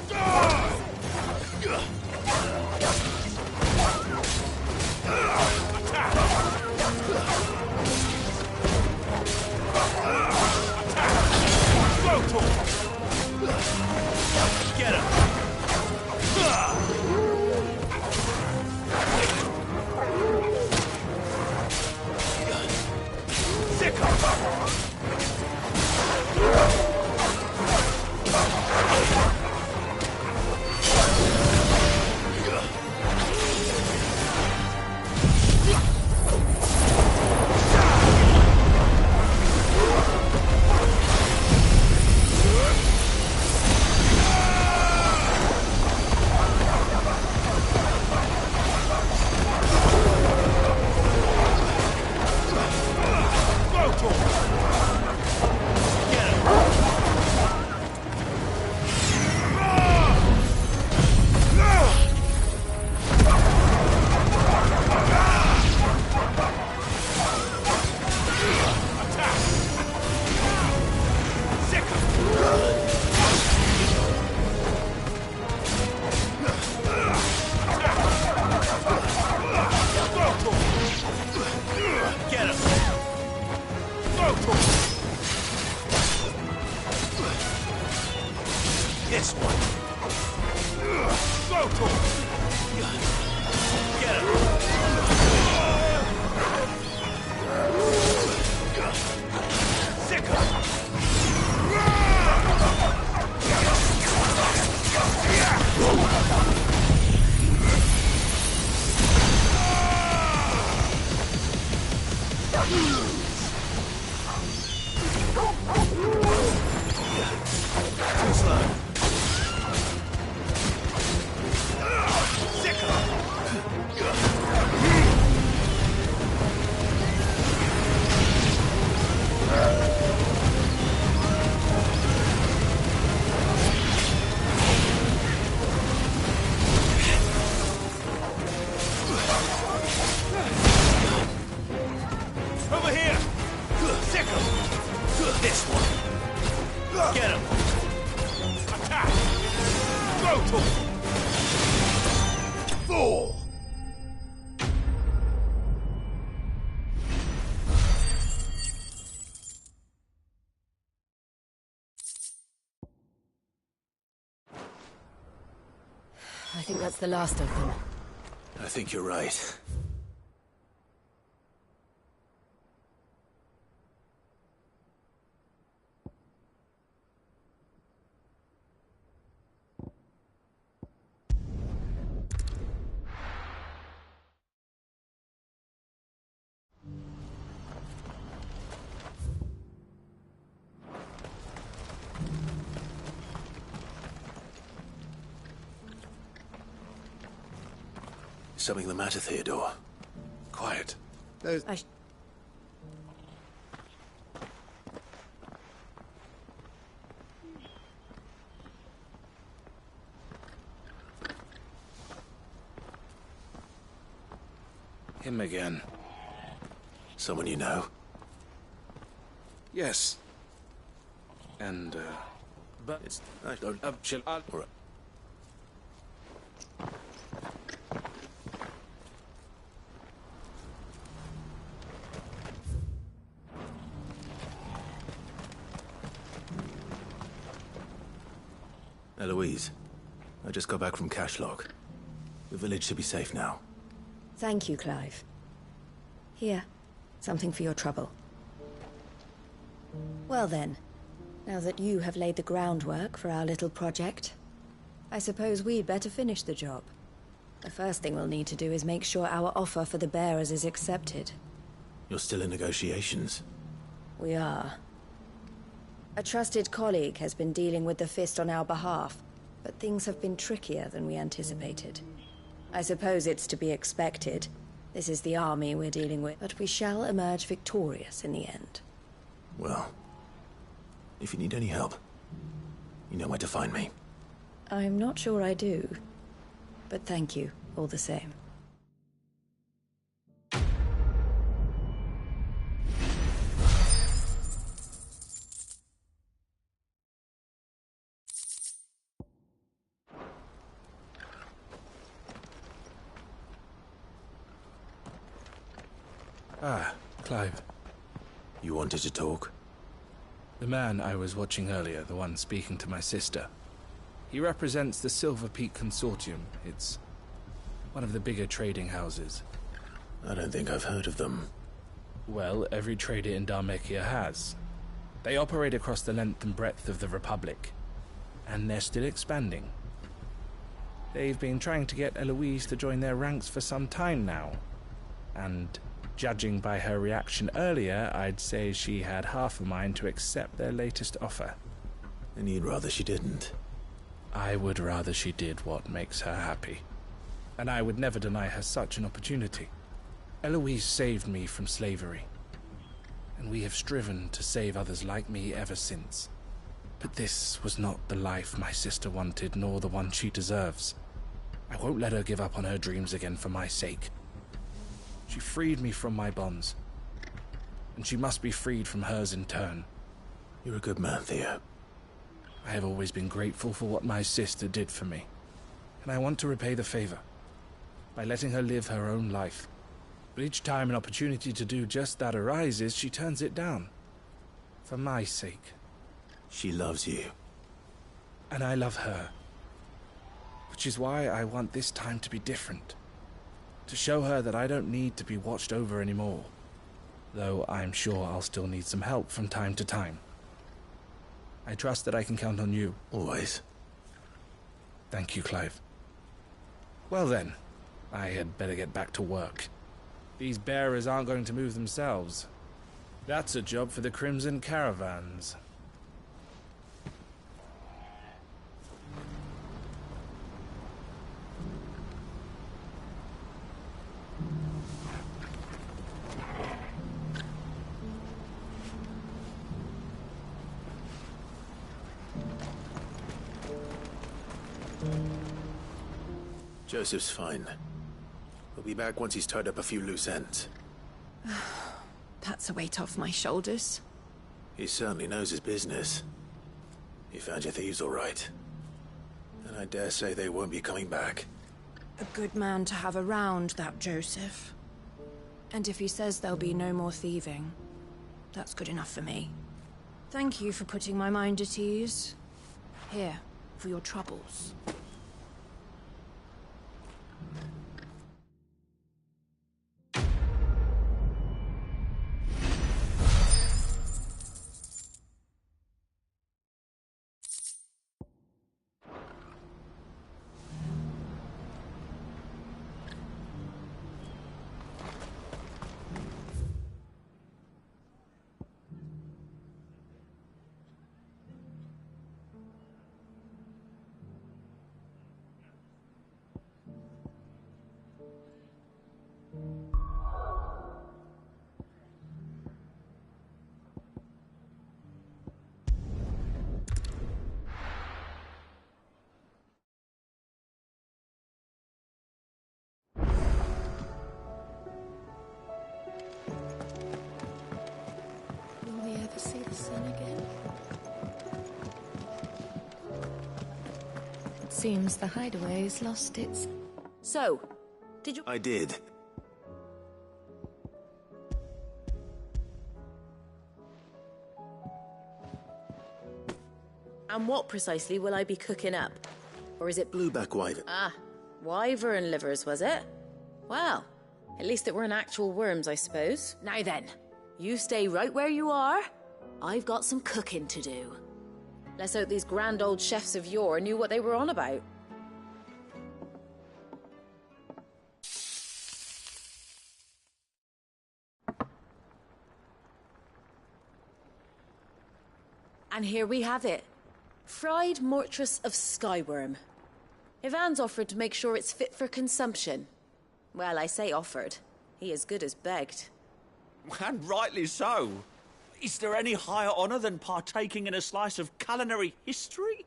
Get him! This one. Go to him. Get him. Sicker. Too slow. Over here! Sickle! This one! Get him! Attack! Go to him! Fool! I think that's the last of them. I think you're right. Is something the matter, Theodore? Quiet. Him again. Someone you know? Yes. And, but it's... don't... chill... All right. Eloise, I just got back from Cashlock. The village should be safe now. Thank you, Clive. Here, something for your trouble. Well then, now that you have laid the groundwork for our little project, I suppose we'd better finish the job. The first thing we'll need to do is make sure our offer for the bearers is accepted. You're still in negotiations? We are. A trusted colleague has been dealing with the Fist on our behalf, but things have been trickier than we anticipated. I suppose it's to be expected. This is the army we're dealing with, but we shall emerge victorious in the end. Well, if you need any help, you know where to find me. I'm not sure I do, but thank you all the same. Ah, Clive. You wanted to talk? The man I was watching earlier, the one speaking to my sister. He represents the Silver Peak Consortium. It's one of the bigger trading houses. I don't think I've heard of them. Well, every trader in Dhalmekia has. They operate across the length and breadth of the Republic, and they're still expanding. They've been trying to get Eloise to join their ranks for some time now, and judging by her reaction earlier, I'd say she had half a mind to accept their latest offer. And you'd rather she didn't? I would rather she did what makes her happy. And I would never deny her such an opportunity. Eloise saved me from slavery, and we have striven to save others like me ever since. But this was not the life my sister wanted, nor the one she deserves. I won't let her give up on her dreams again for my sake. She freed me from my bonds, and she must be freed from hers in turn. You're a good man, Theo. I have always been grateful for what my sister did for me, and I want to repay the favor by letting her live her own life. But each time an opportunity to do just that arises, she turns it down. For my sake. She loves you. And I love her. Which is why I want this time to be different. To show her that I don't need to be watched over anymore. Though I'm sure I'll still need some help from time to time. I trust that I can count on you. Always. Thank you, Clive. Well then, I had better get back to work. These bearers aren't going to move themselves. That's a job for the Crimson Caravans. Joseph's fine. He'll be back once he's tied up a few loose ends. That's a weight off my shoulders. He certainly knows his business. He found your thieves all right. And I dare say they won't be coming back. A good man to have around, that Joseph. And if he says there'll be no more thieving, that's good enough for me. Thank you for putting my mind at ease. Here, for your troubles. Will we ever see the sun again? It seems the hideaway's lost its... So, did you... I did. And what precisely will I be cooking up? Or is it... Blueback wyvern. Ah, wyvern livers, was it? Well, at least it weren't actual worms, I suppose. Now then, you stay right where you are. I've got some cooking to do. Let's hope these grand old chefs of yore knew what they were on about. And here we have it. Fried mortress of skyworm. Ivan's offered to make sure it's fit for consumption. Well, I say offered. He as good as begged. And rightly so. Is there any higher honor than partaking in a slice of culinary history?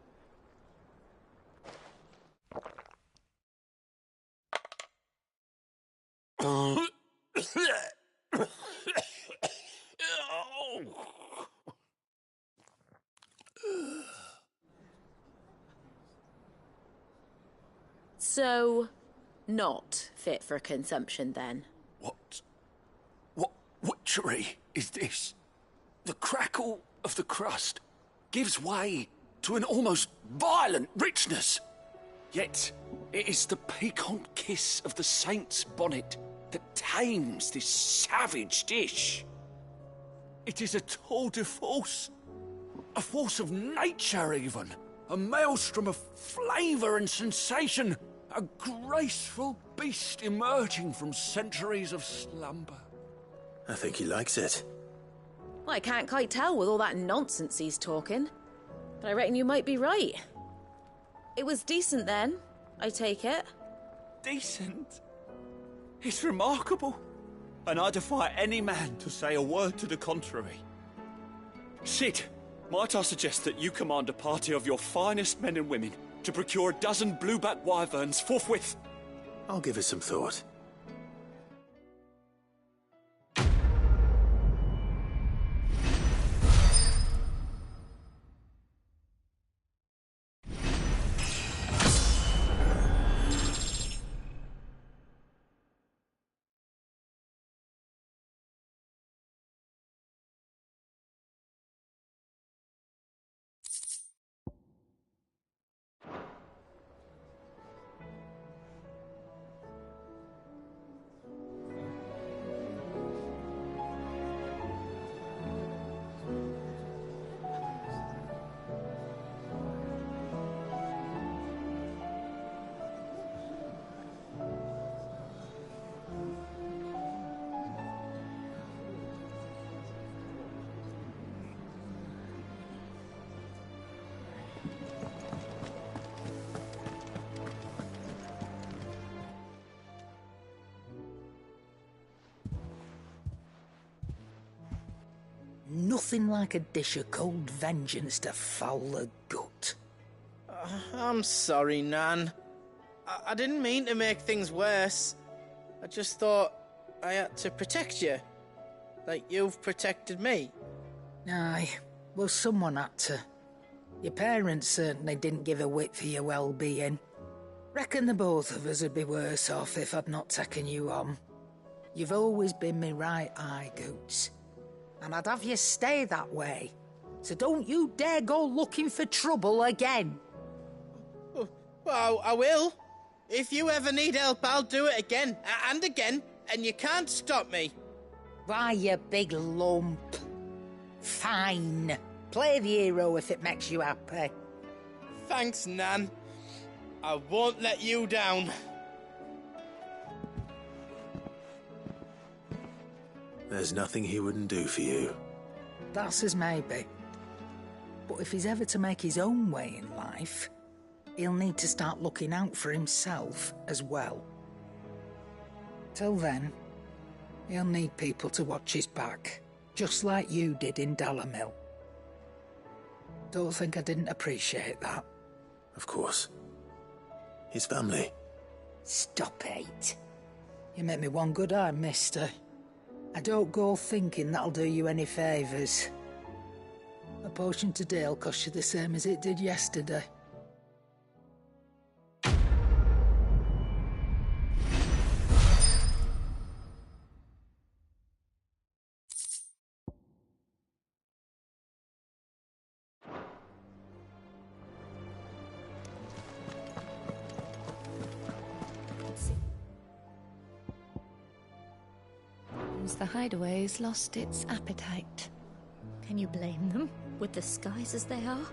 So, not fit for consumption then? What witchery is this? The crackle of the crust gives way to an almost violent richness. Yet, it is the piquant kiss of the saint's bonnet that tames this savage dish. It is a tour de force. A force of nature, even. A maelstrom of flavour and sensation. A graceful beast emerging from centuries of slumber. I think he likes it. Well, I can't quite tell with all that nonsense he's talking. But I reckon you might be right. It was decent then, I take it. Decent? It's remarkable. And I defy any man to say a word to the contrary. Sid, might I suggest that you command a party of your finest men and women to procure a dozen blueback wyverns forthwith? I'll give it some thought. nothing like a dish of cold vengeance to foul the gut. I'm sorry, Nan. I didn't mean to make things worse. I just thought I had to protect you. Like you've protected me. Aye, well, someone had to. Your parents certainly didn't give a whit for your well-being. Reckon the both of us would be worse off if I'd not taken you on. You've always been me right eye, Goots. And I'd have you stay that way. So don't you dare go looking for trouble again. Well, I will. If you ever need help, I'll do it again and again, and you can't stop me. Why, you big lump. Fine. Play the hero if it makes you happy. Thanks, Nan. I won't let you down. There's nothing he wouldn't do for you. That's as maybe. But if he's ever to make his own way in life, he'll need to start looking out for himself as well. Till then, he'll need people to watch his back, just like you did in Dalamil. Don't think I didn't appreciate that. Of course. His family. Stop it. You make me one good eye, mister. I don't go thinking that'll do you any favours. A potion today'll cost you the same as it did yesterday. The hideaway's lost its appetite. Can you blame them, with the skies as they are?